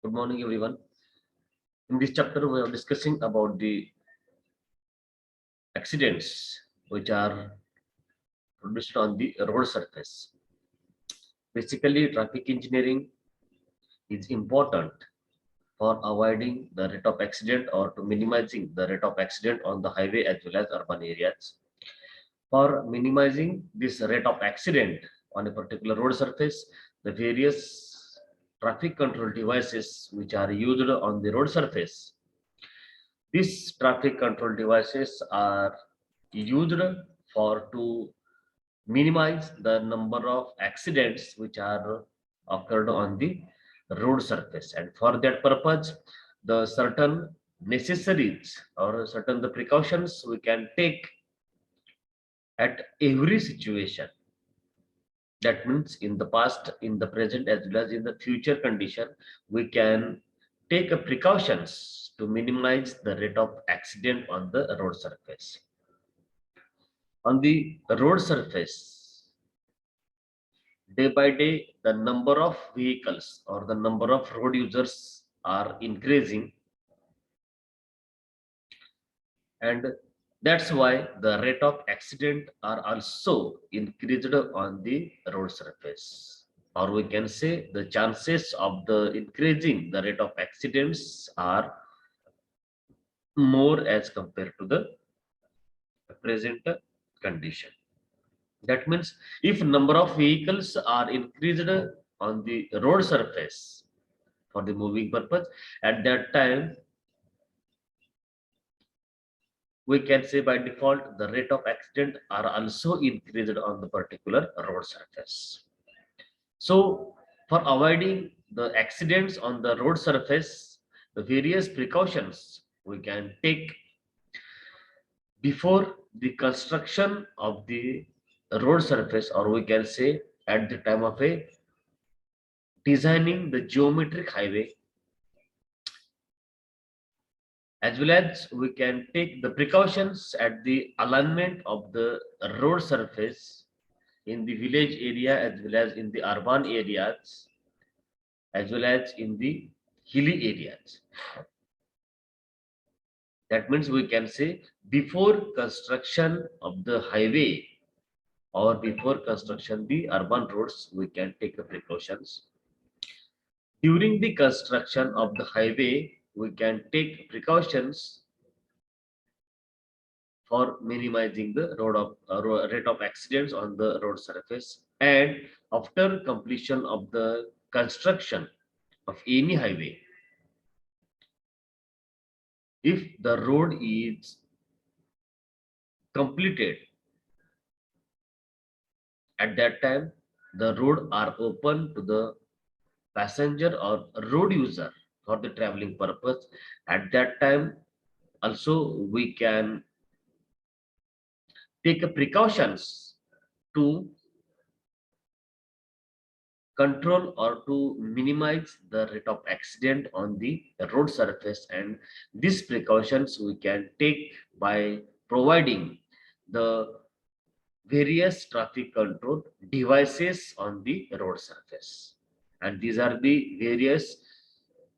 Good morning, everyone. In this chapter, we are discussing about the accidents which are produced on the road surface. Basically, traffic engineering is important for avoiding the rate of accident or to minimizing the rate of accident on the highway as well as urban areas. For minimizing this rate of accident on a particular road surface, the various traffic control devices which are used on the road surface. These traffic control devices are used for to minimize the number of accidents which are occurred on the road surface, and for that purpose the certain necessaries or certain the precautions we can take at every situation. That means in the past, in the present as well as in the future condition, we can take a precautions to minimize the rate of accident on the road surface. On the road surface, day by day, the number of vehicles or the number of road users are increasing, and that's why the rate of accident are also increased on the road surface. Or we can say the chances of the increasing the rate of accidents are more as compared to the present condition. That means if number of vehicles are increased on the road surface for the moving purpose, at that time we can say by default the rate of accident are also increased on the particular road surface. So for avoiding the accidents on the road surface, the various precautions we can take before the construction of the road surface, or we can say at the time of a designing the geometric highway, as well as we can take the precautions at the alignment of the road surface in the village area as well as in the urban areas as well as in the hilly areas. That means we can say before construction of the highway or before construction the urban roads, we can take the precautions. During the construction of the highway, we can take precautions for minimizing the rate of accidents on the road surface. And after completion of the construction of any highway, if the road is completed, at that time the road are open to the passenger or road user for the traveling purpose. At that time also we can take precautions to control or to minimize the rate of accident on the road surface, and these precautions we can take by providing the various traffic control devices on the road surface. And these are the various,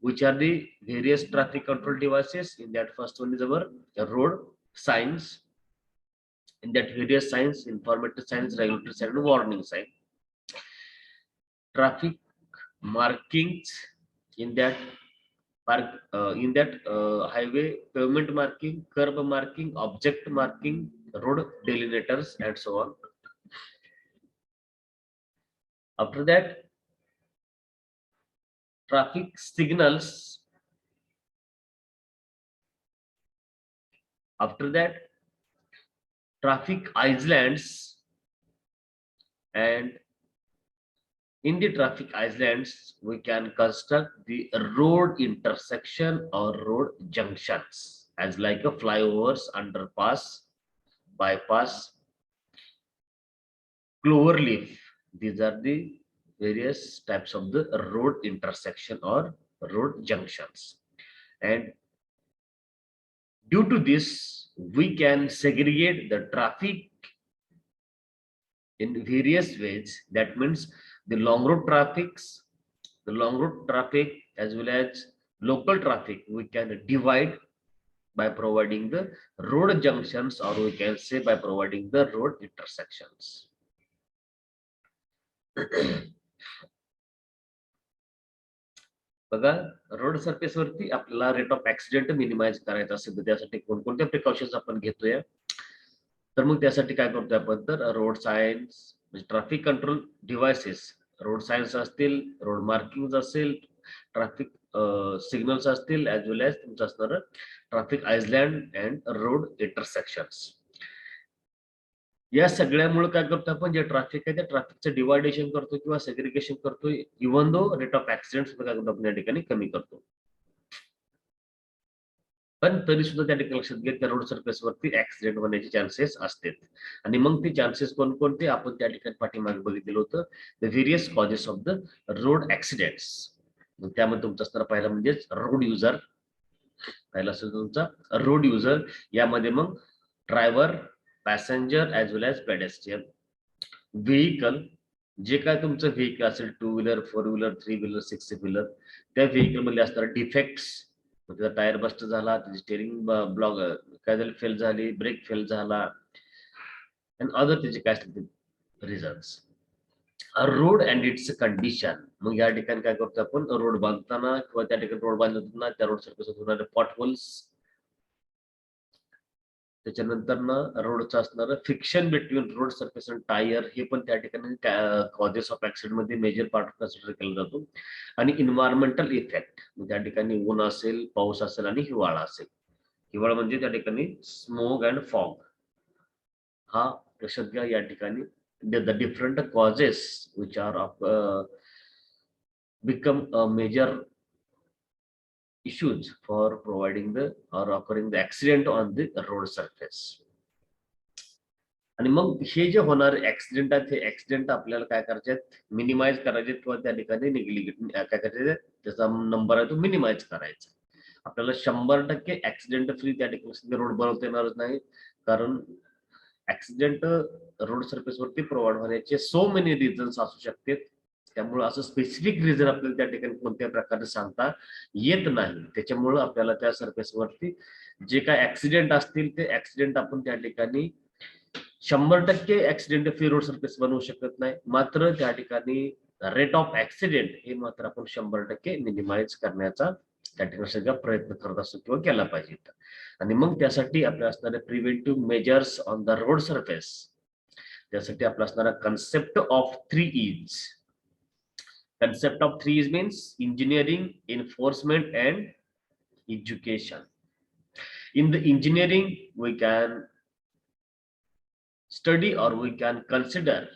which are the various traffic control devices. In that, first one is our road signs. In that, various signs: informative signs, regulatory sign, and warning sign. Traffic markings. In that highway, pavement marking, curb marking, object marking, road delineators, and so on. After that, traffic signals. After that, traffic islands. And in the traffic islands, we can construct the road intersection or road junctions as like a flyovers, underpass, bypass, clover leaf. These are the various types of the road intersection or road junctions. And due to this, we can segregate the traffic in various ways. That means the long road traffics, the long route traffic as well as local traffic we can divide by providing the road junctions, or we can say by providing the road intersections. बघा, road surface वरती आपल्याला rate of accident minimise करायचा असेल तर त्यासाठी कोणकोणत्या precautions आपण घेतोय, तर मग त्यासाठी काय करतोय आपण, तर रोड सायन्स म्हणजे traffic control devices, road science असतील, रोड मार्किंग असेल, ट्रॅफिक सिग्नल्स असतील, ऍज वेल एज तुमचं असणार traffic island and road intersections. या सगळ्यामुळे काय करतो आपण, जे ट्रॅफिक आहे त्या ट्रॅफिकचं डिवायडेशन करतो किंवा सेग्रिगेशन करतोय, even the rate of accident काय करतो आपण या ठिकाणी कमी करतो. पण तरी सुद्धा त्या ठिकाणी लक्षात घ्या, त्या रोड सरफेस वरती ऍक्सिडेंट होण्याचे चान्सेस असतात. आणि मग ते चान्सेस कोणकोणते आपण त्या ठिकाणी पाठीमागे बघितलेलं होतं, the various causes of the road accidents. त्यामध्ये तुमचा असणार पहिला म्हणजेच रोड युजर, पहिला असेल तुमचा रोड युजर. यामध्ये मग driver, passenger as well age pedestrian, vehicle, जे काय तुमचं व्हेकल असेल, 2 व्हीलर, 4 व्हीलर, 3 व्हीलर, 6 व्हीलर, त्या व्हेकल मध्ये असणार डिफेक्ट्स, त्याचा टायर बस्ट झाला, त्याची स्टेरिंग ब्लॉक काय झाली, फेल झाली, ब्रेक फेल झाला, आणि अदर त्याचे काय असतील reasons. Road and it's condition. मग या ठिकाणी काय करतो आपण, रोड बांधताना किंवा त्या ठिकाणी रोड बांधताना त्या रोड सरफेस होणारे पॉटहोल्स, त्याच्यानंतर ना रोडचं असणार friction between road surface and tyre, हे पण त्या ठिकाणी कॉजेस ऑफ ऍक्सिडेंट मध्ये मेजर पार्ट कन्सिडर केला जातो. आणि इन्व्हायरमेंटल इफेक्ट, त्या ठिकाणी ऊन असेल, पाऊस असेल आणि हिवाळा असेल. हिवाळा म्हणजे त्या ठिकाणी स्मोक अँड फॉग, हा लक्षात घ्या. या ठिकाणी the different causes which are become a major issues for providing the or occurring the accident on the road surface. आणि मग हे जे होणार ऍक्सिडेंट आहेत, हे ऍक्सिडेंट आपल्याला काय करायचे, मिनिमाइज करायचे किंवा त्या ठिकाणी काय करायचे, त्याचा नंबर आहे तो मिनिमाइज करायचा. आपल्याला 100% ऍक्सिडेंट फ्री त्या ठिकाणी रोड बनवता येणारच नाही, कारण ऍक्सिडेंट रोड सरफेस वरती प्रोव्हाइड होण्याचे सो मेनी रिझन्स असू शकतात. त्यामुळे असं स्पेसिफिक रिझन आपल्याला त्या ठिकाणी कोणत्या प्रकारे सांगता येत नाही. त्याच्यामुळे आपल्याला त्या सरफेस वरती जे काय ऍक्सिडेंट असतील ते ऍक्सिडेंट आपण त्या ठिकाणी 100% ऍक्सिडेंट फ्री रोड सरफेस बनवू शकत नाही. मात्र त्या ठिकाणी रेट ऑफ ऍक्सिडेंट हे मात्र आपण 100% मिनिमाइज करण्याचा त्या ठिकाणी सगळा प्रयत्न करत असतो किंवा केला पाहिजे. आणि मग त्यासाठी आपल्या असणारे preventive measures on the road surface, त्यासाठी आपला असणारा concept of 3 E's. Concept of 3 E's means engineering, enforcement and education. In the engineering, we can study or we can consider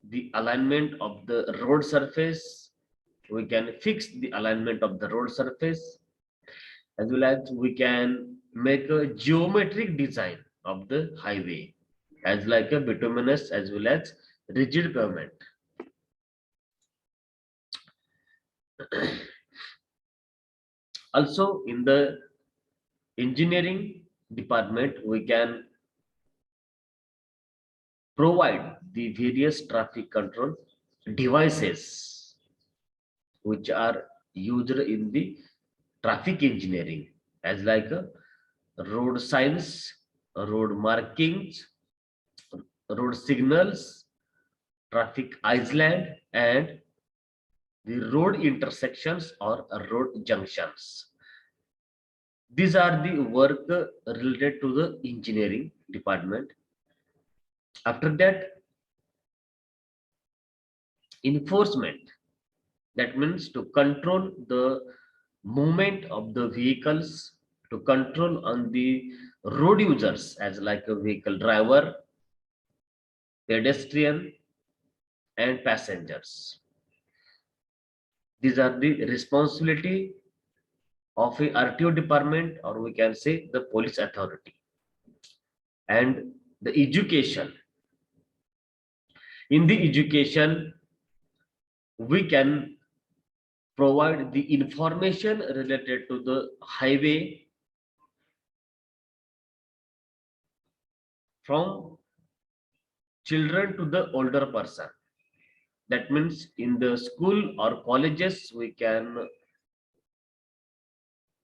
the alignment of the road surface. We can fix the alignment of the road surface, as well as we can make a geometric design of the highway, as like a bituminous as well as rigid pavement. Also, in the engineering department, we can provide the various traffic control devices which are used in the traffic engineering, as like a road signs, road markings, road signals, traffic island, and the road intersections or road junctions. These are the work related to the engineering department. After that, enforcement, that means to control the movement of the vehicles, to control on the road users as like a vehicle driver, pedestrian and passengers. These are the responsibility of a RTO department, or we can say the police authority. And the education, in the education we can provide the information related to the highway from children to the older person. That means in the school or colleges, we can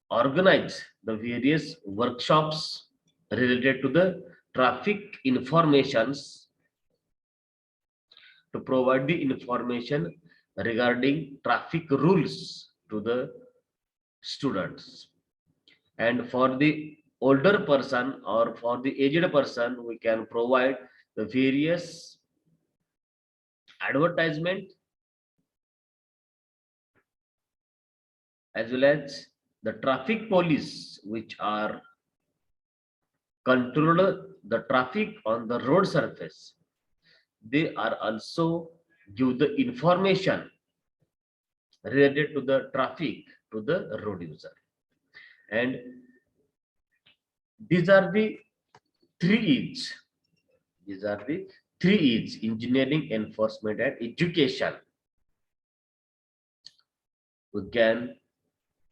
organize the various workshops related to the traffic informations to provide the information regarding traffic rules to the students. And for the older person or for the aged person, we can provide the various advertisement as well as the traffic police which are control the traffic on the road surface. They are also give the information related to the traffic to the road user. And these are the three E's. These are the three E's: engineering, enforcement, and education. We can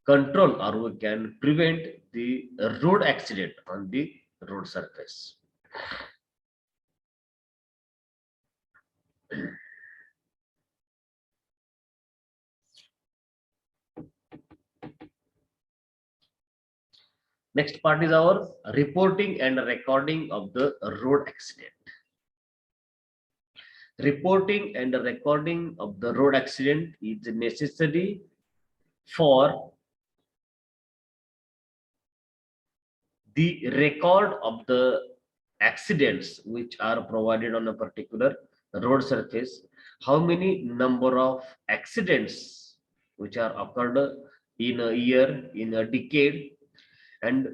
control or we can prevent the road accident on the road surface. Next part is our reporting and recording of the road accident. Reporting and recording of the road accident is necessary for the record of the accidents which are provided on a particular road surface. How many number of accidents which are occurred in a year, in a decade, and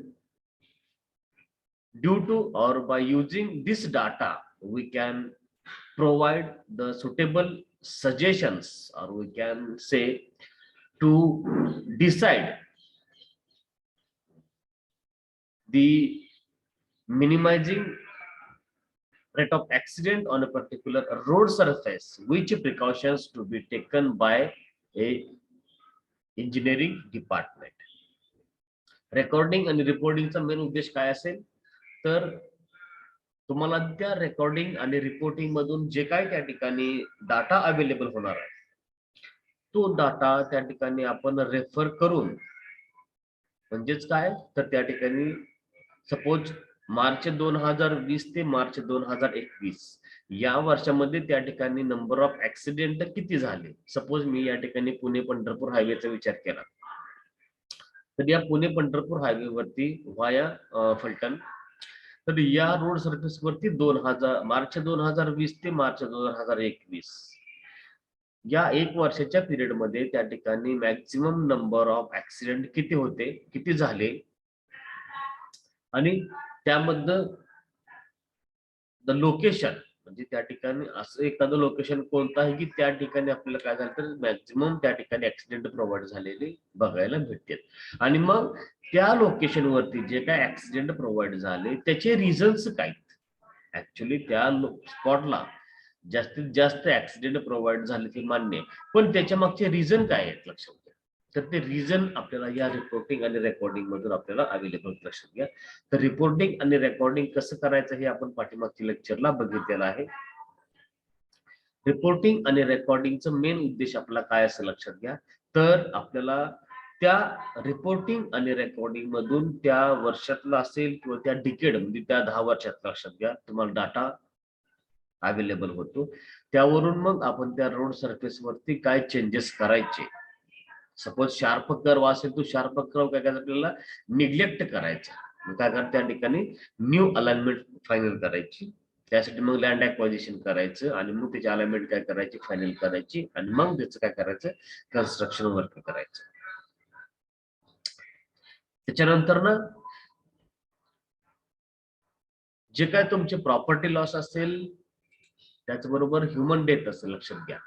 due to or by using this data, we can provide the suitable suggestions, or we can say to decide the minimizing rate of accident on a particular road surface, which precautions to be taken by a engineering department. Recording आणि रिपोर्टिंगचा main उद्देश काय असेल तर तुम्हाला त्या recording आणि reporting मधून जे काय त्या ठिकाणी डाटा अवेलेबल होणार आहे तो डाटा त्या ठिकाणी आपण रेफर करून म्हणजेच काय तर त्या ठिकाणी सपोज मार्च 2020 ते मार्च 2021 या वर्षामध्ये त्या ठिकाणी नंबर ऑफ ऍक्सिडेंट किती झाले. सपोज मी या ठिकाणी पुणे पंढरपूर हायवेचा विचार केला तर या पुणे पंढरपूर हायवे वरती व्हाया फलटण तर या रोड सर्फेस वरती मार्च 2020 ते मार्च 2021 या एक वर्षाच्या पिरियड मध्ये त्या ठिकाणी मॅक्सिमम नंबर ऑफ ऍक्सिडेंट किती होते, किती झाले आणि त्यामध्ये द लोकेशन म्हणजे त्या ठिकाणी असं एखादं लोकेशन कोणतं आहे की त्या ठिकाणी आपल्याला काय झालं तर मॅक्सिमम त्या ठिकाणी ऍक्सिडेंट प्रोव्हाइड झालेले बघायला भेटतात. आणि मग त्या लोकेशन वरती जे काय ऍक्सिडेंट प्रोव्हाइड झाले त्याचे रिझन्स काय, ऍक्च्युअली त्या स्पॉटला जास्तीत जास्त ऍक्सिडेंट प्रोव्हाइड झाले ते मान्य, पण त्याच्या मागचे रिझन काय आहेत लक्षात घ्या. तर ते रिझन आपल्याला या रिपोर्टिंग आणि रेकॉर्डिंग मधून आपल्याला अवेलेबल लक्षात घ्या. तर रिपोर्टिंग आणि रेकॉर्डिंग कसं करायचं हे आपण पाठीमागच्या लेक्चरला बघितलेलं आहे. रिपोर्टिंग आणि रेकॉर्डिंगचा मेन उद्देश आपला काय असं लक्षात घ्या. तर आपल्याला त्या रिपोर्टिंग आणि रेकॉर्डिंग मधून त्या वर्षातला असेल किंवा त्या डिकेड म्हणजे त्या 10 वर्षात लक्षात घ्या तुम्हाला डाटा अवेलेबल होतो. त्यावरून मग आपण त्या रोड सरफेस वरती काय चेंजेस करायचे. सपोज शार्प कर्व असेल तो शार्प कर्व काय करायचं आपल्याला निग्लेक्ट करायचा. मग काय करता त्या ठिकाणी न्यू अलाइनमेंट फायनल करायची. त्यासाठी मग लँड ॲक्वायझिशन करायचं आणि मग त्याची अलाइनमेंट काय करायची फायनल करायची आणि मग त्याचं काय करायचं कन्स्ट्रक्शन वर्क करायचं. त्याच्यानंतर ना जे काय तुमचे प्रॉपर्टी लॉस असेल त्याचबरोबर ह्युमन डेथ असेल लक्षात घ्या.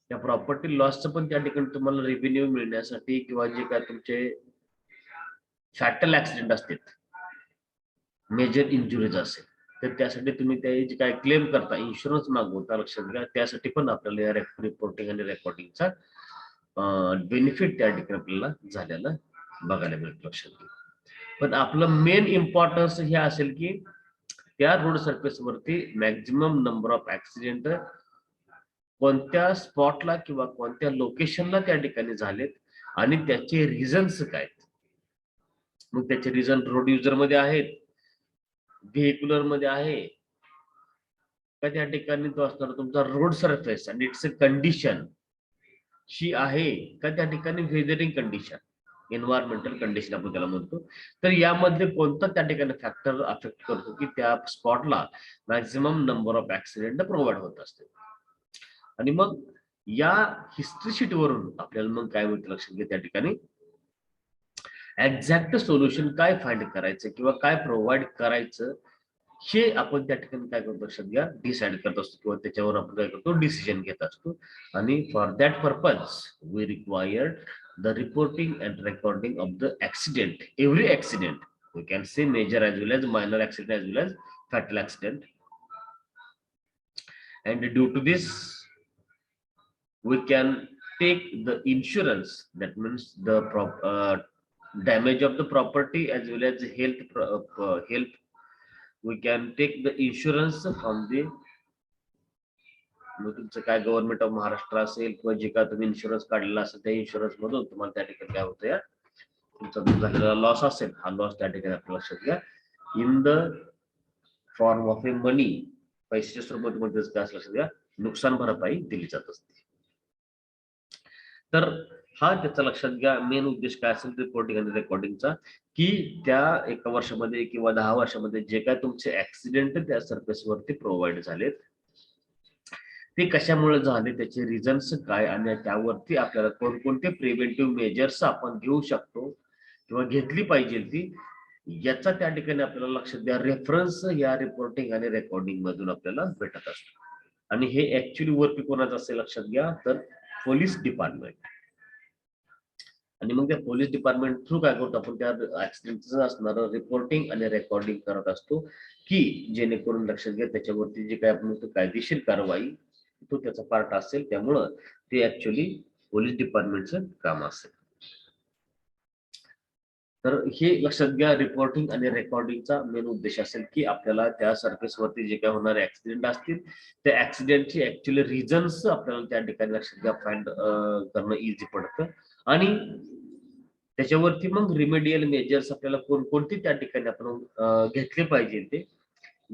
त्या प्रॉपर्टी लॉसचं पण त्या ठिकाणी तुम्हाला रेव्हेन्यू मिळण्यासाठी किंवा जे काय तुमचे फॅटल ऍक्सिडेंट असतील मेजर इंजुरीज असेल तर त्यासाठी तुम्ही त्या जे काय क्लेम करता इन्शुरन्स मागवता लक्षात घ्या. त्यासाठी पण आपल्याला या रिपोर्टिंग आणि रेकॉर्डिंगचा बेनिफिट त्या ठिकाणी आपल्याला झालेला बघायला मिळतं लक्षात घ्या. पण आपलं मेन इम्पॉर्टन्स हे असेल की त्या रोड सरफेस वरती मॅक्झिमम नंबर ऑफ ऍक्सिडेंट कोणत्या स्पॉटला किंवा कोणत्या लोकेशनला त्या ठिकाणी झालेत आणि त्याचे रिझन्स काय. मग त्याचे रिझन रोड युजर मध्ये आहेत, व्हेहिक्युलर मध्ये आहे का, त्या ठिकाणी तो असणार तुमचा रोड सरफेस आणि इट्स अ कंडिशन शी आहे का, त्या ठिकाणी वेदरिंग कंडिशन, एन्व्हायरमेंटल कंडिशन आपण त्याला म्हणतो. तर यामध्ये कोणता त्या ठिकाणी फॅक्टर अफेक्ट करतो की त्या स्पॉटला maximum number of accident provide होत असते. आणि मग या हिस्ट्री शीट वरून आपल्याला मग काय होतं लक्षात घ्या, त्या ठिकाणी एक्झॅक्ट सोल्युशन काय फाइंड करायचं किंवा काय प्रोव्हाइड करायचं हे आपण त्या ठिकाणी काय करतो लक्षात घ्या, डिसाइड करत असतो किंवा त्याच्यावर आपण काय करतो डिसिजन घेत असतो. आणि for that purpose we required the reporting and recording of the accident, every accident, we can say major as well as minor accident as well as fatal accident. And due to this we can take the insurance, that means the damage of the property as well as health. We can take the insurance from the, मग तुमचं काय government of Maharashtra असेल किंवा जे काय तुम्ही insurance काढलेला असेल त्या इन्शुरन्स मधून तुम्हाला त्या ठिकाणी काय होतं, या तुमचा जो झालेला लॉस असेल हा लॉस त्या ठिकाणी आपल्याला लक्षात घ्या in the form of a money, पैशाच्या स्वरूपात मध्ये काय असं लक्षात घ्या, नुकसान भरपाई दिली जात असते. तर हा त्याचा लक्षात घ्या मेन उद्देश काय असेल रिपोर्टिंग आणि रेकॉर्डिंगचा, की त्या एका वर्षामध्ये किंवा 10 वर्षामध्ये जे काय तुमचे ऍक्सिडेंट त्या सरफेसवरती प्रोव्हाइड झालेत ते कशामुळे झाले, त्याचे रिझन्स काय आणि त्यावरती आपल्याला कोणकोणते प्रिव्हेंटिव्ह मेजर्स आपण घेऊ शकतो किंवा घेतली पाहिजे ती, याचा त्या ठिकाणी आपल्याला लक्षात द्या रेफरन्स या रिपोर्टिंग आणि रेकॉर्डिंग मधून आपल्याला भेटत असतो. आणि हे ऍक्च्युली वर्क कोणाचं असेल लक्षात घ्या, तर पोलीस डिपार्टमेंट. आणि मग त्या पोलीस डिपार्टमेंट थ्रू काय करतो आपण, त्या ऍक्सिडेंटचं असणारं रिपोर्टिंग आणि रेकॉर्डिंग करत असतो, की जेणेकरून लक्षात घ्या त्याच्यावरती जे काय आपण कायदेशीर कारवाई तो त्याचा पार्ट असेल. त्यामुळं ते ऍक्च्युली पोलीस डिपार्टमेंटचं काम असेल. तर हे लक्षात घ्या रिपोर्टिंग आणि रेकॉर्डिंगचा मेन उद्देश असेल की आपल्याला त्या सरफेसवरती जे काय होणारे ऍक्सिडेंट असतील त्या ऍक्सिडेंटची ऍक्च्युअली रिझन्स आपल्याला त्या ठिकाणी लक्षात घ्या फाइंड करणं इझी पडतं. आणि त्याच्यावरती मग रिमेडियल मेजर्स आपल्याला कोणकोणती त्या ठिकाणी आपण घेतले पाहिजे ते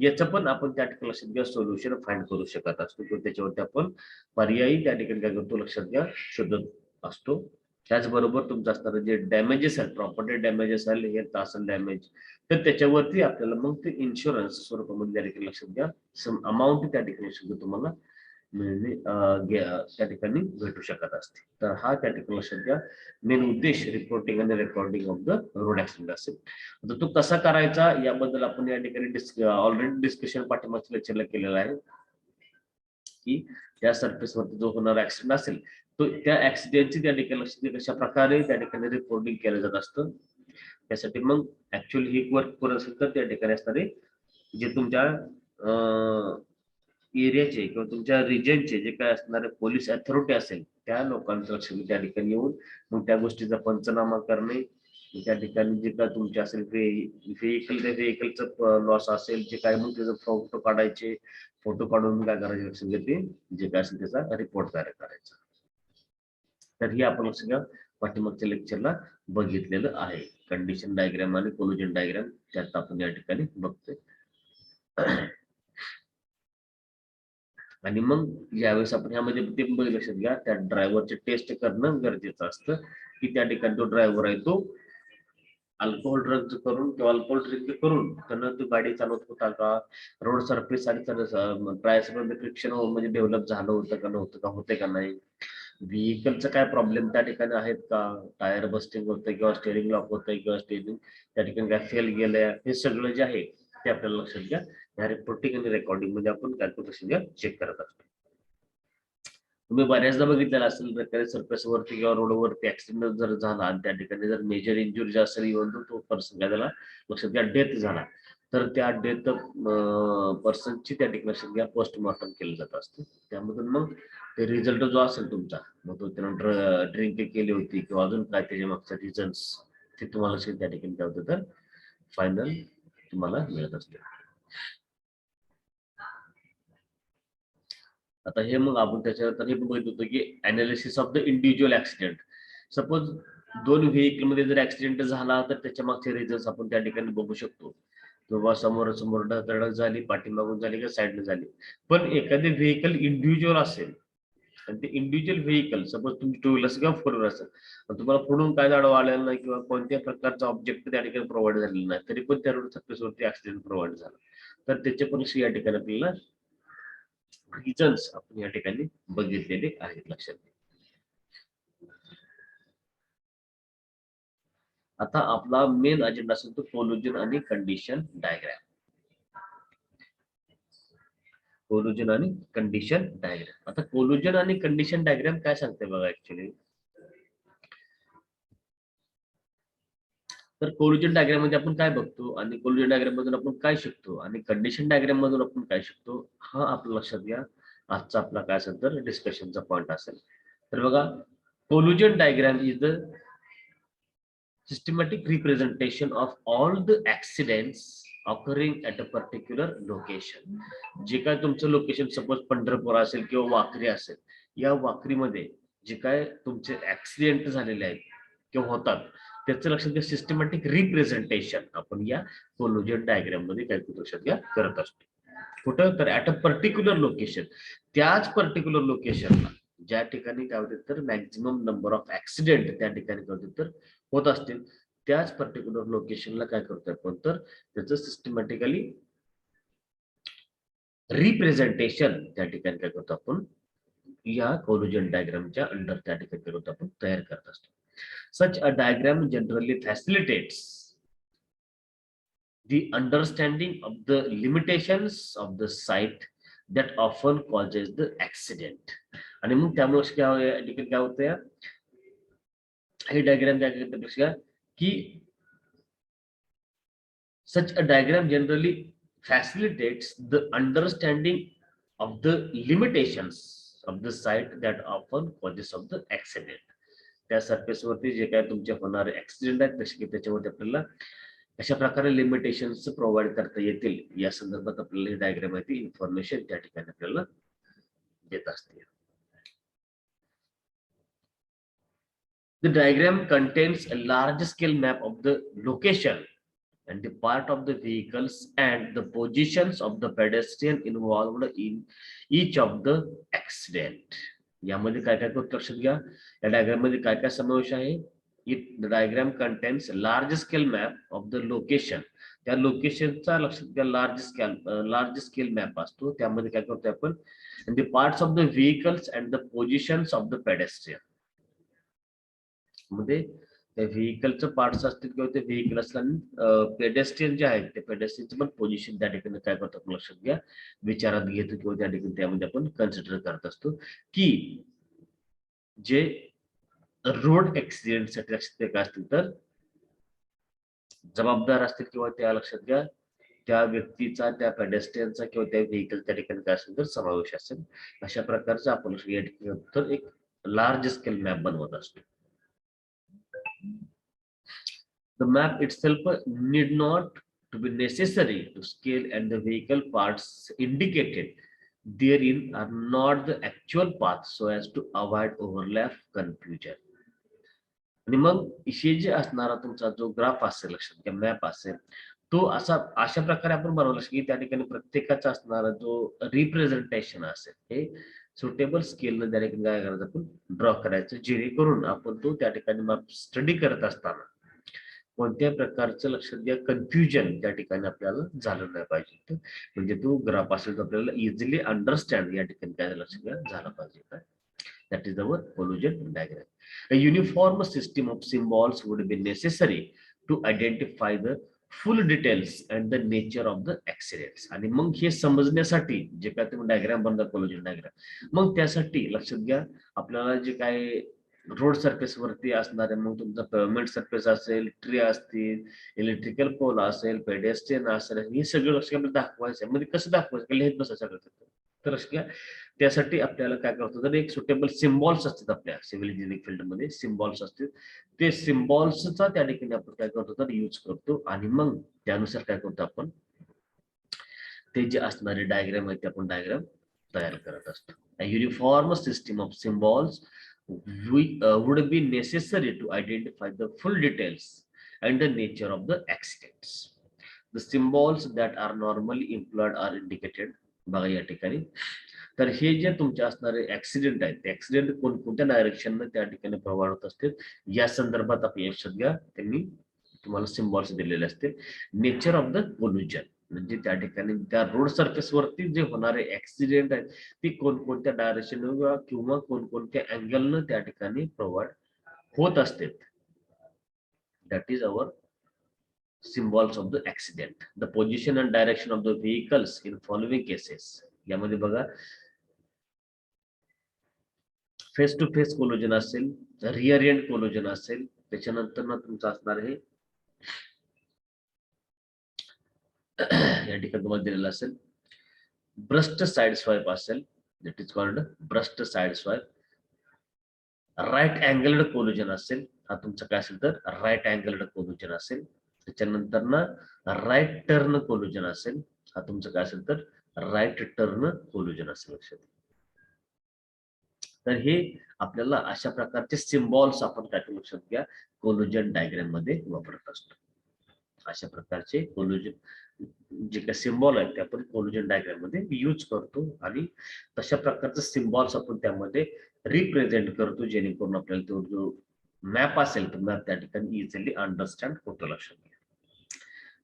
याचं पण आपण त्या ठिकाणी लक्षात घ्या सोल्युशन फाइंड करू शकत असतो किंवा त्याच्यावरती आपण पर्यायी त्या ठिकाणी काय करतो लक्षात घ्या शोधत असतो. त्याचबरोबर तुमचं असणारं जे डॅमेजेस आहेत, प्रॉपर्टी डॅमेजेस आहे, हेल्थ असेल डॅमेज, तर त्याच्यावरती आपल्याला मग ते इन्शुरन्स स्वरूपामध्ये त्या ठिकाणी लक्षात घ्या सम अमाऊंट त्या ठिकाणी सुद्धा तुम्हाला त्या ठिकाणी भेटू शकत असते. तर हा त्या ठिकाणी लक्षात घ्या मेन उद्देश रिपोर्टिंग आणि recording of the road accident असेल. तर तो कसा करायचा याबद्दल आपण या ठिकाणी ऑलरेडी डिस्कशन पाठीमागच्या लेक्चरला केलेलं आहे, की त्या सरफेसवरती जो होणारा ऍक्सिडेंट असेल तो त्या ऍक्सिडेंटची त्या ठिकाणी लक्षात कशा प्रकारे त्या ठिकाणी रिपोर्टिंग केलं जात असतं. त्यासाठी मग ऍक्च्युअली ही वर्क करत असेल तर त्या ठिकाणी असणारे जे तुमच्या एरियाचे किंवा तुमच्या रिजनचे जे काय असणारे पोलीस अथॉरिटी असेल त्या लोकांचं लक्ष त्या ठिकाणी येऊन मग त्या गोष्टीचा पंचनामा करणे, त्या ठिकाणी जे काय तुमचे असेल व्हेकल त्या व्हेकलचं लॉस असेल जे काय मग त्याचा फोटो काढायचे, फोटो काढून काय करायचे लक्ष ते जे काय असेल त्याचा रिपोर्ट तयार करायचा. तर ही आपण लक्ष घ्या पाठीमागच्या लेक्चरला बघितलेलं आहे. कंडिशन डायग्राम आणि कोलिजन डायग्राम त्यात आपण या ठिकाणी बघतोय. आणि मग ज्यावेळेस आपण ह्यामध्ये ते लक्षात घ्या त्या ड्रायव्हरचे टेस्ट करणं गरजेचं असतं, की त्या ठिकाणी तो ड्रायव्हर आहे तो अल्कोहोल ड्रग्ज करून किंवा अल्कोहोल ड्रिंक करून त्यानं तो गाडी चालवत होता का, रोड सरफेस आणि ट्रायस फ्रिक्शन म्हणजे डेव्हलप झालं होतं का नव्हतं का, होते का नाही, व्हेकलचं काय प्रॉब्लेम त्या ठिकाणी आहेत का, टायर बस्टिंग होतंय किंवा स्टेरिंग लॉक होतंय किंवा स्टेरिंग त्या ठिकाणी काय फेल गेलंय, हे सगळं जे आहे ते आपल्याला लक्षात घ्या या रिपोर्टिंग आणि रेकॉर्डिंग मध्ये आपण कॅल्क्युलेशन चेक करत असतो. तुम्ही बऱ्याचदा बघितलेलं असेल प्रकारे सरफेसवरती किंवा रोडवरती ऍक्सिडेंट जर झाला आणि त्या ठिकाणी जर मेजर इंजुरी असेल इव्हन तो पर्सन काय त्याला लक्षात घ्या डेथ झाला तर त्या डेथ पर्सनची त्या ठिकाणी लक्षात घ्या पोस्टमॉर्टम केलं जात असतं. त्यामधून मग ते रिझल्ट जो असेल तुमचा मग तो त्यानं ड्रिंक केली होती किंवा अजून काय त्याच्या मागच्या रिझन्स ते तुम्हाला त्या ठिकाणी काय होतं तर फायनल तुम्हाला मिळत असते. आता हे मग आपण त्याच्यानंतर हे पण बघितलं होतं की analysis of the individual accident. Suppose दोन व्हेकल मध्ये जर ऍक्सिडेंट झाला तर त्याच्या मागचे रिझन्स आपण त्या ठिकाणी बघू शकतो. किंवा समोर धडक झाली, पाठीमागून झाली का साईडने झाली. पण एखादे व्हेकल इंडिव्हिज्युअल असेल आणि ते इंडिव्हिज्युअल व्हेकल सपोज तुम्ही टू व्हीलर किंवा फोर व्हीलर असेल, तुम्हाला पुढून काय आडवा आलेला नाही किंवा कोणत्या प्रकारचा ऑब्जेक्ट त्या ठिकाणी प्रोव्हाइड झालेला नाही, तरी पण त्या रोड सरफेसवरती ऍक्सिडेंट प्रोव्हाइड झाला, तर त्याचे पण या ठिकाणी आपल्याला रिझन्स आपण या ठिकाणी बघितलेले आहेत. लक्षात घ्या. आता आपला मेन अजेंडा असेल तो कोल्युजन आणि कंडिशन डायग्राम. कोल्युजन आणि कंडिशन डायग्राम. आता कोल्युजन आणि कंडिशन डायग्राम काय सांगते बघा ऍक्च्युली. तर कोल्युजन डायग्राम मध्ये आपण काय बघतो आणि कोल्युजन डायग्राम मधून आपण काय शिकतो आणि कंडिशन डायग्राम मधून आपण काय शिकतो, हा आपलं लक्षात घ्या आजचा आपला काय असेल तर डिस्कशनचा पॉइंट असेल. तर बघा, collision diagram is the systematic representation of all the accidents occurring at a particular location. जे काय तुमचं लोकेशन सपोज पंढरपूर असेल किंवा वाकरी असेल, या वाकरीमध्ये जे काय तुमचे ऍक्सिडेंट झालेले आहेत किंवा होतात त्याचं लक्षात घ्या सिस्टमॅटिक रिप्रेझेंटेशन आपण या कोल्युजन डायग्राम मध्ये काय लक्षात घ्या करत असतो. कुठं तर ऍट अ पर्टिक्युलर लोकेशन, त्याच पर्टिक्युलर लोकेशनला ज्या ठिकाणी काय होते तर मॅक्झिमम नंबर ऑफ ऍक्सिडेंट त्या ठिकाणी काय होते तर होत असतील, त्याच पर्टिक्युलर लोकेशनला काय करतोय आपण तर त्याचं सिस्टमॅटिकली रिप्रेझेंटेशन त्या ठिकाणी काय करतो आपण या कोल्युजन डायग्रामच्या अंडर त्या ठिकाणी करतो आपण तयार करत असतो. Such a diagram generally facilitates the understanding of the limitations of the site that often causes the accident. आणि मग त्यामुळे काय होतं हे डायग्राम काय करते की such a diagram generally facilitates the understanding of the limitations of the site that often causes of the accident. त्या सरफेसवरती जे काय तुमचे होणारे ऍक्सिडेंट आहेत तसे की त्याच्यावरती आपल्याला अशा प्रकारे लिमिटेशन्स प्रोव्हाइड करता येतील या संदर्भात आपल्याला ही डायग्राम आहे ती इन्फॉर्मेशन त्या ठिकाणी आपल्याला देत असते. The diagram contains a large scale map of the location and the part of the vehicles and the positions of the pedestrian involved in each of the accident. यामध्ये काय काय लक्षात घ्या, या डायग्राम मध्ये काय काय समावेश आहे. The diagram contains a large scale map of the location. त्या लोकेशनचा लक्षात घ्या लार्ज स्केल मॅप असतो, त्यामध्ये काय करतोय आपण and the parts of the vehicles and the positions of the pedestrian. मध्ये त्या व्हेकलचं पार्ट्स असतील किंवा ते व्हेकल असतात, पेडेस्ट्रियन जे आहेत ते पेडेस्ट्रियनचं पण पोझिशन त्या ठिकाणी काय करतो आपण लक्षात घ्या विचारात घेतो किंवा त्या ठिकाणी त्यामध्ये आपण कन्सिडर करत असतो की जे रोड ऍक्सिडेंट साठी काय असतील तर जबाबदार असतील किंवा त्या लक्षात घ्या त्या व्यक्तीचा त्या पेडेस्ट्रियनचा किंवा त्या व्हेकल त्या ठिकाणी काय असेल तर समावेश असेल. अशा प्रकारचा आपण या ठिकाणी तर एक लार्ज स्केल मॅप बनवत असतो. The map itself need not to be necessary to scale and the vehicle parts indicated therein are not the actual path so as to avoid overlap confusion. आणि मग इथे जे असणारा तुमचा जो ग्राफ असेल लक्षात घ्या मॅप असेल तो अशा प्रकारे आपण बनवला की त्या ठिकाणी प्रत्येकाचा असणारा जो रिप्रेझेंटेशन असेल हे सुटेबल स्केलने त्या ठिकाणी काय करायचं आपण ड्रॉ करायचं जेणेकरून आपण तो त्या ठिकाणी मॅप स्टडी करत असताना कोणत्या प्रकारचं लक्षात घ्या कन्फ्युजन त्या ठिकाणी आपल्याला झालं नाही पाहिजे. म्हणजे तो ग्राफ असेल तर आपल्याला इझिली अंडरस्टँड या ठिकाणी काय लक्षात घ्या झालं पाहिजे. काय that is our collision diagram. A uniform system of symbols would be necessary to identify the full details and the nature of the accidents. आणि मग हे समजण्यासाठी जे काय तुम्ही डायग्राम बनवता कोलिजन डायग्राम मग त्यासाठी लक्षात घ्या आपल्याला जे काय रोड सरफेस वरती असणारे मग तुमचा पेव्हमेंट सरफेस असेल, ट्री असतील, इलेक्ट्रिकल पोल असेल, पेडेस्ट्रियन असेल, हे सगळं लक्ष आपल्याला दाखवायचं म्हणजे कसं दाखवायचं लिहित बसायचं सगळं. तर लक्ष घ्या त्यासाठी आपल्याला काय करतो तर एक सुटेबल सिम्बॉल्स असतात आपल्या सिव्हिल इंजिनिअरिंग फील्ड मध्ये सिम्बॉल्स असतील ते सिम्बॉल्सचा त्या ठिकाणी आपण काय करतो तर यूज करतो आणि मग त्यानुसार काय करतो आपण ते जे असणारे डायग्राम आहे ते आपण डायग्राम तयार करत असतो. A uniform system of symbols would be necessary to identify the full details and the nature of the accidents. The symbols that are normally employed are indicated. बघा या ठिकाणी. तर हे जे तुमचे असणारे ऍक्सिडेंट आहेत, ते ऍक्सिडेंट कोणत्या डायरेक्शन त्या ठिकाणी प्रवाह होत असतील या संदर्भात आपण लक्षात घ्या. त्यांनी तुम्हाला सिम्बॉल्स दिलेले असतील. नेचर ऑफ द कोल्युजन म्हणजे त्या ठिकाणी त्या रोड सरफेस वरती जे होणारे ऍक्सिडेंट आहेत ती कोणकोणत्या डायरेक्शन किंवा कोणकोणत्या अँगलनं त्या ठिकाणी प्रोव्हाइड होत असते. That is our symbols of the accident. The position and direction of the vehicles in following cases. यामध्ये बघा फेस टू फेस कोलोजन असेल, रिअर एंड कोलोजन असेल, त्याच्यानंतर ना तुमचं असणार आहे या ठिकाणी तुम्हाला दिलेलं असेल ब्रस्ट साइड स्वाइप असेल, that is called burst side swipe. Right angled collision असेल, हा तुमचा काय असेल तर राईट अँगल्ड कोलोजन असेल. त्याच्यानंतर ना राईट टर्न कोल्युजन असेल, हा तुमचं काय असेल तर राईट टर्न कोल्युजन असेल. लक्षात. तर हे आपल्याला अशा प्रकारचे सिम्बॉल्स आपण काय लक्षात घ्या कोल्युजन डायग्राम मध्ये वापरत असतो. अशा प्रकारचे कोल्युजन जे काही सिम्बॉल आहेत ते आपण कोल्युजन डायग्राम मध्ये यूज करतो आणि तशा प्रकारचे सिम्बॉल्स आपण त्यामध्ये रिप्रेझेंट करतो जेणेकरून आपल्याला तो जो मॅप असेल तर मॅप त्या ठिकाणी इझिली अंडरस्टँड होतो. लक्षात घ्या.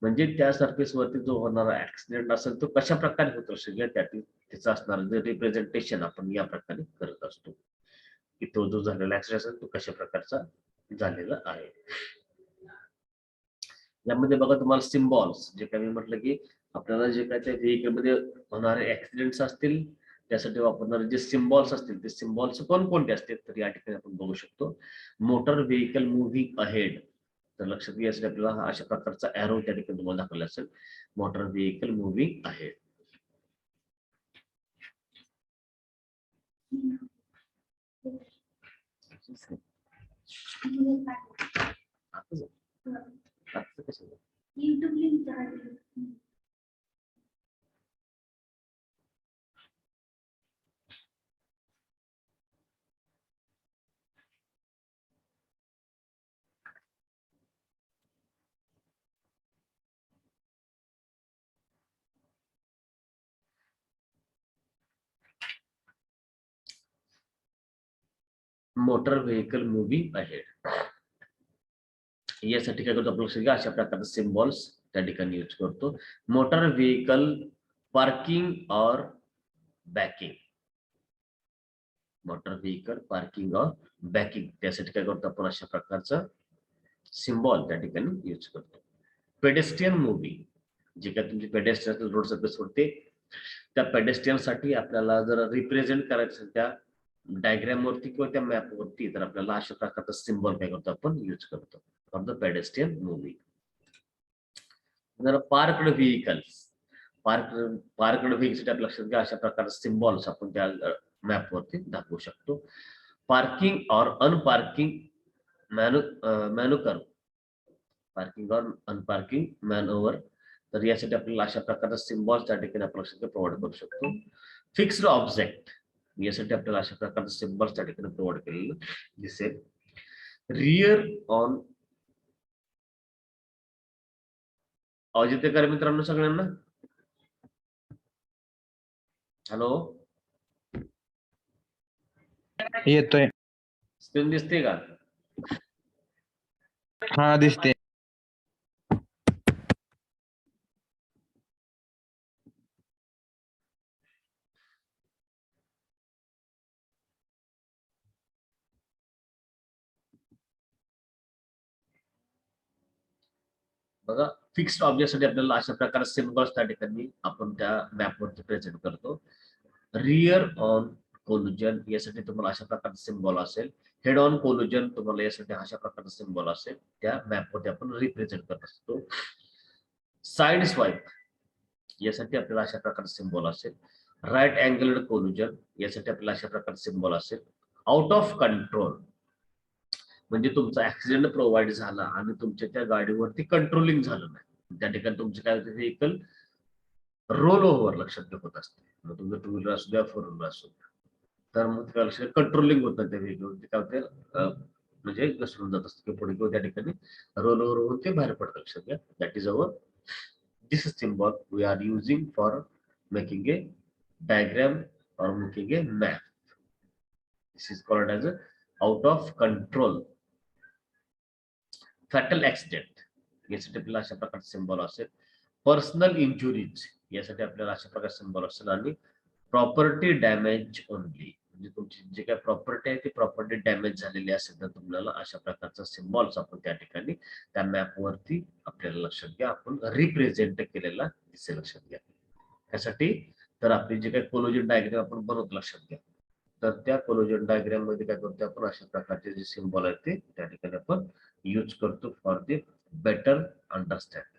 म्हणजे त्या सरफेस वरती जो होणारा ऍक्सिडेंट असेल तो कशा प्रकारे होतो सगळ्या त्याचं असणार जे रिप्रेझेंटेशन आपण या प्रकारे करत असतो की तो जो झालेला ऍक्सिडेंट असेल तो कशा प्रकारचा झालेला आहे. यामध्ये बघा तुम्हाला सिम्बॉल्स जे काही मी म्हटलं की आपल्याला जे काय त्या व्हेइकल मध्ये होणारे ऍक्सिडेंट्स असतील त्यासाठी वापरणारे जे सिम्बॉल्स असतील ते सिम्बॉल्स कोणकोणते असतील तर या ठिकाणी आपण बघू शकतो. मोटर व्हेइकल मुव्हिंग अहेड, तर लक्षात घ्यायचं आपल्याला अशा प्रकारचा एरो त्या ठिकाणी तुम्हाला दाखवला असेल. Motor vehicle moving ahead. Motor vehicle moving ahead यासाठी काय करतो आपण अशा प्रकारचे सिम्बॉल्स त्या ठिकाणी यूज करतो. मोटर व्हेइकल पार्किंग और बॅकिंग, मोटर व्हेइकल पार्किंग और बॅकिंग त्यासाठी काय करतो आपण अशा प्रकारचा सिम्बॉल त्या ठिकाणी यूज करतो. पेडेस्ट्रियन मुव्हिंग, जे काय तुमचे पेडेस्ट्रियन रोड सरफेस वरती त्या पेडेस्ट्रियन साठी आपल्याला जर रिप्रेझेंट करायचं असेल त्या डायग्राम वरती किंवा त्या मॅप वरती तर आपल्याला अशा प्रकारचा सिम्बॉल काय करतो आपण यूज करतो फॉर द पेडेस्ट्रियन मुव्हिंग. जर पार्कड व्हेइकल्स, पार्कड व्हेइकल्स आपल्या लक्षात घ्या अशा प्रकारचे सिम्बॉल्स आपण त्या मॅप वरती दाखवू शकतो. पार्किंग और अनपार्किंग मॅन्युकर, पार्किंग और अनपार्किंग मॅनओव्हर, तर यासाठी आपल्याला अशा प्रकारचा सिम्बॉल्स त्या ठिकाणी आपण लक्षात प्रोव्हाइड करू शकतो. फिक्स्ड ऑब्जेक्ट, यासाठी आपल्याला अशा प्रकारचे सिम्बॉल्स त्या ठिकाणी प्रोव्हाइड केलेलं दिसेल. रिअर ऑन, आवाज येते का मित्रांनो सगळ्यांना? हॅलो, येतोय. स्क्रीन दिसते का? हा दिसते. बघा फिक्स्ड ऑब्जेक्टसाठी आपल्याला अशा प्रकारचे सिम्बॉल्स त्या ठिकाणी आपण त्या मॅपवरती प्रेझेंट करतो. रिअर ऑन कोल्युजन यासाठी तुम्हाला अशा प्रकारचा सिम्बॉल असेल. हेड ऑन कोल्युजन तुम्हाला यासाठी अशा प्रकारचा सिम्बॉल असेल त्या मॅपवरती आपण रिप्रेझेंट करत असतो. साइड स्वाइप यासाठी आपल्याला अशा प्रकारचा सिम्बॉल असेल. राईट अँगल्ड कोल्युजन यासाठी आपल्याला अशा प्रकारचा सिम्बॉल असेल. आउट ऑफ कंट्रोल म्हणजे तुमचा ऍक्सिडेंट प्रोव्हाइड झाला आणि तुमच्या त्या गाडीवरती कंट्रोलिंग झालं नाही त्या ठिकाणी तुमचं काय व्हेइकल रोल ओव्हर लक्षात घ्या होत असते. मग तुमचं टू व्हीलर असू द्या, फोर व्हीलर असू द्या. तर मग काय लक्षात कंट्रोलिंग होत नाही त्या व्हेकल, ते काय होते म्हणजे घसरून जात असतं किंवा पुढे किंवा त्या ठिकाणी रोल ओव्हर होऊन ते बाहेर पडतं. लक्षात घ्या. That is our this symbol we are using for making a diagram or making a map. This is called as a out of control fatal accident. यासाठी आपल्याला अशा प्रकारचे सिम्बॉल असेल. पर्सनल इंजुरीज यासाठी आपल्याला अशा प्रकारचे सिम्बॉल असेल. आणि प्रॉपर्टी डॅमेज ओनली, म्हणजे तुमची जे काही प्रॉपर्टी आहे ती प्रॉपर्टी डॅमेज झालेली असेल तर तुम्हाला अशा प्रकारचा सिम्बॉल्स आपण त्या ठिकाणी त्या मॅप वरती आपल्याला लक्षात घ्या आपण रिप्रेझेंट केलेला दिसेल. लक्षात घ्या. त्यासाठी तर आपली जे काही कोलोजन डायग्राम आपण बनवतो लक्षात घ्या, तर त्या कोलोजन डायग्राम मध्ये काय करतो आपण अशा प्रकारचे जे सिम्बॉल आहेत ते त्या ठिकाणी आपण यूज करतो फॉर द बेटर अंडरस्टँड.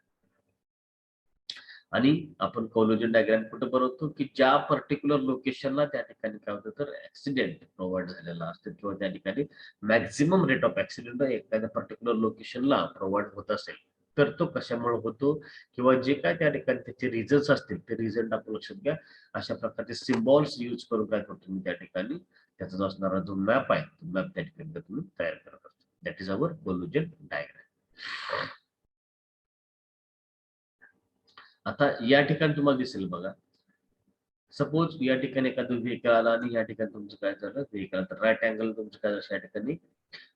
आणि आपण कोलोजन डायग्राम कुठे बनवतो की ज्या पर्टिक्युलर लोकेशनला त्या ठिकाणी काय होतं तर ऍक्सिडेंट प्रोव्हाइड झालेला असतो किंवा त्या ठिकाणी मॅक्झिमम रेट ऑफ ऍक्सिडेंट एखाद्या पर्टिक्युलर लोकेशनला प्रोव्हाइड होत असेल तर तो कशामुळे होतो किंवा जे काय त्या ठिकाणी त्याचे रिझन्स असतील ते रिझन आपण लक्षात घ्या. अशा प्रकारचे सिम्बॉल्स यूज करून काय करतो तुम्ही त्या ठिकाणी त्याचा जो असणारा जो मॅप आहे तो मॅप त्या ठिकाणी तुम्ही तयार करत असतो. That is our कोलोजन diagram. आता या ठिकाणी तुम्हाला दिसेल बघा, सपोज या ठिकाणी एखादं व्हेकल आला आणि या ठिकाणी तुमचं काय झालं व्हेकल, तर राईट अँगल तुमचं काय झालं या ठिकाणी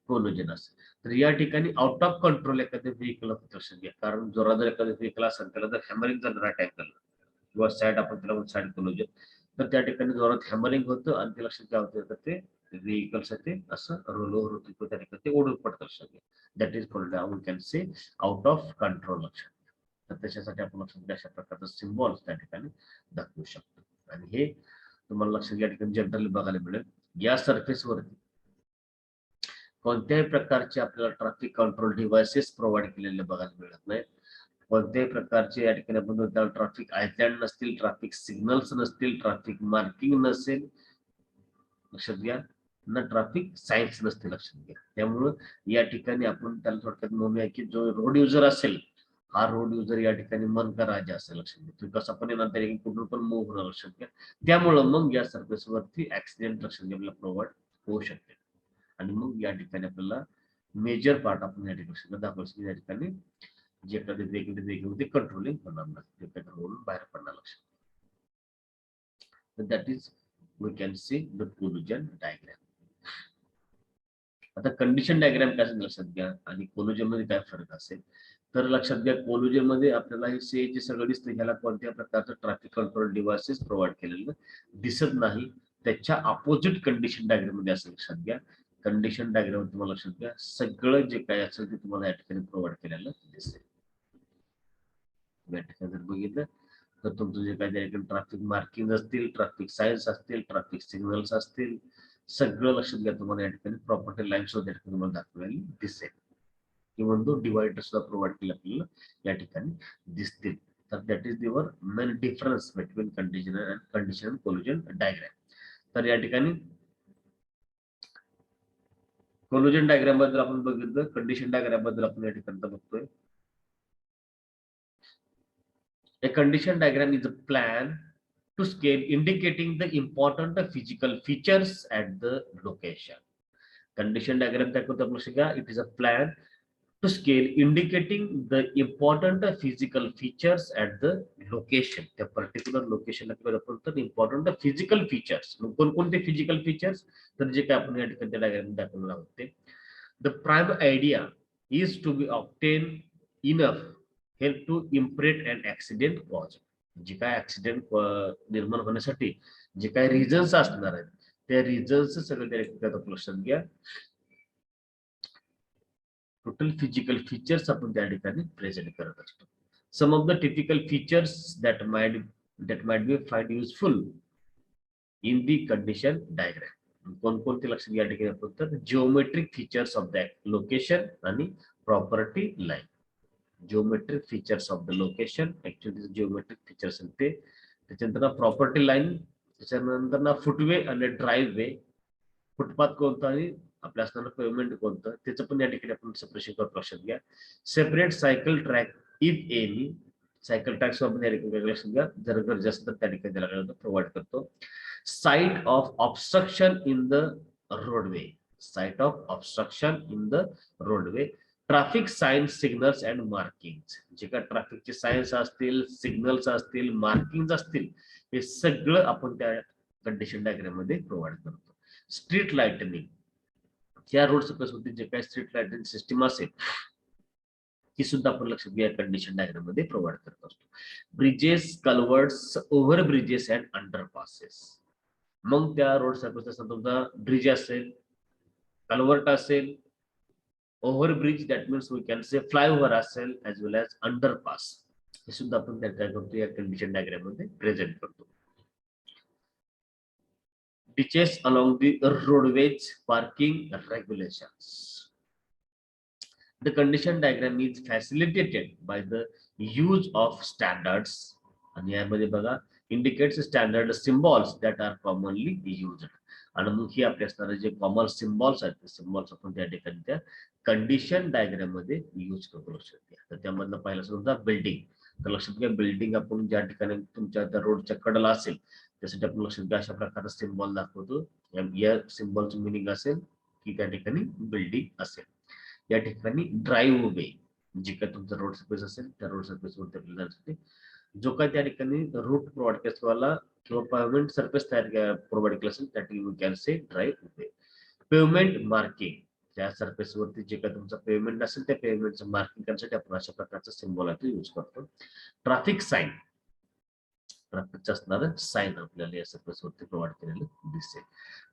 कोलोजन असेल. तर या ठिकाणी आउट ऑफ कंट्रोल एखाद्या व्हेकल लक्षात घ्या, कारण जोरात जर एखादं व्हेकल असेल त्याला जर हॅमरिंग झालं राईट अँगल किंवा साईड आपण त्याला साईड कोलोजन, तर त्या ठिकाणी जोरात हॅमरिंग होतं आणि ते लक्षात काय होतं तर ते व्हेकलसाठी असं रोल ओव्हर होतं किंवा त्या ठिकाणी ते ओढून पडतं. लक्षात घ्या. That is called we can say out of control. लक्षात. तर त्याच्यासाठी आपण लक्षात घ्या अशा प्रकारचं सिम्बॉल्स त्या ठिकाणी दाखवू शकतो. आणि हे तुम्हाला लक्षात या ठिकाणी जनरली बघायला मिळेल. या सरफेसवरती कोणत्याही प्रकारचे आपल्याला ट्रॅफिक कंट्रोल डिव्हाइसेस प्रोव्हाइड केलेले बघायला मिळत नाही. कोणत्याही प्रकारचे या ठिकाणी आपण ट्रॅफिक आयलँड नसतील, ट्रॅफिक सिग्नल्स नसतील, ट्रॅफिक मार्किंग नसेल. लक्षात घ्या. ना ट्रॅफिक सायन्स नसते. लक्षात घ्या. त्यामुळं या ठिकाणी आपण त्याला थोडक्यात म्हणूया की जो रोड युजर असेल हा रोड युजर या ठिकाणी मन का राजा असेल. लक्षात घ्या. तुम्ही कसं पण येणार तरी कुठून पण मूव्ह होणार. लक्षात घ्या. त्यामुळं मग या सरफेसवरती ऍक्सिडेंट लक्षात घ्या आपल्याला प्रोव्हाइड होऊ शकते. आणि मग या ठिकाणी आपल्याला मेजर पार्ट आपण या ठिकाणी दाखवायचं या ठिकाणी जे एखादे वेगळे ते कंट्रोलिंग होणार नाही, ते कंट्रोल बाहेर पडणार. लक्षात. That is we can see the collision diagram. आता कंडिशन डायग्राम काय असेल लक्षात घ्या आणि कोलोजन मध्ये काय फरक असेल तर लक्षात घ्या. कोलोजन मध्ये आपल्याला हे जे सगळं दिसतं ह्याला कोणत्या प्रकारचं ट्रॅफिक कंट्रोल डिव्हाइसेस प्रोव्हाइड केलेलं दिसत नाही. त्याच्या अपोजिट कंडिशन डायग्राम मध्ये असं लक्षात घ्या. कंडिशन डायग्राम तुम्हाला लक्षात घ्या सगळं जे काय असेल ते तुम्हाला या ठिकाणी प्रोव्हाइड केलेलं दिसेल. या ठिकाणी जर बघितलं तर तुमचं जे काय ट्रॅफिक मार्किंग असतील, ट्रॅफिक सायन्स असतील, ट्रॅफिक सिग्नल्स असतील, सगळं लक्षात घ्या तुम्हाला या ठिकाणी प्रॉपर्टी लाईन्स त्या ठिकाणी तुम्हाला दाखवलेली दिसेल किंवा तो डिवायडर सुद्धा प्रोव्हाइड केला आपल्याला या ठिकाणी दिसतील. तर that is your main difference between condition कोलोजन diagram. तर या ठिकाणी कोलोजन डायग्राम बद्दल आपण बघितलं. कंडिशन डायग्राम बद्दल आपण या ठिकाणी बघतोय. A condition diagram is a plan to scale indicating the important physical features at the location. Condition diagram it is a plan to scale indicating the important physical features at the location. The particular location important physical features. कोणकोणते physical features तर जे काय आपण या ठिकाणी diagram दाखवणार आहोत ते. The prime idea is to be obtained enough help to imprint an accident cause. जे काय ऍक्सिडेंट निर्माण होण्यासाठी जे काय रिझन्स असणार आहेत त्या रिझन्स सगळं त्या लक्षात घ्या. टोटल फिजिकल फीचर्स आपण त्या ठिकाणी प्रेझेंट करत असतो. Some of the typical features that might be find useful in the condition diagram. कोणकोणते लक्षात घ्या ठिकाणी आपण तर geometric features of the location आणि property line. Geometric features of the location actually geometric features ते. त्याच्यानंतर प्रॉपर्टी लाईन, त्याच्यानंतर ना फुटवे आणि ड्राईव्ह वे. फुटपाथ कोणता आणि आपल्या असणारं पेमेंट कोणतं त्याचं पण या ठिकाणी आपण सेपरेशन करतो. लक्षात घ्या. Separate cycle track if any cycle tracks आपण त्या ठिकाणी लक्षात घ्या, जर गरज असेल तर त्या ठिकाणी त्याला काय होतं प्रोव्हाइड करतो. Site of obstruction in the roadway, site of obstruction in the roadway, traffic science, signals and marking, जे काय ट्रॅफिकचे सायन्स असतील, सिग्नल्स असतील, मार्किंग असतील, हे सगळं आपण त्या कंडिशन डायग्राम मध्ये प्रोव्हाइड करतो. स्ट्रीट लाइटनिंग, ज्या रोड सरफेस वरती जे काही स्ट्रीट लाइटिंग सिस्टीम असेल ती सुद्धा आपण लक्षात घ्या कंडिशन डायग्राम मध्ये प्रोव्हाइड करत असतो. Bridges, culverts, over bridges and underpasses, मग त्या रोड सरफेस तुमचा ब्रिज असेल, कल्वर्ट असेल, overbridge, that means we can say flyover असेल, एज वेल एज अंडरपास, हे सुद्धा आपण त्या काय करतो या कंडिशन डायग्राम मध्ये प्रेझेंट करतो. Ditches along the roadways, parking regulations. The condition diagram is facilitated by the use of standards, आणि यामध्ये बघा indicates standard symbols that are commonly used, आणि मग ही आपल्या असणारे जे कॉमन सिम्बॉल्स आहेत ते सिम्बॉल्स आपण त्या ठिकाणी त्या कंडिशन डायग्राम मध्ये यूज करू शकतो. तर त्यामधलं पहिलं समजा बिल्डिंग, तर लक्षात घ्या बिल्डिंग आपण ज्या ठिकाणी तुमच्या त्या रोडच्या कडेला असेल त्यासाठी आपण लक्षात घ्या अशा प्रकारचा सिम्बॉल दाखवतो. या सिम्बॉलचं मिनिंग असेल की त्या ठिकाणी बिल्डिंग असेल. या ठिकाणी ड्राईव्ह वे, जे काय तुमचा रोड सरफेस असेल त्या रोड सरफेसवरती आपल्याला जाण्यासाठी जो काय त्या ठिकाणी रूट प्रोव्हाइड केला किंवा पेव्हमेंट सरफेस तयार प्रोव्हाइड केला असेल त्या ठिकाणी we can say driveway. Pavement marking, त्या सरफेस वरती जे काय तुमचा पेव्हमेंट असेल त्या पेव्हमेंटचं मार्किंग करण्यासाठी आपण अशा प्रकारचा सिम्बॉल यूज करतो. ट्रॅफिक साईन, ट्रॅफिकचं असणारं साईन आपल्याला या सरफेस वरती प्रोव्हाइड केलेलं दिसेल.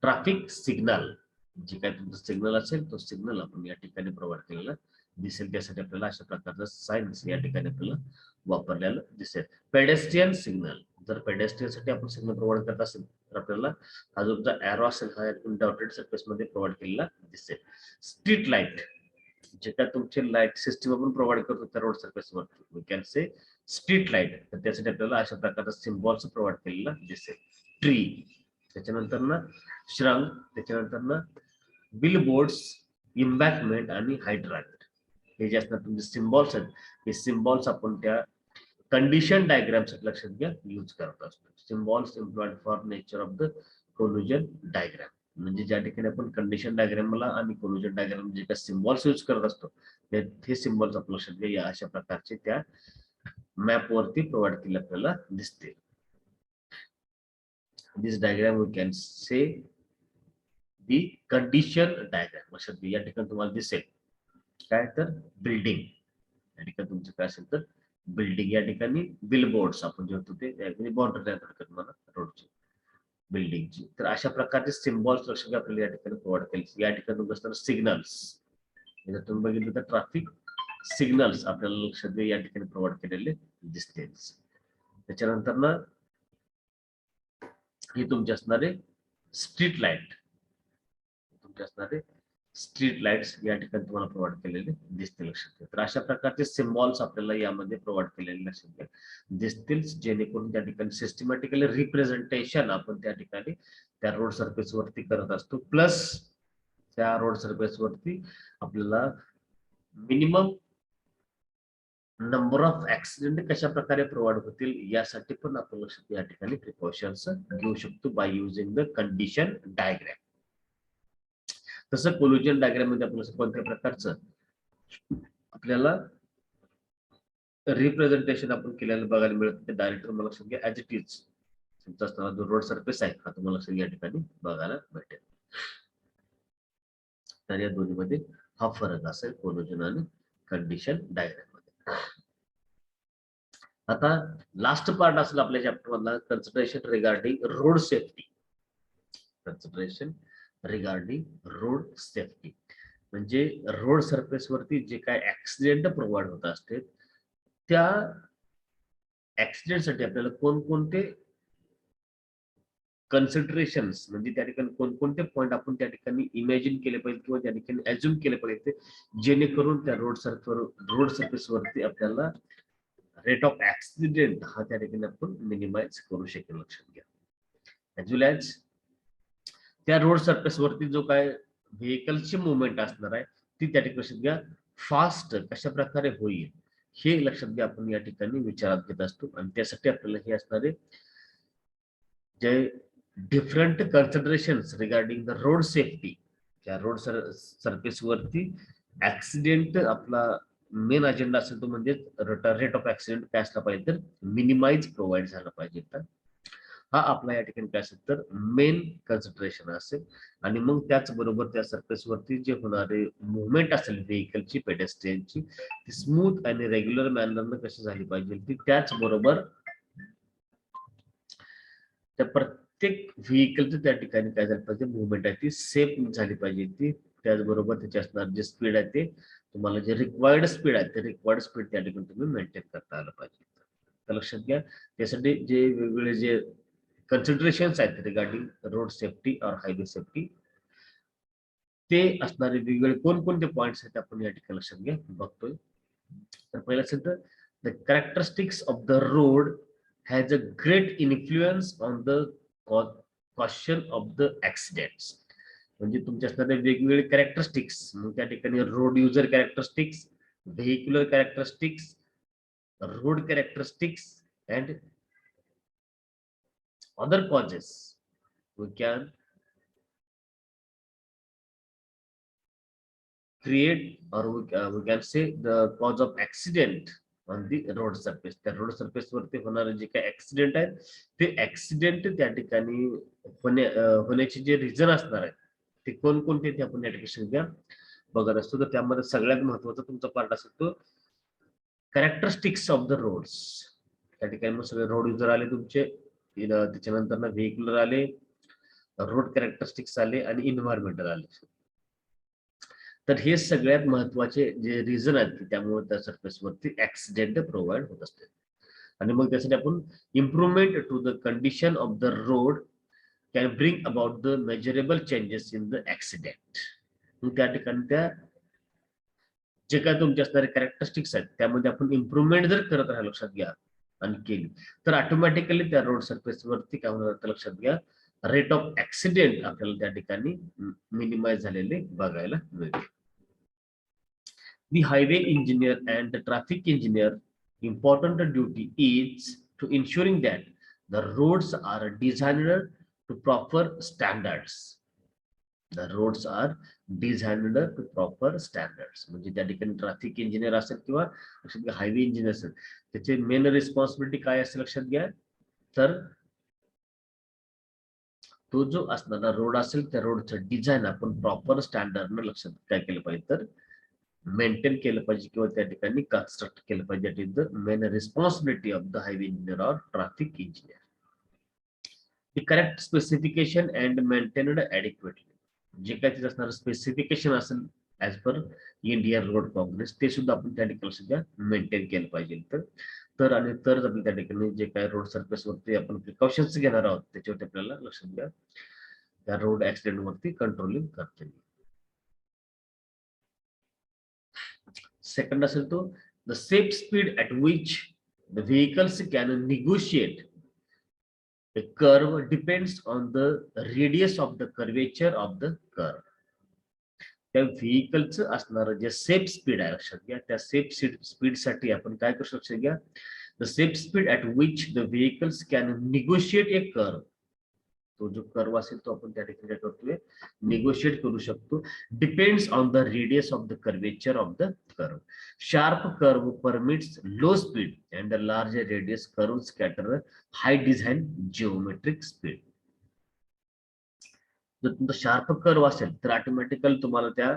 ट्रॅफिक सिग्नल, जे काय तुमचा सिग्नल असेल तो सिग्नल आपण या ठिकाणी प्रोव्हाइड केलेला दिसेल, त्यासाठी आपल्याला अशा प्रकारचा साईन या ठिकाणी आपल्याला वापरलेलं दिसेल. पेडेस्ट्रियन सिग्नल, जर पेडेस्ट्रियन साठी आपण सिग्नल प्रोव्हाइड करत असेल तर आपल्याला हा जो एरो असेल हा डॉटेड सरफेस मध्ये प्रोव्हाइड केलेला दिसेल. स्ट्रीट लाईट, जे काय तुमचे लाईट सिस्टीम आपण प्रोव्हाइड करतो त्या रोड सरफेसवर we can say street light, तर त्यासाठी आपल्याला अशा प्रकारचा सिम्बॉल्स प्रोव्हाइड केलेला दिसेल. ट्री, त्याच्यानंतर ना श्रंग, त्याच्यानंतर ना बिलबोर्ड्स, इम्बॅकमेंट आणि हायड्रंट, हे जे असतात तुमचे सिम्बॉल्स आहेत हे सिम्बॉल्स आपण त्या कंडिशन डायग्राम साठी लक्षात घ्या यूज करत असतो. Symbols employed for nature of the collision diagram, म्हणजे ज्या ठिकाणी आपण कंडिशन डायग्रामला आणि कोल्युजन डायग्राम जे काही सिम्बॉल्स यूज करत असतो ते सिम्बॉल्स आपण लक्षात घ्या या अशा प्रकारचे त्या मॅप वरती प्रोव्हाइड केले आपल्याला दिसते. This diagram we can say the condition diagram. लक्षात घ्या या ठिकाणी तुम्हाला दिसेल काय तर बिल्डिंग, या ठिकाणी तुमचं काय असेल तर बिल्डिंग, या ठिकाणी बिलबोर्ड्स आपण जे होतो ते बॉर्डर तयार करतात मला रोडची बिल्डिंगची, तर अशा प्रकारचे सिम्बॉल्स लक्षात घ्या आपल्याला या ठिकाणी प्रोव्हाइड केले. या ठिकाणी तुमचं असणार सिग्नल्स, जर तुम्ही बघितलं तर ट्रॅफिक सिग्नल्स आपल्याला लक्षात घ्या या ठिकाणी प्रोव्हाइड केलेले दिसते. त्याच्यानंतर ना हे तुमचे असणारे स्ट्रीट लाईट, तुमचे असणारे स्ट्रीट लाईट्स या ठिकाणी तुम्हाला प्रोव्हाइड केलेले दिसतील लक्षात घ्या. तर अशा प्रकारचे सिम्बॉल्स आपल्याला यामध्ये प्रोव्हाइड केलेले लक्षात घ्या दिसतील, जेणेकरून त्या ठिकाणी सिस्टमॅटिकली रिप्रेझेंटेशन आपण त्या ठिकाणी त्या रोड सरफेस वरती करत असतो. प्लस त्या रोड सरफेस वरती आपल्याला मिनिमम नंबर ऑफ ऍक्सिडेंट कशा प्रकारे प्रोव्हाइड होतील यासाठी पण आपण लक्षात या ठिकाणी प्रिकॉशन्स घेऊ शकतो by using the condition diagram. तसं कोल्युजन डायग्राम मध्ये आपल्याला कोणत्या प्रकारचं आपल्याला रिप्रेझेंटेशन आपण केलेलं बघायला मिळत ते डायरेक्ट तुम्हाला लक्षात घ्या ऍज इट इज तुमचा असणारा जो रोड सरफेस आहे हा तुम्हाला लक्षात या ठिकाणी बघायला भेटेल. तर या दोन्हीमध्ये हा फरक असेल कोल्युजन आणि कंडिशन डायग्राम मध्ये. आता लास्ट पार्ट असेल आपल्या चॅप्टर मधला consideration regarding road safety. Consideration regarding road safety म्हणजे रोड सरफेस वरती जे काय ऍक्सिडेंट प्रोव्हाइड होत असते त्या ऍक्सिडेंट साठी आपल्याला कोणकोणते कन्सिडरेशन्स म्हणजे त्या ठिकाणी कोणकोणते पॉईंट आपण त्या ठिकाणी इमॅजिन केले पाहिजे किंवा त्या ठिकाणी अज्युम केले पाहिजे जेणेकरून त्या रोड सरफेस वरती आपल्याला रेट ऑफ ऍक्सिडेंट हा त्या ठिकाणी आपण मिनिमाइज करू शकेल. लक्षात घ्या ऍज वेल ऍज त्या रोड सरफेस वरती जो काय व्हेकलची मुवमेंट असणार आहे ती त्या ठिकाणी लक्षात घ्या फास्ट कशा प्रकारे होईल हे लक्षात घ्या, आपण या ठिकाणी विचारात घेत असतो. आणि त्यासाठी आपल्याला हे असणारे जे different considerations regarding the road safety, त्या रोड सरफेस वरती ऍक्सिडेंट आपला मेन अजेंडा असेल तो म्हणजे रेट ऑफ ऍक्सिडेंट काय असला पाहिजे तर मिनिमाइज प्रोव्हाइड झाला पाहिजे. तर हा आपला या ठिकाणी काय असेल तर मेन कन्सिडरेशन असेल. आणि मग त्याचबरोबर त्या सरफेस वरती जे होणारे मुवमेंट असेल व्हेकलची, पेडेस्ट्रियनची, ती स्मूथ आणि रेग्युलर मॅनरनं कशी झाली पाहिजे, ती त्याचबरोबर त्या प्रत्येक व्हेकलचं त्या ठिकाणी काय झालं पाहिजे, मुवमेंट आहे ती सेफ झाली पाहिजे. ती त्याचबरोबर त्याची असणार जे स्पीड आहे ते तुम्हाला जे रिक्वायर्ड स्पीड आहे ते रिक्वायर्ड स्पीड त्या ठिकाणी तुम्ही मेंटेन करता आलं पाहिजे. तर लक्षात घ्या, त्यासाठी जे वेगवेगळे जे कन्सिडरेशन्स आहेत रिगार्डिंग रोड सेफ्टी और हायवे सेफ्टी, ते असणारे वेगवेगळे कोणकोणते पॉइंट्स आहेत आपण या ठिकाणी लक्षात घ्या बघतोय. तर पहिलं असेल तर the characteristics of the road has a great influence on the caution of the accidents. म्हणजे तुमच्या असणारे वेगवेगळे कॅरेक्टरिस्टिक्स, मग त्या ठिकाणी road user characteristics, vehicular characteristics, road characteristics and other causes we can create, or we can say the cause of accident on the road surface. त्या road surface वरती होणारे जे काही ऍक्सिडेंट आहेत ते ऍक्सिडेंट त्या ठिकाणी होण्याचे जे रिझन असणार आहे ते कोणकोणते ते आपण या ठिकाणी घ्या बघत असतो. तर त्यामध्ये सगळ्यात महत्वाचा तुमचा पार्ट असतो तो कॅरेक्टरिस्टिक्स ऑफ द रोड्स. त्या ठिकाणी मग सगळे रोड युजर आले तुमचे, त्याच्यानंतर ना व्हेहिक्युलर आले, रोड कॅरेक्टरिस्टिक्स आले आणि इन्व्हायरमेंटल आले. तर हे सगळ्यात महत्वाचे जे रिझन आहेत की त्यामुळे त्या सरफेस वरती ऍक्सिडेंट प्रोव्हाइड होत असते. आणि मग त्यासाठी आपण improvement to the condition of the road can bring about the measurable changes in the accident. मग त्या ठिकाणी त्या जे काय तुमचे असणारे कॅरेक्टरिस्टिक्स आहेत त्यामध्ये आपण इम्प्रुव्हमेंट जर करत राहिलो लक्षात घ्या आणि केली तर ऑटोमॅटिकली त्या रोड सरफेस वरती काय होणार लक्षात घ्या, रेट ऑफ ऍक्सिडेंट आपल्याला त्या ठिकाणी मिनिमाइज झालेले बघायला मिळते. The highway engineer and the traffic engineer important duty is to ensuring that the roads are designed to proper standards. The roads are designed to proper standards. म्हणजे त्या ठिकाणी traffic engineer असेल किंवा हायवे इंजिनियर असेल त्याचे main responsibility काय असेल लक्षात घ्या, तर तो जो असणारा रोड असेल त्या रोडचं डिझाईन आपण प्रॉपर स्टँडर्डनं लक्षात काय केलं पाहिजे तर मेंटेन केलं पाहिजे किंवा त्या ठिकाणी कन्स्ट्रक्ट केलं पाहिजे. That is the main responsibility of the highway engineer or traffic engineer. The correct specification and maintained adequately. जे काही तिथे असणारं स्पेसिफिकेशन असेल as per Indian Road Congress ते सुद्धा आपण त्या ठिकाणी सुद्धा मेंटेन केलं पाहिजे. तर आणि तरच आपण त्या ठिकाणी जे काही रोड सरफेस वरती आपण प्रिकॉशन्स घेणार आहोत त्याच्यावरती आपल्याला लक्षात घ्या त्या रोड ऍक्सिडेंट वरती कंट्रोलिंग करता येईल. सेकंड असेल तो the safe speed at which the vehicles can negotiate the curve depends on the radius of the curvature of the curve. त्या व्हेकलचं असणारं जे सेफ स्पीड आहे लक्षात घ्या, त्या सेफ स्पीड साठी आपण काय करू शकतो लक्षात घ्या, the safe speed at which the vehicles can negotiate A curve. तो जो कर्व असेल तो आपण त्या ठिकाणी काय करतोय निगोशिएट करू शकतो. Depends on the radius of the curvature of the curve. Sharp curve permits low speed and the large radius curve scatter high design geometric speed. जर तुमचा शार्प कर्व असेल तर ऑटोमॅटिकली तुम्हाला त्या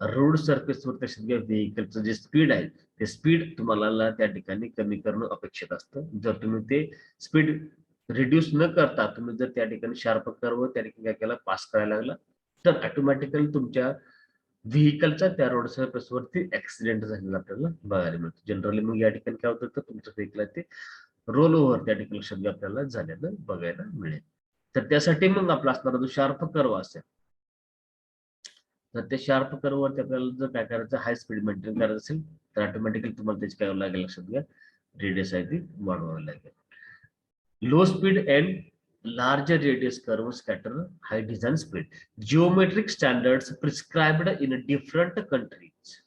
रोड सरफेसवर त्या व्हेकलचं जे स्पीड आहे ते स्पीड तुम्हाला त्या ठिकाणी कमी करणं अपेक्षित असतं. जर तुम्ही ते स्पीड रिड्यूस न करता तुम्ही जर त्या ठिकाणी शार्प कर्व त्या ठिकाणी काय केला पास करायला लागला तर ऑटोमॅटिकली तुमच्या व्हेकलचा त्या रोड सरफेस वरती ऍक्सिडेंट झालेला आपल्याला बघायला मिळतो. जनरली मग या ठिकाणी काय होतं तर तुमचं व्हेकल आहे ते रोल ओव्हर त्या ठिकाणी लक्षात आपल्याला झालेलं बघायला मिळेल. तर त्यासाठी मग आपला असणारा जो शार्प कर्व असेल तर त्या शार्प कर्व वरती आपल्याला जर काय करायचं हाय स्पीड मेंटेन करायचं असेल तर ऑटोमॅटिकली तुम्हाला त्याची काय लागेल लक्षात घ्या रेडियस आहे ती वाढवावी लागेल. Low speed and larger radius curve scatter high design speed. Geometric standards prescribed in different countries.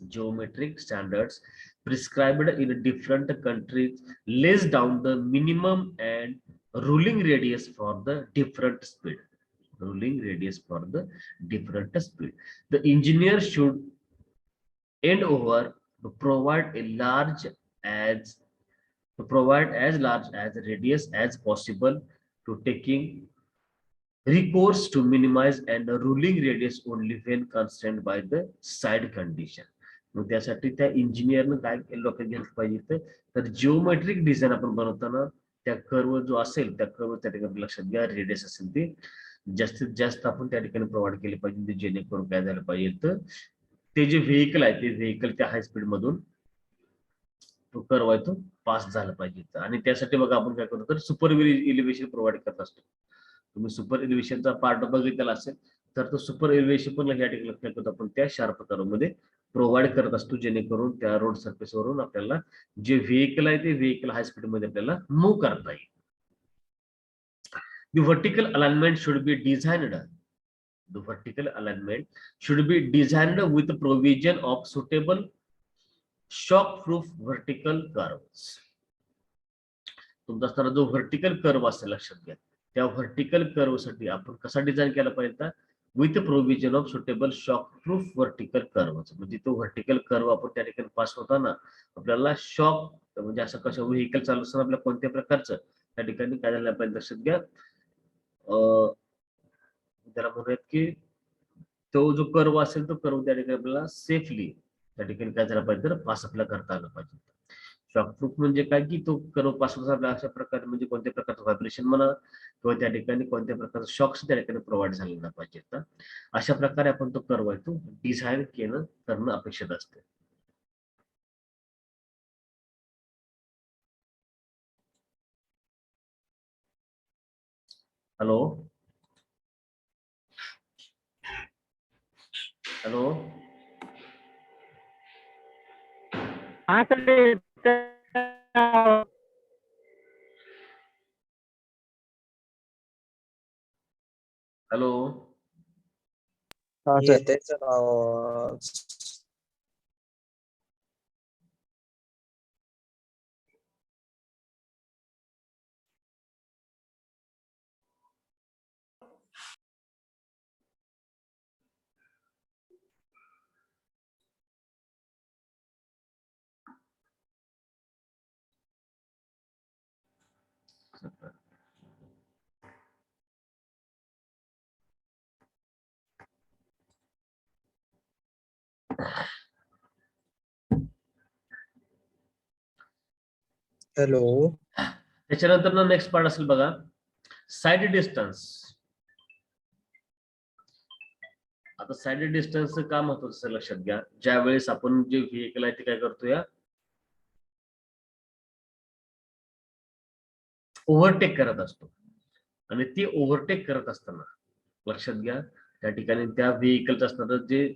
geometric standards prescribed in different countries lays down the minimum and ruling radius for the different speed. Ruling radius for the different speed. The engineer should end over to provide a large as to provide as large as radius as possible to taking recourse to minimize and the ruling radius only when constrained by the side condition. मग त्यासाठी त्या इंजिनियरनं काय डोक्यात घेतलं पाहिजे तर geometric design आपण बनवताना त्या कर्व जो असेल त्या कर्व त्या ठिकाणी लक्षात घ्या रेडियस असेल ते जास्तीत जास्त आपण त्या ठिकाणी प्रोव्हाइड केले पाहिजे जेणेकरून काय झालं पाहिजे तर ते जे व्हेकल आहे ते व्हेकल त्या हाय स्पीड मधून तो कर्व आहे तो पास झाला पाहिजे आणि त्यासाठी बघा आपण काय करतो तर सुपर इलिव्हेशन प्रोव्हाइड करत असतो. तुम्ही सुपर एलिव्हेशनचा पार्ट बघितलेला असेल तर तो सुपर एलिव्हेशन पण या ठिकाणी लक्षात ठेवतो आपण त्या शार्प कर्वमध्ये प्रोव्हाइड करत असतो जेणेकरून त्या रोड सरफेस वरून आपल्याला जे व्हेकल आहे ते व्हेकल हाय स्पीड मध्ये आपल्याला मूव्ह करता येईल. The vertical alignment should be designed. The vertical alignment should be designed with provision of suitable shock-proof vertical curves. तुमचा असणारा जो व्हर्टिकल कर्व असेल लक्षात घ्या त्या व्हर्टिकल कर्व साठी आपण कसा डिझाईन केला पाहिजे with provision of suitable shock proof vertical curve म्हणजे तो व्हर्टिकल कर्व आपण त्या ठिकाणी पास होताना आपल्याला शॉक म्हणजे असं कसं व्हेकल चालू असताना आपल्या कोणत्या प्रकारचं त्या ठिकाणी काय झालं पाहिजे लक्षात घ्या त्याला म्हणूयात की तो जो कर्व असेल तो कर्व त्या ठिकाणी आपल्याला सेफली त्या ठिकाणी काय झालं पाहिजे तर पास आपल्याला करता आलं पाहिजे. शॉकप्रूफ म्हणजे काय की तो कर्व पासून आपल्या अशा प्रकारे म्हणजे कोणत्या प्रकारचं व्हायब्रेशन म्हणा किंवा त्या ठिकाणी कोणत्या प्रकारचं शॉक्स त्या ठिकाणी प्रोव्हाइड झालेला पाहिजे तर अशा प्रकारे आपण तो कर्व आहे तो डिझाईन करणं अपेक्षित असते. हॅलो हॅलो हाँ सर हॅलो हा सर येते सर आवाज. हॅलो त्याच्यानंतर ना नेक्स्ट पार्ट असेल बघा साइड डिस्टन्स. आता साइड डिस्टन्स का महत्वाचं लक्षात घ्या ज्या वेळेस आपण जे व्हेकल आहे ते काय करतो या ओव्हरटेक करत असतो आणि ते ओव्हरटेक करत असताना लक्षात घ्या त्या ठिकाणी त्या व्हेकलचं असणारं जे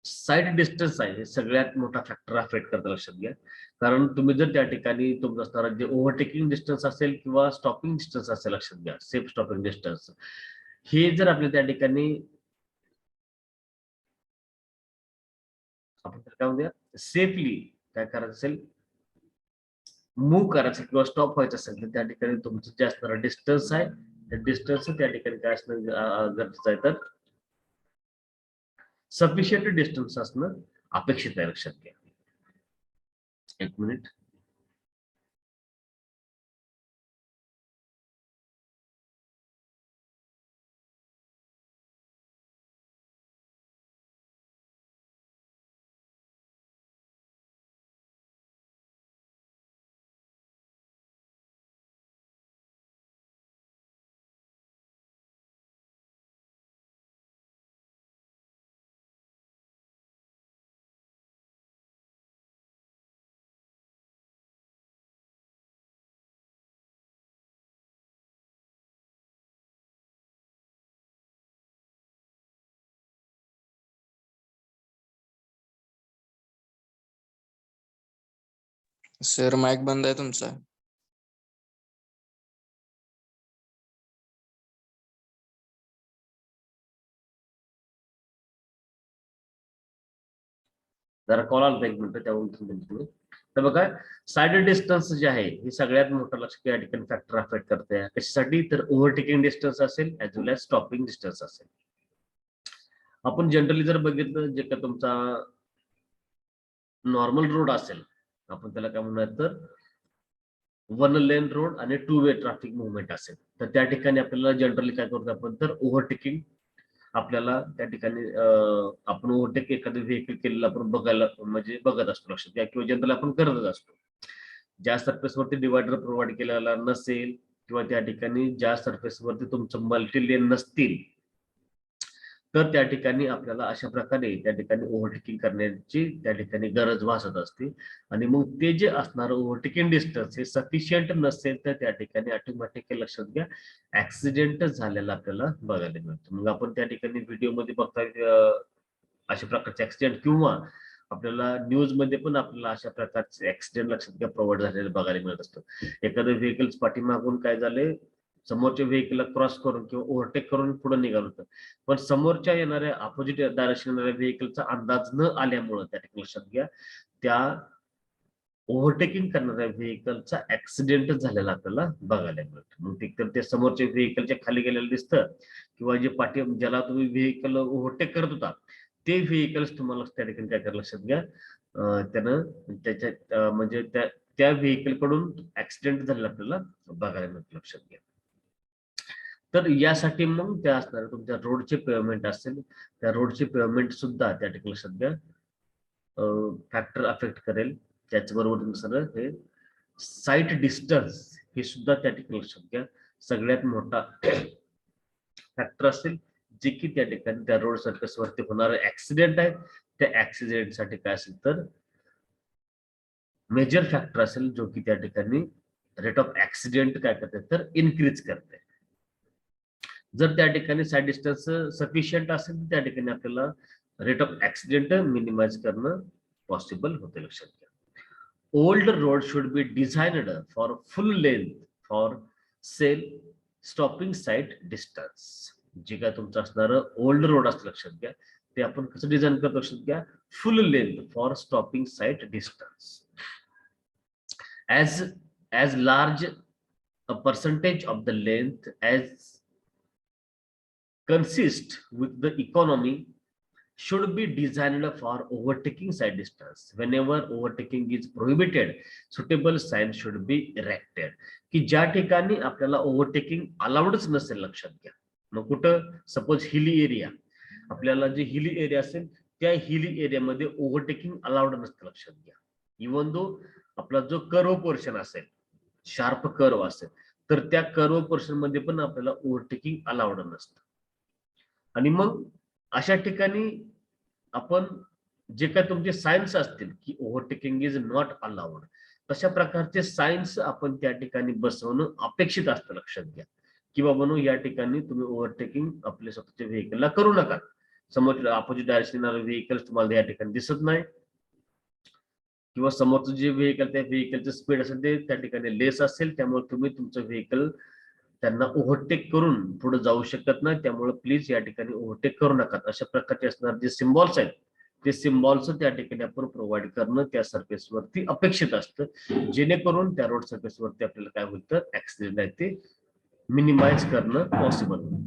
साइड डिस्टन्स आहे हे सगळ्यात मोठा फॅक्टर अफेक्ट करतं लक्षात घ्या कारण तुम्ही जर त्या ठिकाणी तुमचं असणारा जे ओव्हरटेकिंग डिस्टन्स असेल किंवा स्टॉपिंग डिस्टन्स असेल लक्षात घ्या सेफ स्टॉपिंग डिस्टन्स हे जर आपल्या त्या ठिकाणी आपण काय म्हणूया सेफली काय करायचं असेल मूव्ह करायचं किंवा स्टॉप व्हायचं असेल तर त्या ठिकाणी तुमचं जे असणारं डिस्टन्स आहे त्या डिस्टन्स त्या ठिकाणी काय असणं गरजेचं आहे तर सफिशियंट डिस्टन्स असणं अपेक्षित आहे लक्षात घ्या. एक मिनिट सर माईक बंद आहे तुमचा. जरा कॉल आला एक मिनिट त्यावर. तर बघा साईड डिस्टन्स जे आहे हे सगळ्यात मोठं लक्ष या ठिकाणी फॅक्टर अफेक्ट करते. कशासाठी तर ओव्हरटेकिंग डिस्टन्स असेल as well age stopping distance असेल. आपण जनरली जर बघितलं जे का तुमचा नॉर्मल रोड असेल आपण त्याला काय म्हणूयात तर वन लेन रोड आणि 2 वे ट्रॅफिक मुवमेंट असेल तर त्या ठिकाणी आपल्याला जनरली काय करतो आपण तर ओव्हरटेकिंग आपल्याला त्या ठिकाणी आपण ओव्हरटेक एखादं व्हेकल केलेलं आपण बघायला म्हणजे बघत असतो लक्षात घ्या किंवा जनरली आपण करतच असतो. ज्या सरफेसवरती डिवायडर प्रोव्हाइड केलेला नसेल किंवा त्या ठिकाणी ज्या सरफेसवरती तुमचं मल्टी लेन नसतील तर त्या ठिकाणी आपल्याला अशा प्रकारे त्या ठिकाणी ओव्हरटेकिंग करण्याची त्या ठिकाणी गरज भासत असते. आणि मग ते जे असणार ओव्हरटेकिंग डिस्टन्स हे सफिशियंट नसेल तर त्या ठिकाणी ऑटोमॅटिक लक्षात घ्या ऍक्सिडेंट झालेला आपल्याला बघायला मिळतो. मग आपण त्या ठिकाणी व्हिडिओमध्ये बघता अशा प्रकारचे ऍक्सिडेंट किंवा आपल्याला न्यूज मध्ये पण आपल्याला अशा प्रकारचे ऍक्सिडेंट लक्षात घ्या प्रोव्हाइड झालेले बघायला मिळत असतं. एखादं व्हेकल्स पाठीमागून काय झाले समोरच्या व्हेकलला क्रॉस करून किंवा ओव्हरटेक करून पुढे निघालं होतं पण समोरच्या येणाऱ्या अपोजिट डायरेक्शन येणाऱ्या व्हेकलचा अंदाज न आल्यामुळं त्या ठिकाणी लक्षात घ्या त्या ओव्हरटेकिंग करणाऱ्या व्हेकलचा ऍक्सिडेंट झालेला आपल्याला बघायला मिळतो. मग ते तर ते समोरच्या व्हेकलच्या खाली गेलेलं दिसतं किंवा जे पाठी ज्याला तुम्ही व्हेकल ओव्हरटेक करत होता ते व्हेकल्स तुम्हाला त्या ठिकाणी काय करायला लक्षात घ्या त्यानं त्याच्या म्हणजे त्या व्हेकल कडून ऍक्सिडेंट झालेला आपल्याला बघायला मिळतो लक्षात घ्या. तर यासाठी मग त्या असणार तुमच्या रोडचे पेमेंट असेल त्या रोडचे पेमेंट सुद्धा त्या ठिकाणी लक्षात घ्या फॅक्टर अफेक्ट करेल. त्याचबरोबर सगळं हे साईट डिस्टन्स हे सुद्धा त्या ठिकाणी लक्षात घ्या सगळ्यात मोठा फॅक्टर असेल जे की त्या ठिकाणी त्या रोड सरफेसवरती होणारे ऍक्सिडेंट आहे त्या ऍक्सिडेंटसाठी काय असेल तर मेजर फॅक्टर असेल जो की त्या ठिकाणी रेट ऑफ ऍक्सिडेंट काय करते तर इन्क्रीज करते. जर त्या ठिकाणी साईड डिस्टन्स सफिशियंट असेल तर त्या ठिकाणी आपल्याला रेट ऑफ ऍक्सिडेंट मिनिमाइज करणं पॉसिबल होते लक्षात घ्या. Old road should be designed for full length for safe stopping sight distance. जे काय तुमचं असणारं ओल्ड रोड असतं लक्षात घ्या ते आपण कसं डिझाईन करतो लक्षात घ्या फुल length for stopping sight distance as large a percentage of the length as consist with the economy should be designed for overtaking side distance. Whenever overtaking is prohibited, suitable sign should be erected. की ज्या ठिकाणी आपल्याला overtaking अलाउडच नसेल लक्षात घ्या मग कुठं suppose hilly area आपल्याला जे हिली एरिया असेल त्या हिली एरियामध्ये ओव्हरटेकिंग अलाउड नसतं लक्षात घ्या. इवन दो आपला जो कर्व पोर्शन असेल शार्प कर्व असेल तर त्या कर्व पोर्शन मध्ये पण आपल्याला ओव्हरटेकिंग अलाउड नसतं. आणि मग अशा ठिकाणी आपण जे काय तुमचे सायन्स असतील की ओव्हरटेकिंग इज नॉट अलाउड तशा प्रकारचे सायन्स आपण त्या ठिकाणी बसवणं अपेक्षित असतं लक्षात घ्या की बाबा या ठिकाणी तुम्ही ओव्हरटेकिंग आपल्या स्वतःच्या व्हेकलला करू नका. समोर अपोजिट डायरेक्शन व्हेकल्स तुम्हाला या ठिकाणी दिसत नाही किंवा समोरचं जे व्हेकल त्या व्हेकलचं स्पीड असेल ते त्या ठिकाणी लेस असेल त्यामुळे तुम्ही तुमचं व्हेकल त्यांना ओव्हरटेक करून पुढे जाऊ शकत नाही. त्यामुळे प्लीज या ठिकाणी ओव्हरटेक करू नका. अशा प्रकारचे असणार जे सिम्बॉल्स आहेत ते सिम्बॉल्स त्या ठिकाणी आपण प्रोव्हाइड करणं त्या सरफेसवरती अपेक्षित असतं जेणेकरून त्या रोड सरफेसवरती आपल्याला काय होईल तर ऍक्सिडेंट आहे ते मिनिमाइज करणं पॉसिबल होईल.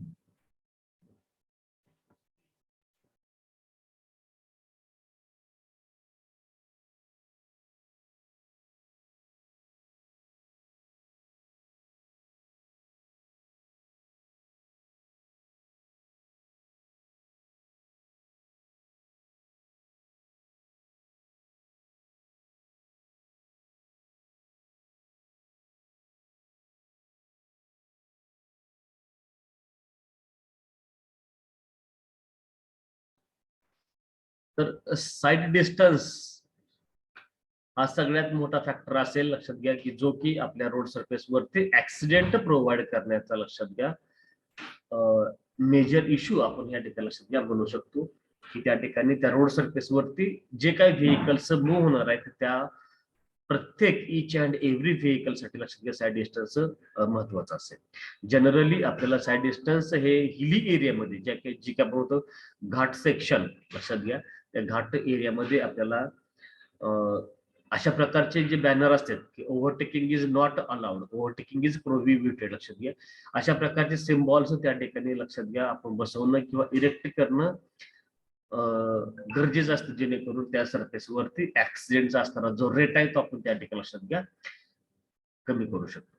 तर साईड डिस्टन्स हा सगळ्यात मोठा फॅक्टर असेल लक्षात घ्या की जो की आपल्या रोड सरफेसवरती ऍक्सिडेंट प्रोव्हाइड करण्याचा लक्षात घ्या मेजर इश्यू आपण या ठिकाणी लक्षात घ्या बनवू शकतो की त्या ठिकाणी त्या रोड सरफेसवरती जे काही व्हेकल्स मूव्ह होणार आहेत त्या प्रत्येक इच अँड एव्हरी व्हेकल साठी लक्षात घ्या साईड डिस्टन्स महत्वाचं असेल. जनरली आपल्याला साईड डिस्टन्स हे हिली एरियामध्ये जे काय बोलतो घाट सेक्शन लक्षात घ्या त्या घाट एरियामध्ये आपल्याला अशा प्रकारचे जे बॅनर असतात की overtaking is not allowed, overtaking is prohibited, लक्षात घ्या. अशा प्रकारचे सिम्बॉल्स त्या ठिकाणी लक्षात घ्या आपण बसवणं किंवा इरेक्ट करणं गरजेचं असतं, जेणेकरून त्या सरफेस वरती ऍक्सिडेंटचा असणारा जो रेट आहे तो आपण त्या ठिकाणी लक्षात घ्या कमी करू शकतो.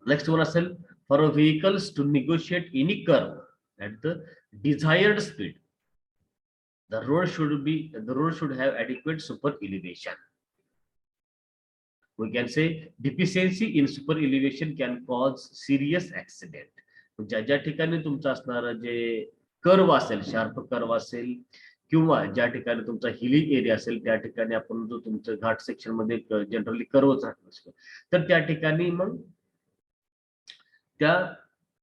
नेक्स्ट वन असेल for a vehicles to negotiate any curve at the desired speed the road should have adequate super elevation. We can say deficiency in super elevation can cause serious accident. ज्या ठिकाणी तुमचा असणारा J curve असेल, sharp curve असेल किंवा ज्या ठिकाणी तुमचा हिली एरिया असेल त्या ठिकाणी आपण जो तुमचं घाट सेक्शन मध्ये जनरली कर्वच राहत असतो, तर त्या ठिकाणी मग त्या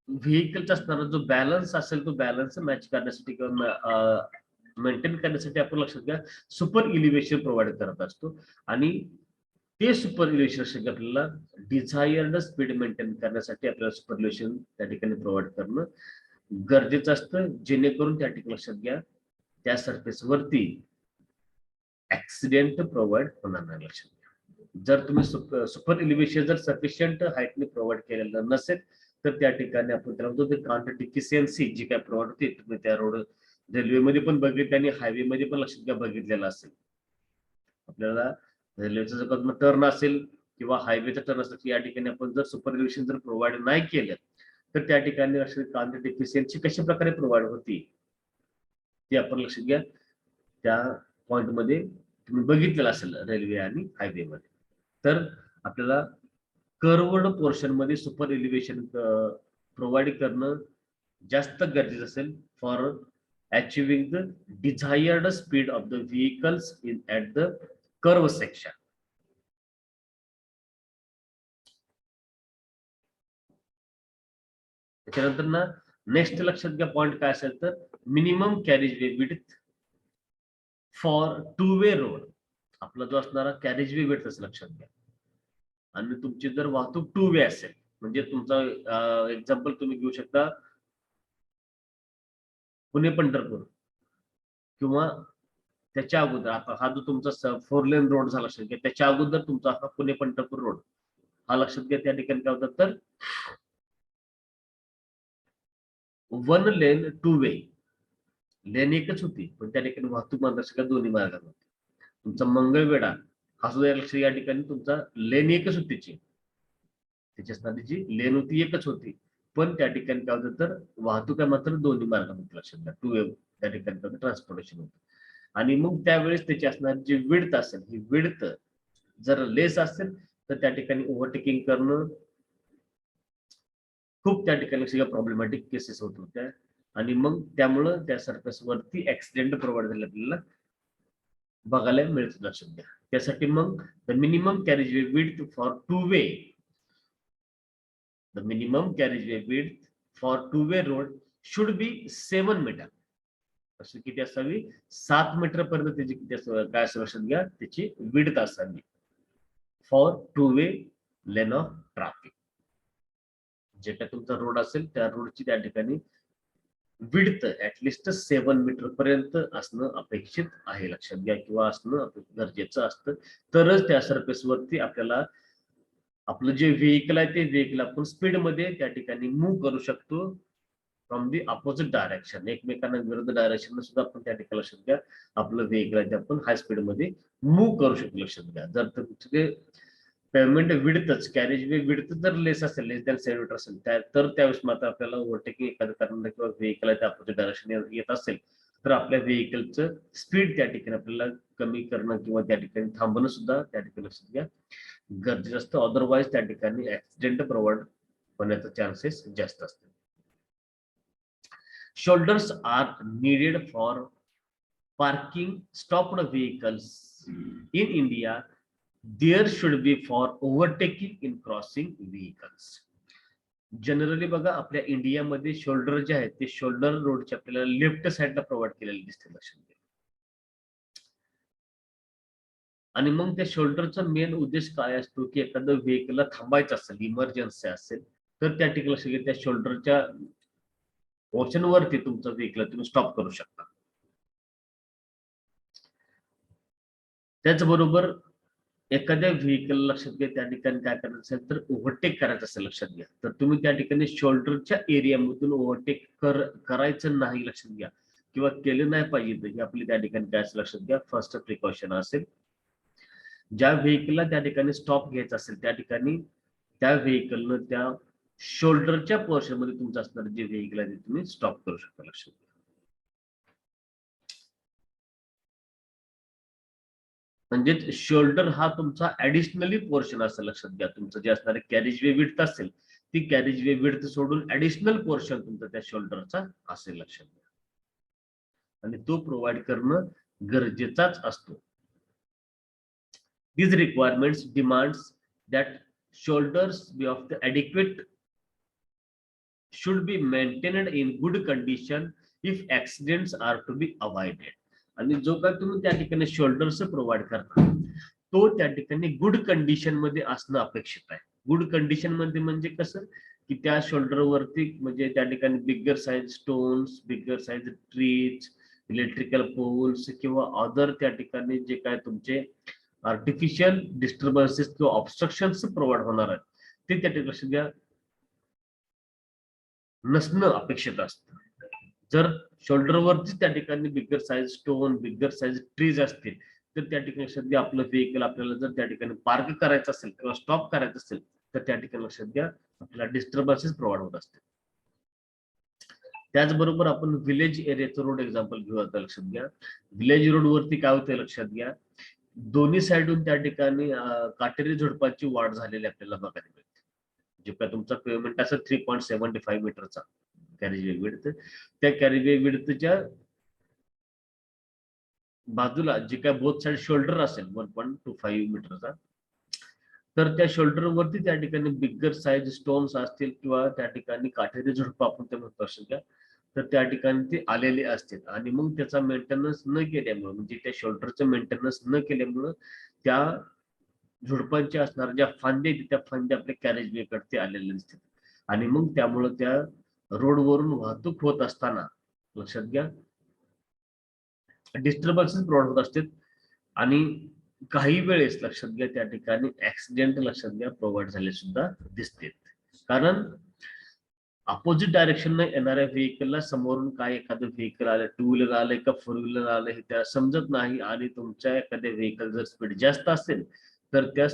व्हेकलचा असणारा जो बॅलन्स असेल तो बॅलन्स मॅच करण्यासाठी किंवा मेंटेन करण्यासाठी आपण लक्षात घ्या सुपर इलिव्हेशन प्रोव्हाइड करत असतो. आणि ते सुपर इलिव्हेशन आपल्याला डिझायर्ड स्पीड मेंटेन करण्यासाठी आपल्याला सुपर इलिव्हेशन त्या ठिकाणी प्रोव्हाइड करणं गरजेचं असतं, जेणेकरून त्या ठिकाणी लक्षात घ्या त्या सरफेस वरती ऍक्सिडेंट प्रोव्हाइड होणार नाही. लक्षात घ्या जर तुम्ही सुपर इलिव्हेशन जर सफिशियंट हाईटने प्रोव्हाइड केलेलं नसेल तर त्या ठिकाणी आपण त्याला म्हणतो ते काउंटर डिफिशियन्सी जी काय प्रोव्हाइड होते तुम्ही त्या रोड रेल्वेमध्ये पण बघितलं आणि हायवे मध्ये पण लक्षात घ्या बघितलेलं असेल. आपल्याला रेल्वेचा जर टर्न असेल किंवा हायवेचा टर्न असेल या ठिकाणी आपण जर सुपर इलिव्हेशन जर प्रोव्हाइड नाही केलं तर त्या ठिकाणी काउंटर डिफिशियन्सी कशा प्रकारे प्रोव्हाइड होती ते आपण लक्षात घ्या त्या पॉइंट मध्ये तुम्ही बघितलेलं असेल रेल्वे आणि हायवे मध्ये. तर आपल्याला कर्वड पोर्शन मध्ये सुपर इलिव्हेशन प्रोव्हाइड करणं जास्त गरजेचं असेल for achieving the desired speed of the vehicles at the curve section. त्याच्यानंतर ना नेक्स्ट लक्षात घ्या पॉइंट काय असेल तर minimum carriage way width for two way road. आपला जो असणारा कॅरेज वे विड्थ असं लक्षात घ्या. आणि तुमची जर वाहतूक टू वे असेल म्हणजे तुमचा एक्झाम्पल तुम्ही घेऊ शकता पुणे पंढरपूर किंवा त्याच्या अगोदर आता हा जो तुमचा 4 लेन रोड झाला असेल त्याच्या अगोदर तुमचा हा पुणे पंढरपूर रोड हा लक्षात घ्या त्या ठिकाणी काय होतं तर 1 लेन टू वे लेन एकच होती पण त्या ठिकाणी वाहतूक मार्गदर्शक दोन्ही मार्गात होती. तुमचा मंगळवेढा हा सुद्धा लक्ष या ठिकाणी तुमचा लेन एकच होती त्याच्या आधीची लेन होती एकच होती पण त्या ठिकाणी काय होतं तर वाहतूक मात्र दोन्ही मार्गामध्ये लक्षात घ्या टू वे त्या ठिकाणी ट्रान्सपोर्टेशन होतं. आणि मग त्यावेळेस त्याची असणार जी विड्थ असेल ही विड्थ जर लेस असेल तर त्या ठिकाणी ओव्हरटेकिंग करणं खूप त्या ठिकाणी प्रॉब्लेमॅटिक केसेस होत होत्या आणि मग त्यामुळं त्या सरफेस वरती ऍक्सिडेंट प्रोव्हाइड झाले आपल्याला बघायला मिळत. लक्षात घ्या त्यासाठी मग the minimum carriage way width for two way the minimum carriage way width for two way road should be 7 metre. अशी किती असावी 7 मीटर पर्यंत त्याची किती असावी काय लक्षात घ्या त्याची विड्थ असावी for two way lane of traffic. जे काय तुमचा रोड असेल त्या रोडची त्या ठिकाणी विड्थ ऍटलिस्ट 7 मीटर पर्यंत असणं अपेक्षित आहे. लक्षात घ्या किंवा असणं गरजेचं असतं तरच त्या सरफेस वरती आपल्याला आपलं जे व्हेकल आहे ते व्हेकल आपण स्पीड मध्ये त्या ठिकाणी मूव्ह करू शकतो फ्रॉम दी अपोजिट डायरेक्शन. एकमेकांना विरुद्ध डायरेक्शन सुद्धा आपण त्या ठिकाणी लक्षात घ्या आपलं व्हेकल आहे ते आपण हाय स्पीड मध्ये मूव्ह करू शकतो. लक्षात घ्या जर तुमचे पेमेंट विड्थच कॅरेज वे विड्थ जर लेस असेल लेस दॅन 7 मीटर असेल तर त्यावेळेस मात्र आपल्याला ओव्हरटेकिंग एखादं करणार किंवा व्हेकल आहे त्या अपोजिट डायरेक्शन येत असेल तर आपल्या व्हेकलचं स्पीड त्या ठिकाणी आपल्याला कमी करणं किंवा त्या ठिकाणी थांबणं सुद्धा त्या ठिकाणी लक्षात घ्या गरजेचं असतं. अदरवाईज त्या ठिकाणी ऍक्सिडेंट प्रोव्हाइड होण्याचा चान्सेस जास्त असतात. Shoulders are needed for parking stopped vehicles. In India, there should be for overtaking in crossing vehicles. Generally बघा आपल्या इंडियामध्ये शोल्डर जे आहेत ते शोल्डर रोडचे आपल्याला लेफ्ट साइडला प्रोव्हाइड केलेले दिसते. लक्षात घ्या आणि मग त्या शोल्डरचा मेन उद्देश काय असतो की एखादं व्हेकलला थांबायचं असेल इमर्जन्सी असेल तर त्या ठिकाणी लक्षात घ्या त्या शोल्डरच्या पोर्शन वरती तुमचं व्हेकल तुम्ही स्टॉप करू शकता. त्याचबरोबर एखाद्या व्हेकल लक्षात घ्या, त्या ठिकाणी काय करायचं असेल तर ओव्हरटेक करायचं असेल लक्षात घ्या, तर तुम्ही त्या ठिकाणी शोल्डरच्या एरियामधून ओव्हरटेक करायचं नाही लक्षात घ्या, किंवा केलं नाही पाहिजे. तर ही आपली त्या ठिकाणी काय असेल लक्षात घ्या, फर्स्ट प्रिकॉशन असेल. ज्या व्हेकलला त्या ठिकाणी स्टॉप घ्यायचा असेल त्या ठिकाणी त्या व्हेकलनं त्या शोल्डरच्या पोर्शन मध्ये तुमचं असणारं जे व्हेकल आहे ते तुम्ही स्टॉप करू शकता लक्षात घ्या. म्हणजे शोल्डर हा तुमचा ऍडिशनली पोर्शन असेल लक्षात घ्या. तुमचं जे असणारे कॅरेज वे विड्थ असेल ती कॅरेज वे विड्थ सोडून ऍडिशनल पोर्शन तुमचा त्या शोल्डरचा असेल लक्षात घ्या, आणि तो प्रोव्हाइड करणं गरजेचाच असतो. These requirements demands that shoulders be of the adequate should be maintained in good condition if accidents are to be avoided. आणि जो काय तुम्ही त्या ठिकाणी शोल्डर्स प्रोव्हाइड करता तो त्या ठिकाणी गुड कंडिशन मध्ये असणं अपेक्षित आहे. गुड कंडिशन मध्ये म्हणजे कसं की त्या शोल्डर वरती म्हणजे त्या ठिकाणी bigger size stones, bigger size trees, electrical poles किंवा अदर त्या ठिकाणी जे काय तुमचे आर्टिफिशियल डिस्टर्बन्सेस किंवा ऑब्स्ट्रक्शन्स प्रोव्हाइड होणार आहेत ते त्या ठिकाणी नसणं अपेक्षित असतं. जर शोल्डरवरतीच त्या ठिकाणी बिगर साइज स्टोन, बिगर साइज ट्रीज असतील तर त्या ठिकाणी सध्या आपलं व्हेकल आपल्याला जर त्या ठिकाणी पार्क करायचं असेल किंवा स्टॉप करायचं असेल तर त्या ठिकाणी सध्या आपल्याला डिस्टर्बन्सेस प्रोव्हाइड होत असते. त्याचबरोबर आपण विलेज एरियाचं रोड एक्झाम्पल घेऊ आता लक्षात घ्या. विलेज रोड वरती काय होतं लक्षात घ्या, दोन्ही साइडून त्या ठिकाणी काटेरी झुडपाची वाढ झालेली आपल्याला बघायला मिळते. जे काय तुमचा पेमेंट असेल 3.75 मीटरचा कॅरेजवे विड्थ, त्या कॅरेजवे विड्थच्या बाजूला जे काय बोथ साइड शोल्डर असेल 1.25 मीटरचा, तर त्या शोल्डर वरती त्या ठिकाणी बिगर साइज स्टोन्स असतील किंवा त्या ठिकाणी काटेरी झुडप आपण ते म्हणतो असेल का, तर त्या ठिकाणी ते आलेले असतील. आणि मग त्याचा मेंटेनन्स न केल्यामुळे म्हणजे त्या शोल्डरचं मेंटेनन्स न केल्यामुळं त्या झुडपांच्या असणाऱ्या ज्या फांद्या त्या फांद्या आपल्या कॅरेज वे कडे आलेल्या दिसतात, आणि मग त्यामुळं त्या रोडवरून वाहतूक होत असताना लक्षात घ्या डिस्टर्बन्सेस प्रोव्हाइड होत असतात. आणि काही वेळेस लक्षात घ्या त्या ठिकाणी ऍक्सिडेंट लक्षात घ्या प्रोव्हाइड झाले सुद्धा दिसते. कारण अपोजिट डायरेक्शन येणाऱ्या व्हेकलला समोरून काय एखादं व्हेकल आलं, टू व्हीलर आलंय का फोर व्हीलर आलंय हे त्याला समजत नाही, आणि तुमच्या एखाद्या व्हेकल जर स्पीड जास्त असेल तर त्या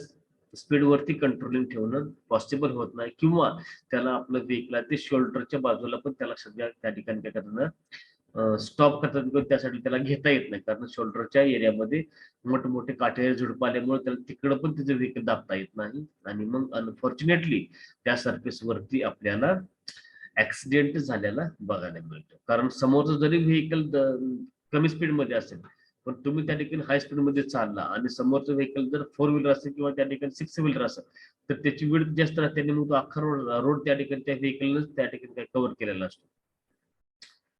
स्पीड वरती कंट्रोलिंग ठेवणं पॉसिबल होत नाही, किंवा त्याला आपलं व्हेकल ते शोल्डरच्या बाजूला पण त्याला सध्या त्या ठिकाणी काय करणार स्टॉप करतात किंवा त्यासाठी त्याला घेता येत नाही, कारण शोल्डरच्या एरियामध्ये मोठमोठे काटेरी झुडप आल्यामुळे त्याला तिकडं पण त्याचं व्हेकल दाबता येत नाही, आणि मग अनफॉर्च्युनेटली त्या सरफेस वरती आपल्याला ऍक्सिडेंट झालेला बघायला मिळतो. कारण समोरचं जरी व्हेकल कमी स्पीड मध्ये असेल पण तुम्ही त्या ठिकाणी हाय स्पीड मध्ये चालला आणि समोरचं व्हेकल जर फोर व्हीलर असेल किंवा त्या ठिकाणी सिक्स व्हीलर असेल तर त्याची विड्थ जास्त राहते, आणि मग तो अख्खा रोड त्या ठिकाणी त्या व्हेकलनंच त्या ठिकाणी कव्हर केलेला असतो.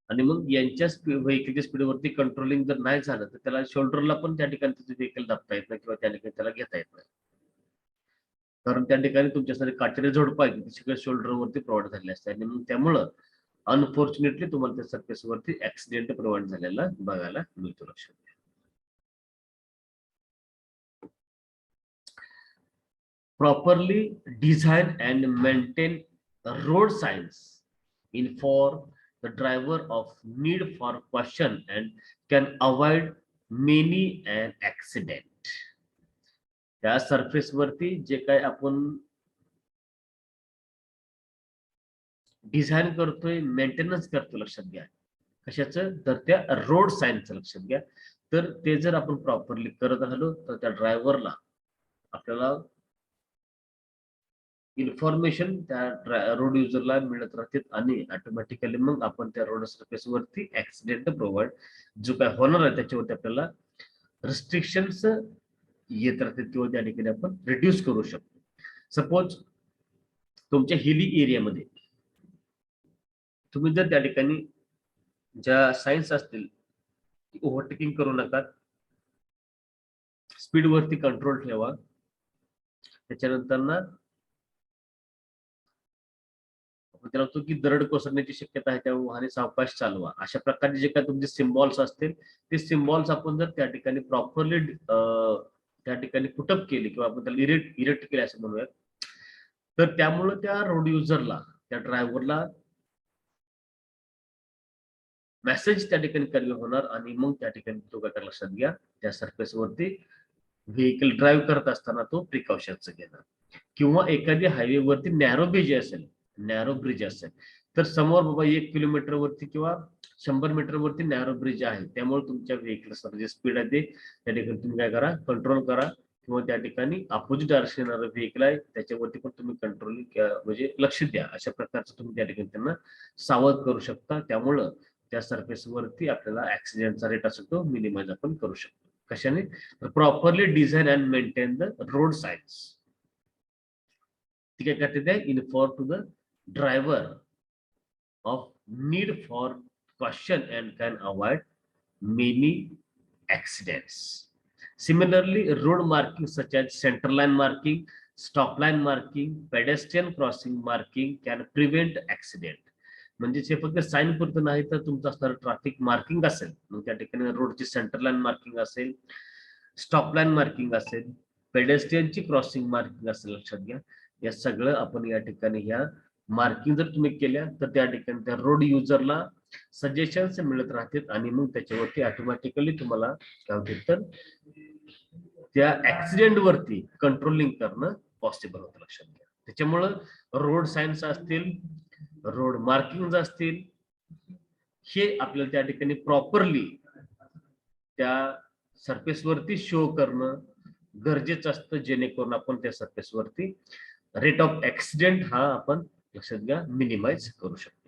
आणि मग यांच्या व्हेकलच्या स्पीडवरती कंट्रोलिंग जर नाही झालं तर त्याला शोल्डरला पण त्या ठिकाणी त्याचं व्हेकल दाबता येत नाही किंवा त्या ठिकाणी त्याला घेता येत नाही, कारण त्या ठिकाणी तुमच्यासाठी काटेरी झोडप आहे ते सगळं शोल्डरवरती प्रोव्हाइड झाले असते, आणि मग त्यामुळं अनफॉर्च्युनेटली तुम्हाला त्या सरफेसवरती ऍक्सिडेंट प्रोव्हाइड झालेला बघायला मिळतो. लक्षात घ्या. Properly design and maintain road signs inform the driver of need for caution and can avoid many an accident. त्या सरफेस वरती जे काय आपण डिझाईन करतोय, मेंटेनन्स करतो लक्षात घ्या कशाचं, तर त्या रोड साईनचं लक्षात घ्या. तर ते जर आपण प्रॉपरली करत राहिलो तर त्या ड्रायव्हरला आपल्याला इन्फॉर्मेशन त्या रोड युजरला मिळत राहते, आणि ऑटोमॅटिकली मग आपण त्या रोड सरफेस वरती ऍक्सिडेंट प्रोव्हाइड जो काय होणार आहे त्याच्यावरती आपल्याला रिस्ट्रिक्शन्स येत राहते किंवा त्या ठिकाणी आपण रिड्यूस करू शकतो. सपोज तुमच्या हिली एरियामध्ये तुम्ही जर त्या ठिकाणी ज्या सायन्स असतील ओव्हरटेकिंग करू नका, स्पीड वरती कंट्रोल ठेवा, त्याच्यानंतर ना आपण त्याला म्हणतो की दरड कोसळण्याची शक्यता आहे त्या वाहने सावकाश चालवा. अशा प्रकारचे जे काही तुमचे सिम्बॉल्स असतील ते सिम्बॉल्स आपण जर त्या ठिकाणी प्रॉपरली त्या ठिकाणी पुटअप केले किंवा आपण त्याला इरेक्ट केले असं म्हणूयात, तर त्यामुळे त्या रोड युजरला, त्या ड्रायव्हरला मेसेज त्या ठिकाणी कन्वे होणार आणि मग त्या ठिकाणी तो काय लक्षात घ्या, त्या सरफेस वरती व्हेकल ड्राईव्ह करत असताना तो प्रिकॉशनचं घेणार. किंवा एखादी हायवे वरती नॅरो ब्रिज असेल तर समोर बाबा 1 किलोमीटर वरती किंवा 100 मीटर वरती नॅरो ब्रिज आहे, त्यामुळे तुमच्या व्हेकल्सवर जे स्पीड आहे ते त्या ठिकाणी तुम्ही काय करा, कंट्रोल करा. किंवा त्या ठिकाणी अपोजिट डायरेक्शन येणारं व्हेकल आहे त्याच्यावरती पण तुम्ही कंट्रोल म्हणजे लक्ष द्या. अशा प्रकारचं तुम्ही त्या ठिकाणी त्यांना सावध करू शकता. त्यामुळं त्या सरफेस वरती आपल्याला ऍक्सिडेंटचा रेट असतो तो मिनिमाइज आपण करू शकतो. कशाने? Properly design and maintain the road signs. ती काय करते ते inform to the driver of need for caution and can avoid many accidents. Similarly, road marking such as center line marking, stop line marking, pedestrian crossing marking can prevent accident. म्हणजे ते फक्त sine पुरतं नाही तर तुमचं असणारं traffic marking असेल, मग त्या ठिकाणी रोडची सेंटर लाईन मार्किंग असेल, स्टॉप लाईन मार्किंग असेल, पेडेस्ट्रियनची क्रॉसिंग मार्किंग असेल, लक्षात घ्या. या सगळं आपण या ठिकाणी ह्या मार्किंग जर तुम्ही केल्या तर त्या ठिकाणी त्या रोड युजरला सजेशन्स मिळत राहतील आणि मग त्याच्यावरती ऑटोमॅटिकली तुम्हाला काय होते तर त्या ऍक्सिडेंट वरती कंट्रोलिंग करणं पॉसिबल होतं, लक्षात घ्या. त्याच्यामुळं रोड सायन्स असतील, रोड मार्किंग असतील, हे आपल्याला त्या ठिकाणी प्रॉपरली त्या सरफेस वरती शो करणं गरजेचं असतं, जेणेकरून आपण त्या सरफेस वरती रेट ऑफ ऍक्सिडेंट हा आपण लक्षात घ्या मिनिमाइज करू शकतो.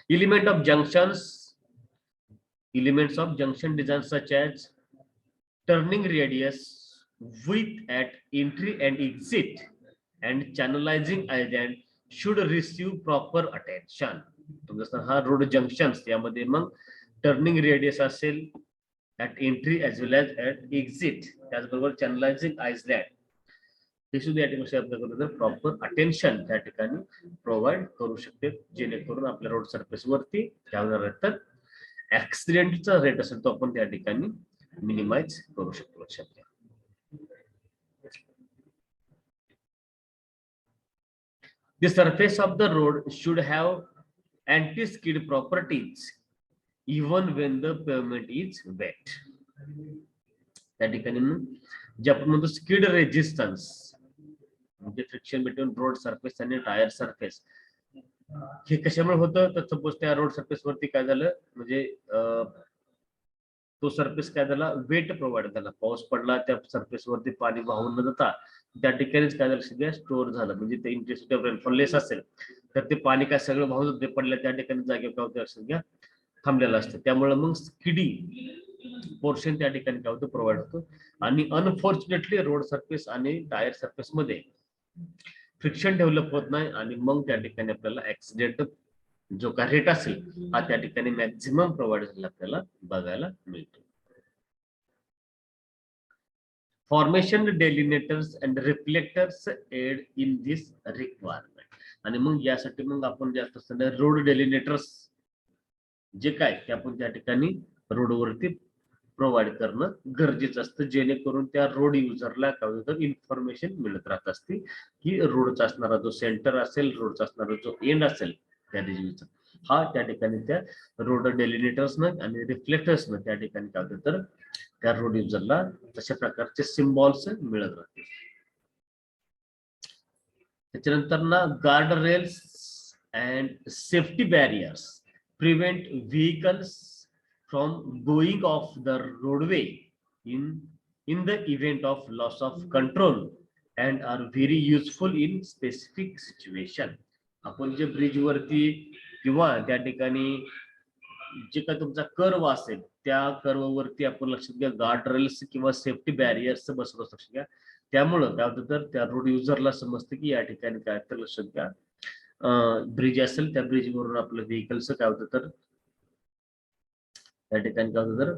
Elements of junction design such as turning radius, width at entry and exit, and channelizing island should receive proper attention. जसं हा रोड जंक्शन्स यामध्ये मग टर्निंग रेडियस असेल at entry as well as at exit, त्याचबरोबर channelising island हे सुद्धा या ठिकाणी प्रॉपर अटेन्शन त्या ठिकाणी प्रोव्हाइड करू शकते, जेणेकरून आपल्या रोड सरफेस वरती काय होणार तर ऍक्सिडेंटचा रेट असेल तो आपण त्या ठिकाणी मिनिमाइज करू शकतो, लक्षात घ्या. The surface of the road should have anti-skid properties even when the pavement is wet. त्या ठिकाणी जे आपण म्हणतो स्किड रेजिस्टन्स म्हणजे फ्रिक्शन बिटवीन रोड सरफेस आणि टायर सरफेस, हे कशामुळे होतं तर सपोज त्या रोड सरफेस वरती काय झालं म्हणजे तो सरफेस काय झाला वेट प्रोव्हाइड झाला, पाऊस पडला त्या सरफेस वरती पाणी वाहून न जाता त्या ठिकाणीच काय झालं सगळं स्टोअर झालं. म्हणजे ते इंटेन्सिटी ऑफ रेनफॉल लेस असेल तर ते पाणी काय सगळं वाहून ते पडलं त्या ठिकाणी जागेवर काय होतं सगळ्या थांबलेलं असतं. त्यामुळे मग स्किडी पोर्शन त्या ठिकाणी काय होतं प्रोव्हाइड होतो. आणि अनफॉर्च्युनेटली रोड सरफेस आणि टायर सरफेस मध्ये फ्रिक्शन डेव्हलप होत नाही आणि मग त्या ठिकाणी आपल्याला ऍक्सिडेंट जो काय रेट असेल हा त्या ठिकाणी मॅक्झिमम प्रोव्हाइड झालेला आपल्याला बघायला मिळतो. Formation delineators and reflectors aid in this requirement. आणि मग यासाठी मग आपण जे असतं रोड डेलिनेटर्स जे काय ते आपण त्या ठिकाणी रोडवरती प्रोव्हाइड करणं गरजेचं असतं, जेणेकरून त्या रोड युजरला काय होतं इन्फॉर्मेशन मिळत राहत असते की रोडचा असणारा जो सेंटर असेल, रोडचा असणारा जो एंड असेल त्या डिव्हिजनचा हा त्या ठिकाणी त्या रोड डेलिनेटर्सनं आणि रिफ्लेक्टर्सनं त्या ठिकाणी काय होतं तर त्या रोड युजरला तशा प्रकारचे सिम्बॉल्स मिळत राहतील. त्याच्यानंतर ना guard rails and safety barriers prevent vehicles from going off the roadway in the event of loss of control and are very useful in specific situation. आपण जे ब्रिज वरती किंवा त्या ठिकाणी जे काय तुमचा कर्व असेल त्या कर्व वरती आपण लक्षात घ्या गार्ड रेल्स किंवा सेफ्टी बॅरियर्स बसवतो, लक्षात घ्या. त्यामुळं काय होतं तर त्या रोड युजरला समजतं की या ठिकाणी काय तर लक्षात घ्या ब्रिज असेल त्या ब्रिज वरून आपलं व्हेकल्स काय होतं तर त्या ठिकाणी काय होतं तर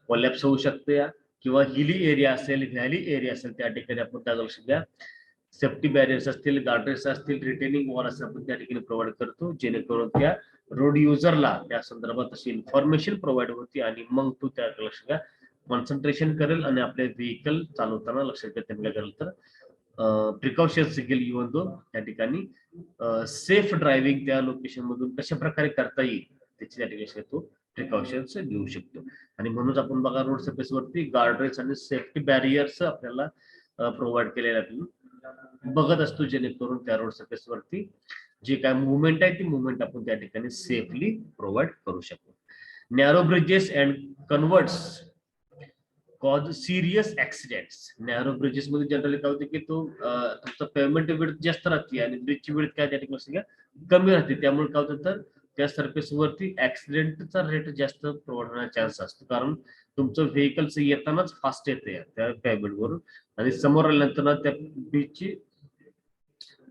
कोलॅप्स होऊ शकतं या किंवा हिली एरिया असेल व्हॅली एरिया असेल त्या ठिकाणी आपण त्या लक्षात घ्या सेफ्टी बॅरियर्स असतील, गार्डरेल्स असतील, रिटेनिंग वॉल असं आपण त्या ठिकाणी प्रोव्हाइड करतो, जेणेकरून त्या रोड युजरला त्या संदर्भात अशी इन्फॉर्मेशन प्रोव्हाइड होती आणि मग तू त्या लक्ष घ्या कॉन्सन्ट्रेशन करेल आणि आपले व्हेकल चालवताना लक्षात घ्या त्यांना करेल तर प्रिकॉशन्स घेईल इव्हन दो त्या ठिकाणी सेफ ड्रायव्हिंग त्या लोकेशन मधून कशा प्रकारे करता येईल त्याची त्या ठिकाणी तो प्रिकॉशन्स घेऊ शकतो. आणि म्हणूनच आपण बघा रोड सरफेस वरती गार्डरेल्स आणि सेफ्टी बॅरियर्स आपल्याला प्रोव्हाइड केलेले आपण बघत असतो, जेणेकरून त्या रोड सरफेस वरती जी काय मुवमेंट आहे ती मुवमेंट आपण त्या ठिकाणी सेफली प्रोव्हाइड करू शकतो. Narrow bridges and culverts cause serious accidents. Narrow bridges मध्ये जनरली काय होते की तो तुमचा पेमेंट विड्थ जास्त राहते आणि ब्रिजची विड्थ काय त्या ठिकाणी कमी राहते, त्यामुळे काय होतं तर त्या सरफेस वरती ऍक्सिडेंटचा रेट जास्त प्रोव्हाइड होण्याचा चान्स असतो, कारण तुमचं व्हेकल्स येतानाच फास्ट येते त्या पेमेंट वरून आणि समोर आल्यानंतर त्या ब्रिजची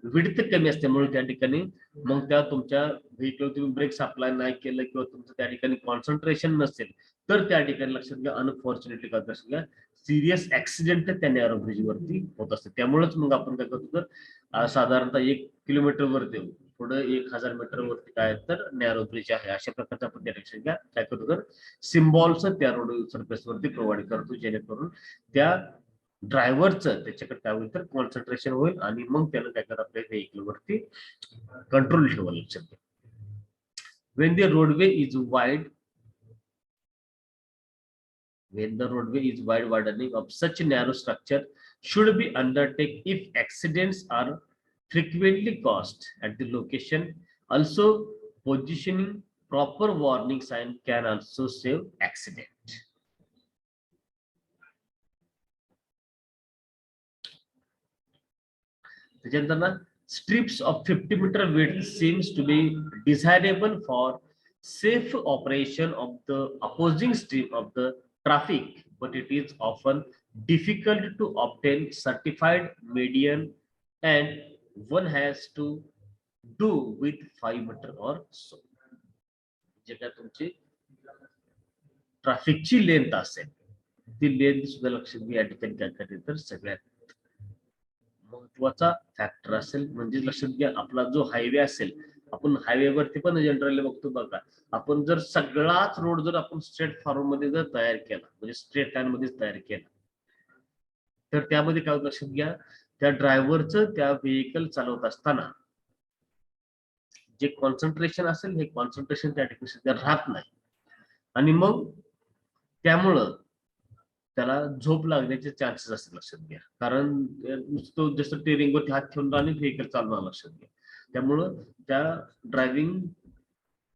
विड्थ कमी असल्यामुळे त्या ठिकाणी मग त्या तुमच्या व्हेकल तुम्ही ब्रेक्स अप्लाय नाही केलं किंवा तुमचं त्या ठिकाणी कॉन्सन्ट्रेशन नसेल तर त्या ठिकाणी लक्षात घ्या अनफॉर्च्युनेटली काय लक्षात घ्या सिरियस ऍक्सिडेंट त्या नॅरो ब्रिज वरती होत असते. त्यामुळेच मग आपण काय करतो तर साधारणतः 1 किलोमीटर वरती पुढे 1000 मीटर वरती काय तर नॅरो ब्रिज आहे अशा प्रकारचा आपण त्या लक्षात घ्या काय करतो तर सिम्बॉल्स त्या रोड सरफेस वरती प्रोव्हाइड करतो, जेणेकरून त्या ड्रायव्हरचं त्याच्याकडे काय होईल तर कॉन्सन्ट्रेशन होईल आणि मग त्याला काय करत आपल्या व्हेकल वरती कंट्रोल ठेवायला लक्षात घ्या. when the roadway is wide when the roadway is wide, widening of such narrow structure should be undertaken if accidents are frequently caused at the location. Also, positioning proper warning sign can also save accident. त्याच्यानंतर ना strips of 50 meter width seems to be desirable for safe operation of the opposing stream of the traffic, but it is often difficult to obtain certified median and one has to do with 5 meter or so. जे काय तुमची ट्रॅफिकची length असेल ती length सुद्धा लक्षात घ्या या ठिकाणी काय करते तर सगळ्यात महत्वाचा फॅक्टर असेल. म्हणजे लक्षात घ्या आपला जो हायवे असेल आपण हायवेवरती पण जनरली बघतो बघा आपण जर सगळाच रोड जर आपण स्ट्रेट फॉरवर्ड मध्ये जर तयार केला म्हणजे स्ट्रेट लाईन मध्ये तयार केला तर त्यामध्ये काय लक्षात घ्या त्या ड्रायव्हरचं त्या व्हेकल चालवत असताना जे कॉन्सन्ट्रेशन असेल हे कॉन्सन्ट्रेशन त्या ठिकाणी सध्या राहत नाही आणि मग त्यामुळं त्याला झोप लागण्याचे चान्सेस असतात लक्षात घ्या, कारण तो जसं टेरिंग वरती हात ठेवून आणि व्हेकल चालवणार लक्षात घ्या, त्यामुळं त्या ड्रायव्हिंग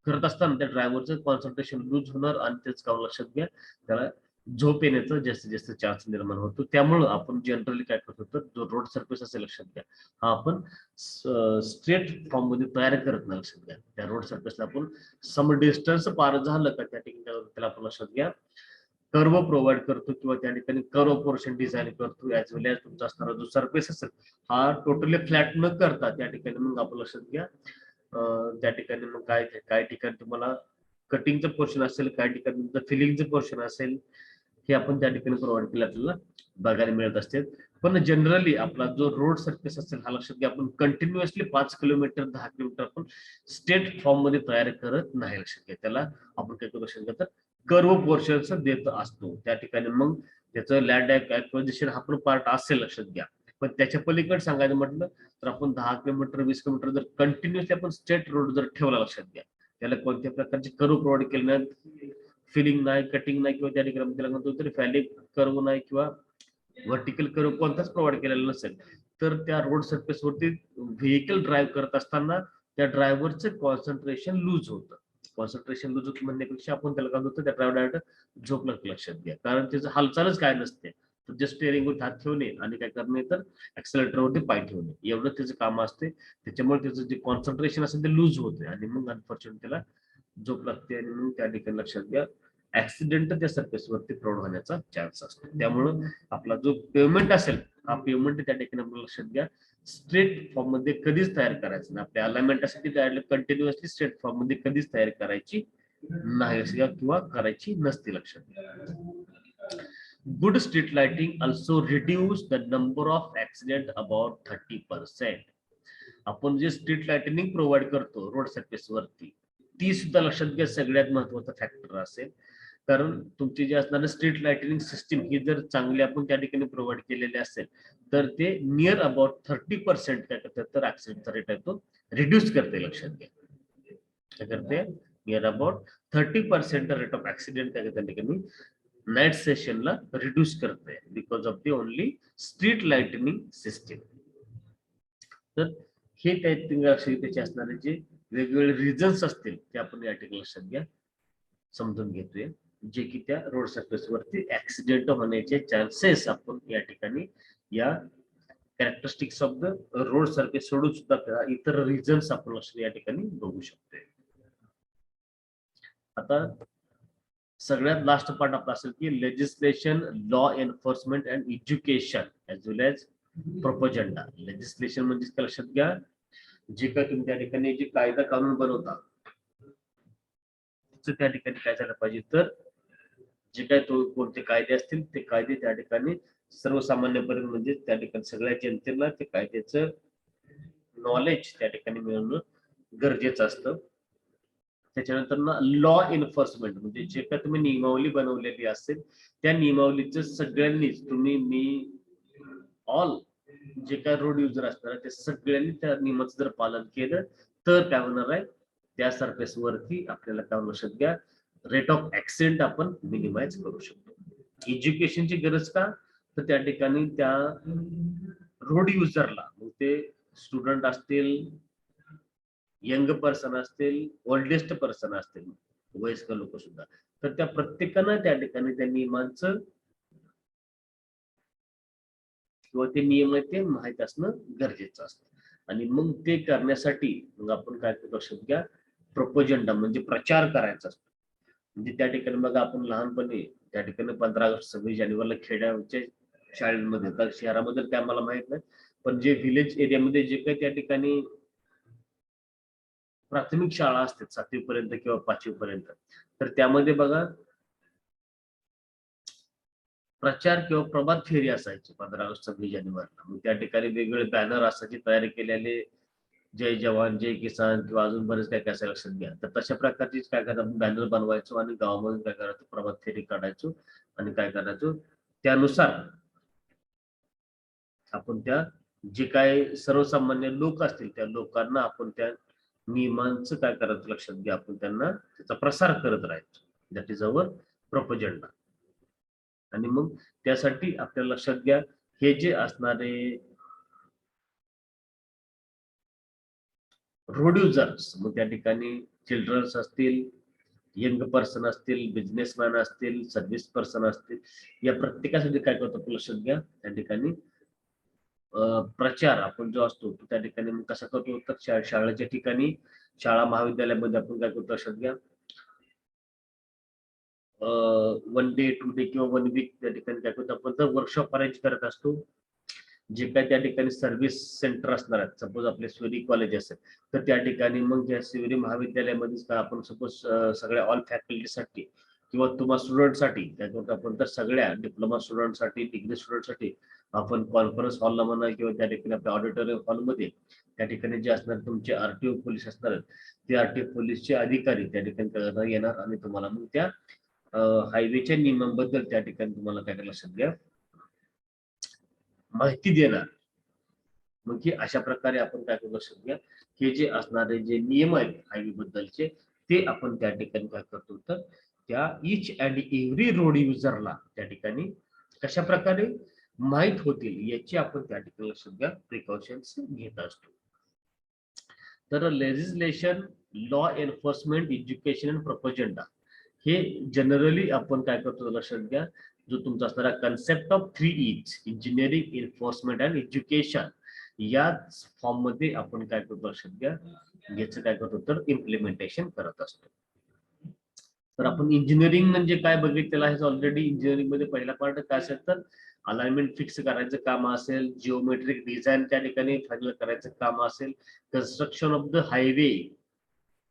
करत असताना त्या ड्रायव्हरचं कॉन्सन्ट्रेशन लूज होणार आणि त्याच काम लक्षात घ्या त्याला झोप येण्याचा जास्तीत जास्त चान्स निर्माण होतो. त्यामुळं आपण जनरली काय करतो तर जो रोड सरफेस असेल लक्षात घ्या हा आपण स्ट्रेट फॉर्म मध्ये तयार करत नाही लक्षात घ्या. त्या रोड सरफेसला आपण सम डिस्टन्स पार झालं का त्या ठिकाणी त्याला आपण लक्षात घ्या कर्व प्रोव्हाइड करतो किंवा त्या ठिकाणी कर्व पोर्शन डिझाईन करतो ऍज वेल एज तुमचा असणारा जो सरफेस असेल हा टोटली फ्लॅट न करता त्या ठिकाणी मग आपण लक्षात घ्या त्या ठिकाणी मग काय ठिकाणी तुम्हाला कटिंगचं पोर्शन असेल काय ठिकाणी तुमचं फिलिंगचं पोर्शन असेल हे आपण त्या ठिकाणी प्रोव्हाइड केलं आपल्याला बघायला मिळत असते. पण जनरली आपला जो रोड सरफेस असेल हा लक्षात घ्या आपण कंटिन्युअसली 5 किलोमीटर 10 किलोमीटर आपण स्टेट फॉर्म मध्ये तयार करत नाही लक्षात घ्या. त्याला आपण काय करू लक्षात घ्या तर कर्व पोर्शन देत असतो त्या ठिकाणी मग त्याचं लँड ऍक्विजिशन हा पण पार्ट असेल लक्षात घ्या. पण त्याच्या पलीकडे सांगायचं म्हटलं तर आपण 10 किलोमीटर 20 किलोमीटर जर कंटिन्युअसली आपण स्ट्रेट रोड जर ठेवला लक्षात घ्या त्याला कोणत्या प्रकारचे कर्व प्रोव्हाइड केले नाही फिलिंग नाही कटिंग नाही किंवा त्या ठिकाणी त्याला म्हणतो तरी फॅलिक कर्व नाही किंवा व्हर्टिकल कर्व कोणताच प्रोव्हाइड केलेला नसेल तर त्या रोड सरफेस वरती व्हेकल ड्राईव्ह करत असताना त्या ड्रायव्हरचं कॉन्सन्ट्रेशन लूज होतं. कॉन्सन्ट्रेशन लूज होत म्हणण्यापेक्षा आपण त्याला काय होतं त्या ड्रायव्हर डायरेक्ट झोप लागते लक्षात घ्या, कारण त्याचं हालचालच काय नसते तर जस्ट स्टेअरिंगवर हात ठेवणे आणि काय करणे तर ऍक्सेलेटरवरती पाय ठेवणे एवढं त्याचं काम असते. त्याच्यामुळे त्याचं जे कॉन्सन्ट्रेशन असेल ते लूज होते आणि मग अनफॉर्च्युनेट त्याला झोप लागते आणि मग त्या ठिकाणी लक्षात घ्या ऍक्सिडेंट त्या सरफेसवरती प्रौढ होण्याचा चान्स असतो. त्यामुळं आपला जो पेमेंट असेल हा पेमेंट त्या ठिकाणी आपल्याला लक्षात घ्या स्ट्रेट फॉर्म मध्ये कधीच तयार करायचं नाही. आपल्या अलाइनमेंटसाठी कंटिन्युअसली स्ट्रेट फॉर्म मध्ये कधीच तयार करायची नाही किंवा करायची नसते लक्षात घ्या. Good street lighting also reduce the number of accident about 30%. आपण जे स्ट्रीट लाइटिंग प्रोव्हाइड करतो रोड सरफेस वरती, ती सुद्धा लक्षात घ्या सगळ्यात महत्वाचा फॅक्टर असेल. कारण तुमची जे असणारे स्ट्रीट लाइटिंग सिस्टीम ही जर चांगली आपण त्या ठिकाणी प्रोव्हाइड केलेली असेल तर ते नियर अबाउट 30% काय करतात तर ऍक्सिडेंटचा रेट आहे तो रिड्यूस करते. लक्षात घ्या काय करते, near about 30% rate of accident काय त्या ठिकाणी नाईट सेशनला रिड्यूस करते because of the only street lighting system. तर हे त्याचे असणारे जे वेगवेगळे रिझन्स असतील ते आपण या ठिकाणी लक्षात घ्या समजून घेतोय, जे की त्या रोड सरफेस वरती ऍक्सिडेंट होण्याचे चान्सेस आपण या ठिकाणी या characteristics of the road surface सोडून सुद्धा इतर रिझन्स आपण लक्षात या ठिकाणी बघू शकतोय. आता सगळ्यात लास्ट पार्ट आपला असेल की legislation, law enforcement and education as well as propaganda. Legislation म्हणजे काय लक्षात घ्या, जे काय तुम्ही त्या ठिकाणी जे कायदा कानून बनवता त्या ठिकाणी काय झालं पाहिजे तर जे काय तो कोणते कायदे असतील ते कायदे त्या ठिकाणी सर्वसामान्यपर्यंत म्हणजे त्या ठिकाणी सगळ्या जनतेला ते कायद्याचं नॉलेज त्या ठिकाणी मिळवणं गरजेचं असतं. त्याच्यानंतर ना लॉ एन्फोर्समेंट म्हणजे जे काय तुम्ही नियमावली बनवलेली असेल त्या नियमावलीचं सगळ्यांनीच तुम्ही मी ऑल जे काय रोड युजर असणार ते सगळ्यांनी त्या नियमाचं जर पालन केलं तर काय होणार आहे, त्या सरफेस वरती आपल्याला काय लक्षात घ्या रेट ऑफ ऍक्सिडेंट आपण मिनिमाइज करू शकतो. एज्युकेशनची गरज का तर त्या ठिकाणी त्या रोड युजरला मग ते स्टुडंट असतील, यंग पर्सन असतील, ओल्डेस्ट पर्सन असतील, वयस्कर लोक सुद्धा, तर त्या प्रत्येकानं त्या ठिकाणी त्या नियमांचं किंवा ते नियम आहे ते माहित असणं गरजेचं असतं. आणि मग ते करण्यासाठी मग आपण काय करतो लक्षात घ्या प्रोपोजंडा म्हणजे प्रचार करायचा असतो. म्हणजे त्या ठिकाणी बघा आपण लहानपणी त्या ठिकाणी 15 ऑगस्ट 26 जानेवारीला खेड्याच्या शाळेमध्ये तर शहरामध्ये काय मला माहित नाही पण जे व्हिलेज एरियामध्ये जे काही त्या ठिकाणी प्राथमिक शाळा असतात 7वी पर्यंत किंवा 5वी पर्यंत तर त्यामध्ये बघा प्रचार किंवा प्रभात फेरी असायची 15 ऑगस्ट 26 जानेवारीला. मग त्या ठिकाणी वेगवेगळे बॅनर असायचे तयारी केलेले, जय जवान जय किसान किंवा अजून बरेच काय काय असं लक्षात घ्या. तर तशा प्रकारचीच काय करायचं आपण बॅनर बनवायचो आणि गावामध्ये काय करायचो प्रभात फेरी काढायचो आणि काय करायचो त्यानुसार आपण त्या जे काय सर्वसामान्य लोक असतील त्या लोकांना आपण त्या नियमांचं काय करायचं लक्षात घ्या आपण त्यांना त्याचा प्रसार करत राहायचो. That is our propaganda. आणि मग त्यासाठी आपल्याला लक्षात घ्या हे जे असणारे रोड युजर्स मग त्या ठिकाणी चिल्ड्रन्स असतील, यंग पर्सन असतील, बिझनेसमॅन असतील, सर्व्हिस पर्सन असतील, या प्रत्येकासाठी काय करतो आपण लक्षात घ्या त्या ठिकाणी प्रचार आपण जो असतो तो त्या ठिकाणी मग कसा करतो तर शाळेच्या ठिकाणी शाळा महाविद्यालयामध्ये आपण काय करतो लक्षात घ्या 1 डे 2 डे किंवा 1 वीक त्या ठिकाणी काय करतो आपण तर वर्कशॉप अरेंज करत असतो. जे काय त्या ठिकाणी सर्व्हिस सेंटर असणार आहेत सपोज आपले स्वेरी कॉलेज असेल तर त्या ठिकाणी मग या स्वेरी महाविद्यालयामध्येच का आपण सपोज सगळ्या ऑल फॅकल्टीसाठी किंवा तुम्हाला स्टुडंटसाठी त्याच्यावर आपण तर सगळ्या डिप्लोमा स्टुडंटसाठी डिग्री स्टुडंटसाठी आपण कॉन्फरन्स हॉलला म्हणा किंवा त्या ठिकाणी आपल्या ऑडिटोरियम हॉलमध्ये त्या ठिकाणी जे असणार तुमचे आरटीओ पोलीस असणार ते आरटीओ पोलीसचे अधिकारी त्या ठिकाणी येणार आणि तुम्हाला मग त्या हायवेच्या नियमांबद्दल त्या ठिकाणी तुम्हाला काय लक्षात घ्या माहिती देणार. मग हे अशा प्रकारे आपण काय करू लक्षात घ्या हे जे असणारे जे नियम आहेत हायवे बद्दलचे ते आपण त्या ठिकाणी काय करतो तर त्या इच अँड एव्हरी रोड युजरला त्या ठिकाणी कशा प्रकारे माहित होतील याची आपण त्या ठिकाणी लक्षात घ्या प्रिकॉशन्स घेत असतो. तर legislation, law enforcement, education and propaganda हे जनरली आपण काय करतो लक्षात घ्या जो तुमचा असणारा concept of 3 engineering, enforcement and education या फॉर्म मध्ये आपण काय करतो लक्षात घ्या याचं काय करतो तर इम्प्लिमेंटेशन करत असतो. तर आपण इंजिनिअरिंग म्हणजे काय बघितलेलं आहे ऑलरेडी. इंजिनिअरिंग मध्ये पहिला पार्ट काय असेल तर अलाइनमेंट फिक्स करायचं काम असेल, जिओमेट्रिक डिझाईन त्या ठिकाणी फायनल करायचं काम असेल, कन्स्ट्रक्शन ऑफ द हायवे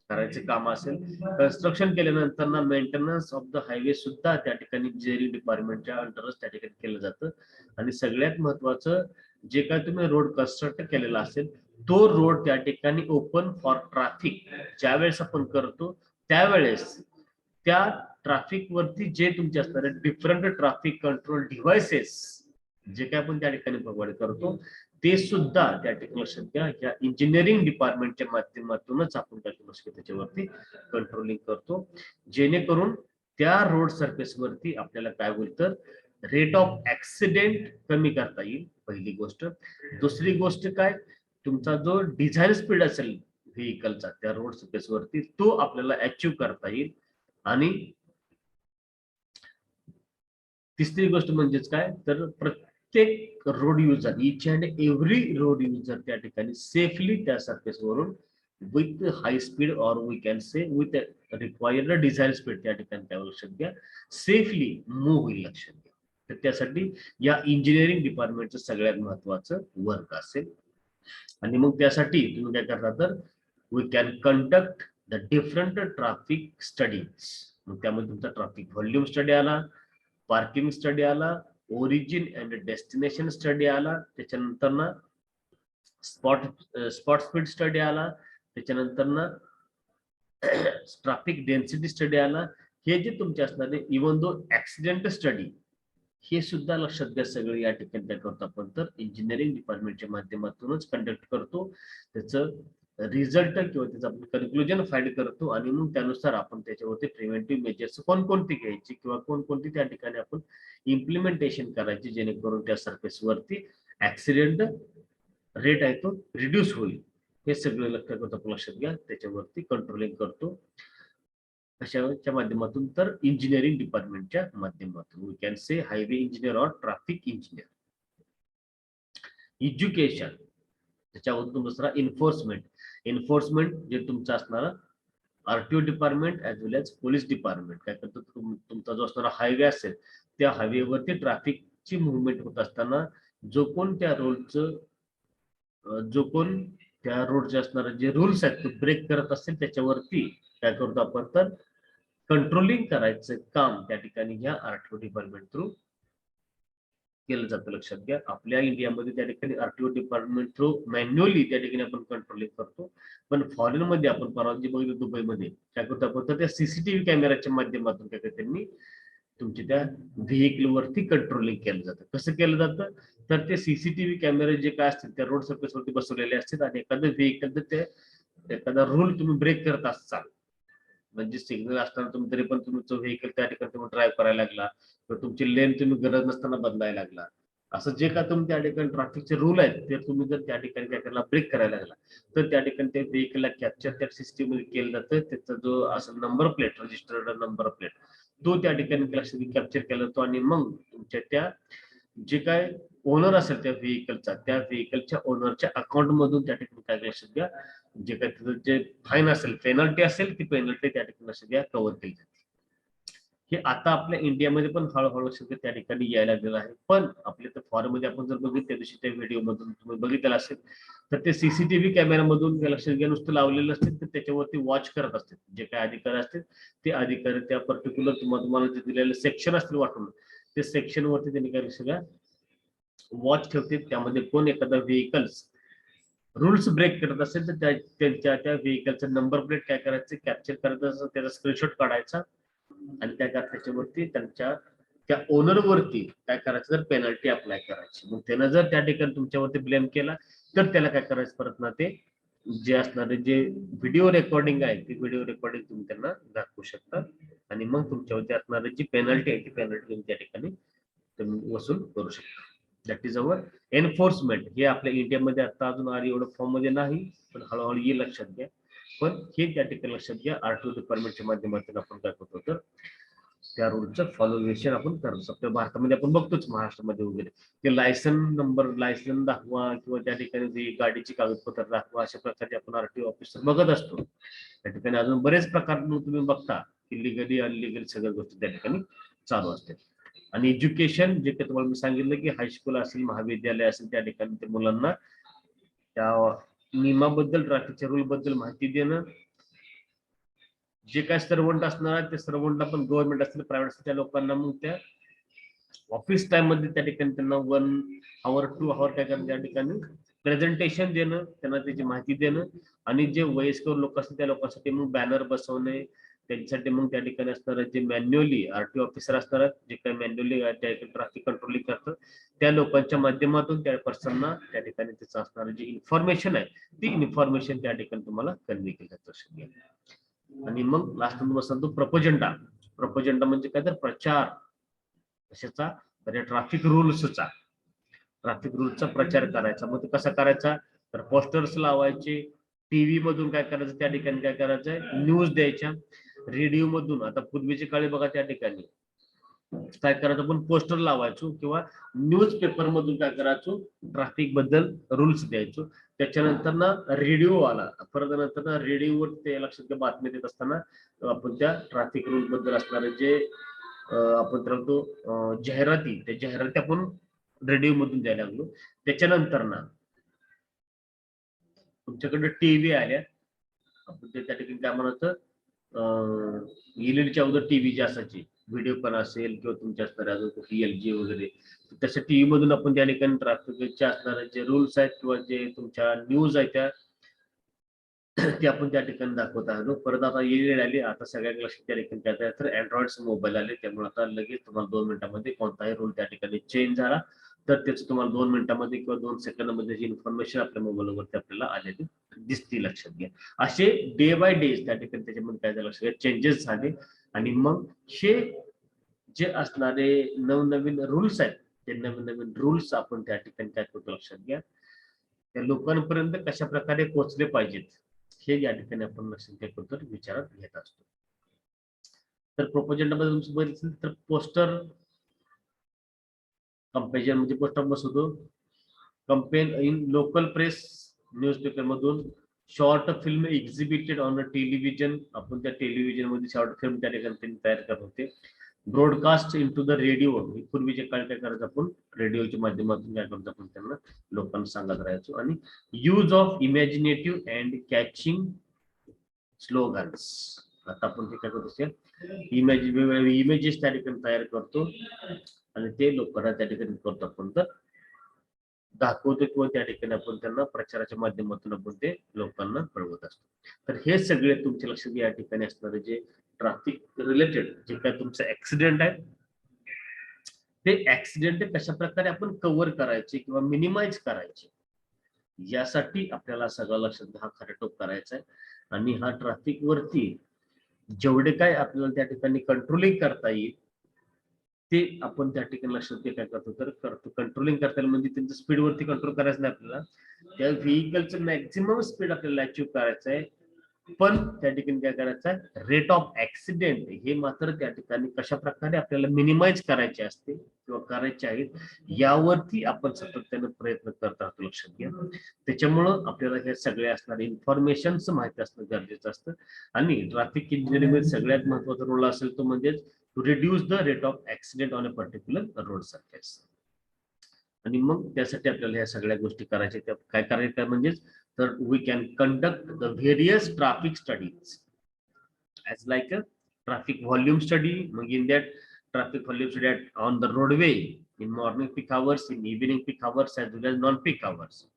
करायचे काम असेल, कन्स्ट्रक्शन केल्यानंतर ना मेंटेनन्स ऑफ द हायवे सुद्धा त्या ठिकाणी इंजिनिअरिंग डिपार्टमेंटच्या अंडरच त्या ठिकाणी केलं जातं. आणि सगळ्यात महत्वाचं, जे काय तुम्ही रोड कन्स्ट्रक्ट केलेला असेल तो रोड त्या ठिकाणी ओपन फॉर ट्रॅफिक ज्यावेळेस आपण करतो त्यावेळेस त्या ट्रॅफिक वरती जे तुमचे असणारे डिफरंट ट्रॅफिक कंट्रोल डिव्हाइसेस जे काय आपण त्या ठिकाणी प्रोव्हाइड करतो ते सुद्धा त्या ठिकाणी लक्षात घ्या, या इंजिनिअरिंग डिपार्टमेंटच्या माध्यमातूनच आपण त्या ठिकाणी त्याच्यावरती कंट्रोलिंग करतो, जेणेकरून त्या रोड सरफेस वरती आपल्याला काय होईल तर रेट ऑफ ऍक्सिडेंट कमी करता येईल, पहिली गोष्ट. दुसरी गोष्ट काय, तुमचा जो डिझाईन स्पीड असेल व्हेकलचा त्या रोड सरफेस वरती तो आपल्याला अचीव करता येईल. आणि तिसरी गोष्ट म्हणजेच काय तर प्रत्येक road user, each and every road user त्या ठिकाणी सेफली त्या सरफेस वरून with high speed or we can say with required desire speed त्या ठिकाणी त्या लक्षात घ्या सेफली मूव्ह होईल, लक्षात घ्या. तर त्यासाठी या इंजिनिअरिंग डिपार्टमेंटचं सगळ्यात महत्वाचं वर्क असेल. आणि मग त्यासाठी तुम्ही काय करता तर we can conduct the different traffic studies. मग त्यामध्ये तुमचा ट्रॅफिक व्हॉल्यूम स्टडी आला, पार्किंग स्टडी आला, ओरिजिन अँड डेस्टिनेशन स्टडी आला, त्याच्यानंतर ना स्पॉट स्पीड स्टडी आला, त्याच्यानंतर ना ट्रॅफिक डेन्सिटी स्टडी आला. हे जे तुमचे असणारे इवन दो ऍक्सिडेंट स्टडी हे सुद्धा लक्षात घ्या, सगळे या ठिकाणी काय करतो आपण तर इंजिनिअरिंग डिपार्टमेंटच्या माध्यमातूनच कंडक्ट करतो. त्याचं रिझल्ट किंवा त्याचं आपण कन्क्लुजन फाइंड करतो आणि मग त्यानुसार आपण त्याच्यावरती प्रिव्हेंटिव्ह मेजर्स कोणकोणती घ्यायची किंवा कोणकोणती त्या ठिकाणी आपण इम्प्लिमेंटेशन करायची जेणेकरून त्या सरफेस वरती ऍक्सिडेंट रेट आहे तो रिड्यूस होईल. हे सगळं लक्षात घ्या, त्याच्यावरती कंट्रोलिंग करतो कशाच्या माध्यमातून तर इंजिनिअरिंग डिपार्टमेंटच्या माध्यमातून. We can say highway engineer or traffic engineer. Education, त्याच्यावरून दुसरा एन्फोर्समेंट. एन्फोर्समेंट जे तुमचं असणार RTO department as well as police department काय करतो, तुमचा जो असणारा हायवे असेल त्या हायवेवरती ट्रॅफिकची मुवमेंट होत असताना जो कोण त्या रोडचे असणारे जे रूल्स आहेत ते ब्रेक करत असेल त्याच्यावरती काय करतो आपण तर कंट्रोलिंग करायचं काम त्या ठिकाणी ह्या आरटीओ डिपार्टमेंट थ्रू केलं जातं. लक्षात घ्या, आपल्या इंडियामध्ये त्या ठिकाणी आरटीओ डिपार्टमेंट थ्रू मॅन्युअली त्या ठिकाणी आपण कंट्रोलिंग करतो. पण फॉरेन मध्ये आपण परवा जे बघितलं दुबईमध्ये काय करतो आपण तर त्या सीसीटीव्ही कॅमेराच्या माध्यमातून काय त्यांनी तुमच्या त्या व्हेकल वरती कंट्रोलिंग केलं जातं. कसं केलं जातं तर ते सीसीटीव्ही कॅमेरे जे काय असतील त्या रोड सरफेस वरती बसवलेले असतात आणि एखादं व्हेकल ते एखादा रूल तुम्ही ब्रेक करत असाल म्हणजे सिग्नल असताना तुम्ही तरी पण तुमचं व्हेकल त्या ठिकाणी तुम्ही ड्राईव्ह करायला लागला किंवा तुमची लेन तुम्ही गरज नसताना बदलायला लागला, असं जे का तुम्ही त्या ठिकाणी ट्रॅफिकचे रूल आहेत ते तुम्ही जर त्या ठिकाणी काय करायला ब्रेक करायला लागला तर त्या ठिकाणी त्या व्हेकलला कॅप्चर त्या सिस्टीम मध्ये केलं जातं. त्याचा जो असं number plate registered number plate तो त्या ठिकाणी कॅप्चर केला जातो आणि मग तुमच्या त्या जे काय ओनर असेल त्या व्हेकलचा त्या व्हेकलच्या ओनरच्या अकाउंट मधून त्या ठिकाणी काय लक्षात घ्या जे काय त्याचं जे फाईन असेल पेनल्टी असेल ती पेनल्टी त्या ठिकाणी लक्षात घ्या कव्हर केली जाते. हे आता आपल्या इंडियामध्ये पण हळूहळू लक्षात त्या ठिकाणी यायला लागलेलं आहे. पण आपल्या तर फॉरेन मध्ये आपण जर बघितलं त्या दिवशी त्या व्हिडिओ मधून तुम्ही बघितलेलं असेल तर ते सीसीटीव्ही कॅमेरामधून लक्षात घ्या नुसतं लावलेलं असतील तर त्याच्यावरती वॉच करत असतील जे काय अधिकारी असतील ते अधिकारी त्या पर्टिक्युलर तुम्हाला जे दिलेलं सेक्शन असतील वाटून ते सेक्शन वरती त्यांनी काय सगळ्या वॉच ठेवते. त्यामध्ये कोण एखादा व्हेकल्स रूल्स ब्रेक करत असेल तर त्यांच्या त्या व्हेकलचा नंबर प्लेट काय करायचं कॅप्चर करायचं असं त्याचा स्क्रीनशॉट काढायचा आणि त्याच्यावरती त्यांच्या त्या ओनर वरती काय करायचं तर पेनल्टी अप्लाय करायची. मग त्यानं जर त्या ठिकाणी तुमच्यावरती ब्लेम केला तर त्याला काय करायचं परत ना ते जे असणारे जे व्हिडिओ रेकॉर्डिंग आहे ते व्हिडिओ रेकॉर्डिंग तुम्ही त्यांना दाखवू शकता आणि मग तुमच्यावरती असणारी जी पेनल्टी आहे ती पेनल्टी तुम्ही त्या ठिकाणी तुम्ही वसूल करू शकता. That is our enforcement. हे आपल्या इंडियामध्ये आता अजून आर एवढं फॉर्म मध्ये नाही पण हळूहळू ये लक्षात घ्या. पण हे त्या ठिकाणी लक्षात घ्या आरटीओ डिपार्टमेंटच्या माध्यमातून आपण काय करतो तर त्या रूलचं फॉलोवेशन आपण करतो. आपल्या भारतामध्ये आपण बघतोच महाराष्ट्रामध्ये वगैरे ते लायसन दाखवा किंवा त्या ठिकाणी गाडीची कागदपत्र दाखवा अशा प्रकारचे आपण आरटीओ ऑफिसर बघत असतो. त्या ठिकाणी अजून बरेच प्रकार तुम्ही बघता की लिगली अनलिगली सगळ्या गोष्टी त्या ठिकाणी चालू असतात. आणि एज्युकेशन जे काही तुम्हाला मी सांगितलं की हायस्कूल असेल महाविद्यालय असेल त्या ठिकाणी ते मुलांना त्या नियमाबद्दल ट्रॅफिकच्या रूल बद्दल माहिती देणं जे काय सर्वंट असणार आहे ते सर्वंटला पण गव्हर्नमेंट असतील प्रायव्हेट असतील त्या लोकांना मग त्या ऑफिस टाइम मध्ये त्या ठिकाणी त्यांना 1 hour 2 hour काय करणार त्या ठिकाणी प्रेझेंटेशन देणं, त्यांना त्याची माहिती देणं आणि जे वयस्कर लोक असतील त्या लोकांसाठी मग बॅनर बसवणे, त्यांच्यासाठी मग त्या ठिकाणी असणार जे मॅन्युअली आरटीओ ऑफिसर असणार जे काही मॅन्युअली ट्रॅफिक कंट्रोलिंग करतं त्या लोकांच्या माध्यमातून त्या पर्सनना त्या ठिकाणी त्याचं असणारं जे इन्फॉर्मेशन आहे ती इन्फॉर्मेशन त्या ठिकाणी तुम्हाला कन्व्हे केलं जातं. आणि मग लास्ट नंबर सांगतो प्रपोजंडा. प्रपोजंडा म्हणजे काय तर प्रचार कशाचा, तर ट्रॅफिक रूल्सचा. ट्रॅफिक रूल्सचा प्रचार करायचा. मग तो कसा करायचा, तर पोस्टर्स लावायचे, टीव्ही मधून काय करायचं त्या ठिकाणी काय करायचंय न्यूज द्यायच्या, रेडिओ मधून आता पूर्वीच्या काळी बघा त्या ठिकाणी काय करायचं आपण पोस्टर लावायचो किंवा न्यूज पेपर मधून काय करायचो ट्रॅफिक बद्दल रूल्स द्यायचो. त्याच्यानंतर ना रेडिओ आला, परत नंतर ना रेडिओवर ते लक्षात घ्या बातमी देत असताना आपण त्या ट्रॅफिक रूल बद्दल असणारे जे आपण म्हणतो जाहिराती, त्या जाहिराती आपण रेडिओ मधून द्यायला लागलो. त्याच्यानंतर ना तुमच्याकडे टीव्ही आल्या, आपण त्या ठिकाणी काय म्हणतो एलईडीच्या अगोदर टीव्ही जे असायची, व्हिडिओ पण असेल किंवा तुमच्या असणारे अजून कुठली LG वगैरे, तशा टीव्ही मधून आपण त्या ठिकाणी ट्रॅफिकचे असणारे जे रूल्स आहेत किंवा जे तुमच्या न्यूज आहेत त्या ते आपण त्या ठिकाणी दाखवत आलो. परत आता एलईडी आली, आता सगळ्यांना लक्षात त्या ठिकाणी काय तर अँड्रॉइड मोबाईल आले, त्यामुळे आता लगेच तुम्हाला 2 मिनिटांमध्ये कोणताही रूल त्या ठिकाणी चेंज झाला तर त्याचं तुम्हाला 2 मिनिटांमध्ये किंवा 2 सेकंदामध्ये जी इन्फॉर्मेशन आपल्या मोबाईलवरती आपल्याला आलेली दिसते. लक्षात घ्या असे डे बाय डे त्या ठिकाणी त्याच्यामध्ये काय झालं लक्षात घ्या चेंजेस झाले. आणि मग हे जे असणारे नवनवीन रूल्स आहेत ते नवीन रूल्स आपण त्या ठिकाणी काय करतो लक्षात घ्या त्या लोकांपर्यंत कशा प्रकारे पोहोचले पाहिजेत हे या ठिकाणी आपण लक्षात करतो विचारात घेत असतो. तर प्रोपोजंडामध्ये तुमचं बघितलं तर पोस्टर कंपॅरिजन म्हणजे पोस्टर बसवतो, campaign in local press newspaper मधून short film exhibited on television, आपण त्या टेलिव्हिजन मध्ये शॉर्ट फिल्म त्या ठिकाणी तयार करत होते. Broadcast in to the radio, पूर्वीच्या काळी काय करायचं आपण रेडिओच्या माध्यमातून काय करतो आपण त्यांना लोकांना सांगत राहायचो. आणि use of imaginative and catching slogans, आता आपण ते काय करतो इमेजेस त्या ठिकाणी तयार करतो आणि ते लोकांना त्या ठिकाणी करतो आपण तर दाखवतो किंवा त्या ठिकाणी आपण त्यांना प्रचाराच्या माध्यमातून आपण ते लोकांना कळवत असतो. तर हे सगळे तुमच्या लक्षात या ठिकाणी असणारे जे ट्रॅफिक रिलेटेड जे काय तुमचं ऍक्सिडेंट आहे ते ऍक्सिडेंट कशा प्रकारे आपण कव्हर करायचे किंवा मिनिमाइज करायचे यासाठी आपल्याला सगळं लक्षात हा खराटोप करायचा आहे. आणि हा ट्रॅफिक वरती जेवढे काय आपल्याला त्या ठिकाणी कंट्रोलिंग करता येईल ते आपण त्या ठिकाणी लक्षात काय करतो तर करतो. कंट्रोलिंग करताना म्हणजे त्यांचं स्पीड वरती कंट्रोल करायचं नाही आपल्याला, त्या व्हेकलचं मॅक्झिमम स्पीड आपल्याला अचीव्ह करायचं आहे. पण त्या ठिकाणी काय करायचं आहे रेट ऑफ ऍक्सिडेंट हे मात्र त्या ठिकाणी कशा प्रकारे आपल्याला मिनिमाइज करायचे असते किंवा करायचे आहेत यावरती आपण सातत्याने प्रयत्न करत राहतो. लक्षात घ्या त्याच्यामुळं आपल्याला हे सगळे असणारे इन्फॉर्मेशन माहिती असणं गरजेचं असतं. आणि ट्रॅफिक इंजिनिअरिंग मध्ये सगळ्यात महत्वाचा रोल असेल तो म्हणजे to reduce the rate of accident on a particular road surface. आणि मग त्यासाठी आपल्याला ह्या सगळ्या गोष्टी करायच्या. त्या काय करायचं म्हणजे तर we can conduct the various traffic studies as like a traffic volume study. In that traffic volume study on the roadway in morning peak hours, in evening peak hours, as well as non-peak hours.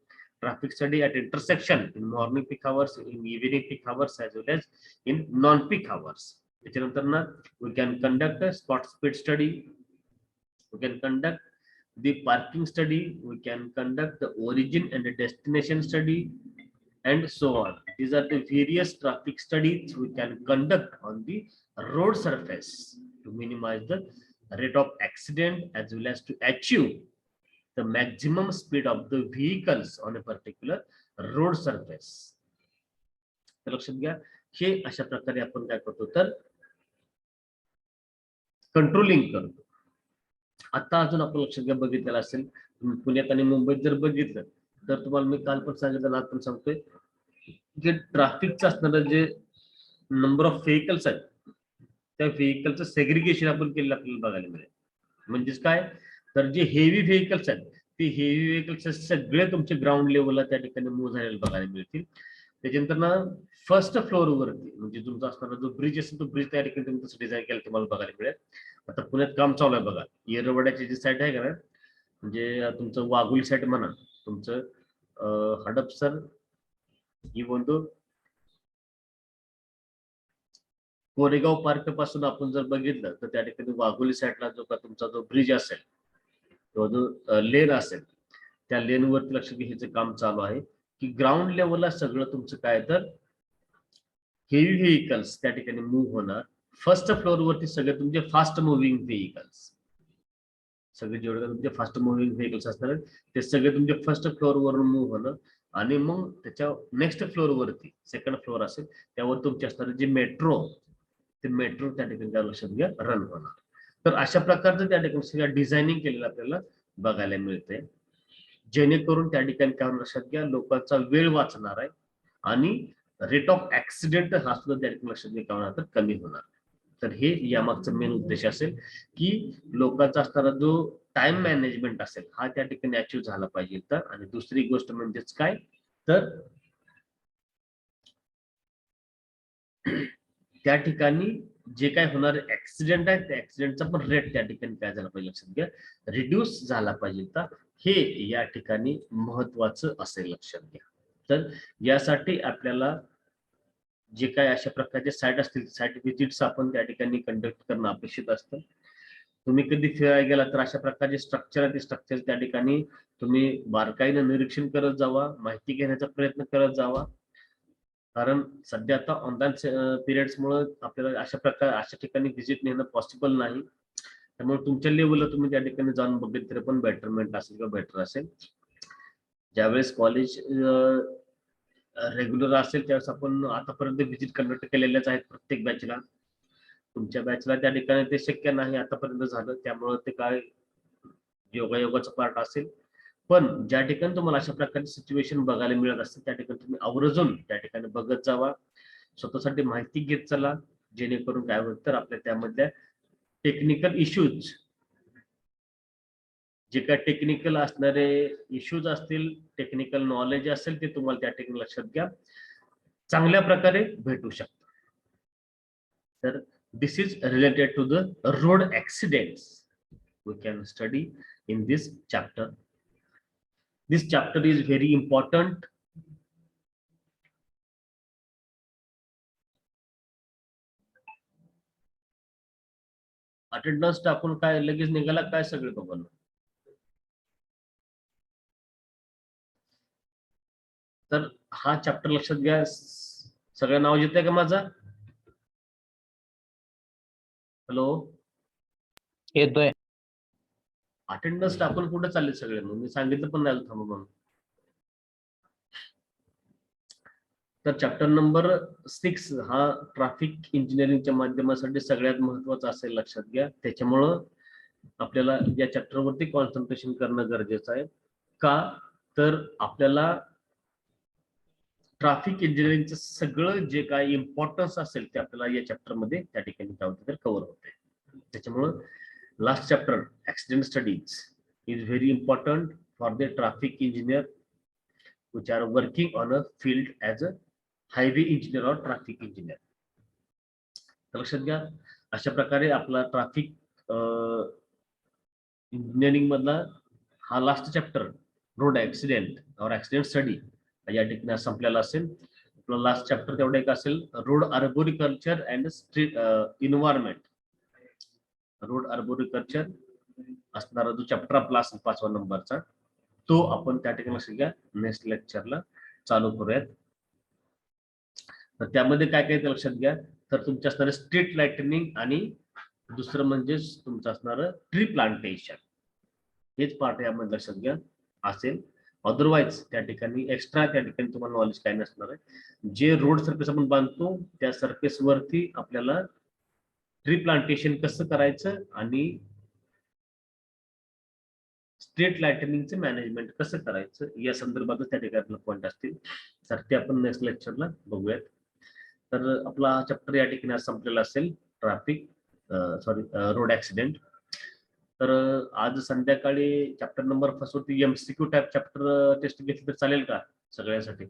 Traffic study at intersection in morning peak hours, in evening peak hours, as well as in non-peak hours. We can conduct a spot speed study. We can conduct the parking study. We can conduct the origin and the destination study, and so on. These are the various traffic studies we can conduct on the road surface to minimize the rate of accident as well as to achieve the maximum speed of the vehicles on a particular road surface. तर लक्षात घ्या हे अशा प्रकारे आपण काय करतो तर कंट्रोलिंग करतो. आता अजून आपण लक्षात घ्या बघितलेलं असेल पुण्यात आणि मुंबईत जर बघितलं तर तुम्हाला मी काल पण सांगितलं आज पण सांगतोय जे ट्रॅफिकचं असणारं जे नंबर ऑफ व्हेकल्स आहेत त्या व्हेकलचं सेग्रिगेशन आपण केलेलं आपल्याला बघायला मिळेल. म्हणजेच काय तर जे हेवी व्हेकल्स आहेत ते हेवी व्हेकल्स सगळे तुमचे ग्राउंड लेवलला त्या ठिकाणी मूव्ह झालेले बघायला मिळतील. त्याच्यानंतर ना फर्स्ट फ्लोअर वरती म्हणजे तुमचा असणारा जो ब्रिज असेल तो ब्रिज त्या ठिकाणी तुम्ही तसं डिझाईन केलं तुम्हाला बघायला मिळेल. आता पुण्यात काम चालू आहे बघा, येरवड्याची जी साईड आहे का ना, म्हणजे तुमचं वाघोली साईड म्हणा, तुमचं हडपसर ही बोलतो कोरेगाव पार्क पासून आपण जर बघितलं तर त्या ठिकाणी वाघोली साईडला जो का तुमचा जो ब्रिज असेल किंवा जो लेन असेल त्या लेनवरती लक्ष घ्यायचं काम चालू आहे की ग्राउंड लेवलला सगळं तुमचं काय तर हेवी व्हेकल्स त्या ठिकाणी मूव्ह होणार. फर्स्ट फ्लोअर वरती सगळे तुमचे फास्ट मुव्हिंग व्हेकल्स, सगळे जेवढे तुमचे फास्ट मुव्हिंग व्हेकल्स असणार ते सगळे तुमचे फर्स्ट फ्लोअर वरून मूव्ह होणं आणि मग त्याच्या नेक्स्ट फ्लोअर वरती सेकंड फ्लोअर असेल त्यावर तुमचे असणारे जे मेट्रो ते मेट्रो त्या ठिकाणी त्या लक्षात घ्या रन होणार. तर अशा प्रकारचं त्या ठिकाणी सगळं डिझायनिंग केलेलं आपल्याला बघायला मिळते, जेणेकरून त्या ठिकाणी काय लक्षात घ्या लोकांचा वेळ वाचणार आहे आणि रेट ऑफ ऍक्सिडेंट हा सुद्धा त्या ठिकाणी लक्षात घ्या तर कमी होणार. तर हे यामागचा मेन उद्देश असेल की लोकांचा असणारा जो टाइम मॅनेजमेंट असेल हा त्या ठिकाणी अचीव्ह झाला पाहिजे. तर आणि दुसरी गोष्ट म्हणजेच काय तर त्या ठिकाणी जे काय होणार ऍक्सिडेंट आहे त्या ऍक्सिडेंटचा पण रेट त्या ठिकाणी काय झाला पाहिजे लक्षात घ्या रिड्यूस झाला पाहिजे. तर हे या ठिकाणी महत्वाचं असेल लक्षात घ्या. तर यासाठी आपल्याला जे काय अशा प्रकारचे साईट असतील साईट व्हिजिट्स आपण त्या ठिकाणी कंडक्ट करणं अपेक्षित असतं. तुम्ही कधी फिरायला गेला तर अशा प्रकारचे स्ट्रक्चर आहे ते स्ट्रक्चर त्या ठिकाणी तुम्ही बारकाईनं निरीक्षण करत जावा, माहिती घेण्याचा प्रयत्न करत जावा. कारण सध्या आता ऑनलाईन पिरियड्स मुळे आपल्याला अशा ठिकाणी व्हिजिट नेणं पॉसिबल नाही. त्यामुळे तुमच्या लेवलला तुम्ही त्या ठिकाणी जाऊन बघितलं तरी पण बेटरमेंट असेल किंवा बेटर असेल. ज्यावेळेस कॉलेज रेग्युलर असेल त्यावेळेस आपण आतापर्यंत व्हिजिट कंडक्ट केलेल्याच आहेत प्रत्येक बॅचला. तुमच्या बॅचला त्या ठिकाणी ते शक्य नाही आतापर्यंत झालं, त्यामुळे ते काय योगायोगाचं पार्ट असेल. पण ज्या ठिकाणी तुम्हाला अशा प्रकारची सिच्युएशन बघायला मिळत असते त्या ठिकाणी तुम्ही आवर्जून त्या ठिकाणी बघत जावा, स्वतःसाठी माहिती घेत चला, जेणेकरून काय होत तर आपल्या त्यामधल्या टेक्निकल इश्यूज जे काय टेक्निकल असणारे इश्यूज असतील, टेक्निकल नॉलेज असेल ते तुम्हाला त्या ठिकाणी लक्षात घ्या चांगल्या प्रकारे भेटू शकतं. तर this is related to the road accidents we can study in this chapter. This chapter is very important. Attendance टाकून काय लगेच निघाला काय सगळे बघा. तर हा चॅप्टर लक्षात घ्या. सगळं नाव येतंय का माझा? हॅलो येतोय. अटेंडन्स टाकून कुठे चालले सगळे? मी सांगितलं पण नाही थांबा म्हणून. तर चॅप्टर नंबर 6 हा ट्रॅफिक इंजिनिअरिंगच्या माध्यमासाठी सगळ्यात महत्वाचा असेल लक्षात घ्या. त्याच्यामुळं आपल्याला या चॅप्टरवरती कॉन्सन्ट्रेशन करणं गरजेचं आहे. का तर आपल्याला ट्रॅफिक इंजिनिअरिंगचं सगळं जे काही इम्पॉर्टन्स असेल ते आपल्याला या चॅप्टर मध्ये त्या ठिकाणी काय होतं तर कव्हर होते. त्याच्यामुळं last chapter accident studies is very important for the traffic engineer which are working on a field as a highway engineer or traffic engineer. लक्षात घ्या अशा प्रकारे आपला ट्रॅफिक इंजिनिअरिंग मधला हा लास्ट चॅप्टर रोड ऍक्सिडेंट और ऍक्सिडेंट स्टडी या ठिकाणी संपलेला असेल. आपला लास्ट चॅप्टर तेवढं एक असेल road arboriculture and street environment. Road arboriculture असणारा जो चॅप्टर आपला असेल 5वा नंबरचा तो आपण त्या ठिकाणी लक्षात घ्या नेक्स्ट लेक्चरला चालू करूयात. तर त्यामध्ये काय काय लक्षात घ्या तर तुमचं असणारं स्ट्रीट लाइटनिंग आणि दुसरं म्हणजे तुमचं असणारं ट्री प्लांटेशन हेच पार्ट यामध्ये लक्षात घ्या असेल. अदरवाईज त्या ठिकाणी एक्स्ट्रा त्या ठिकाणी तुम्हाला नॉलेज काय नसणार आहे. जे रोड सरफेस आपण बांधतो त्या सरफेस वरती आपल्याला ट्री प्लांटेशन कसं करायचं आणि स्ट्रीट लाइटनिंगचं मॅनेजमेंट कसं करायचं या संदर्भात त्या ठिकाणी पॉईंट असतील तर ते आपण नेक्स्ट लेक्चरला बघूयात. तर आपला हा चॅप्टर या ठिकाणी संपलेला असेल ट्रॅफिक रोड ऍक्सिडेंट. तर आज संध्याकाळी चॅप्टर नंबर 5 वरती MCQ टाइप चॅप्टर टेस्ट घेतली तर चालेल का सगळ्यांसाठी?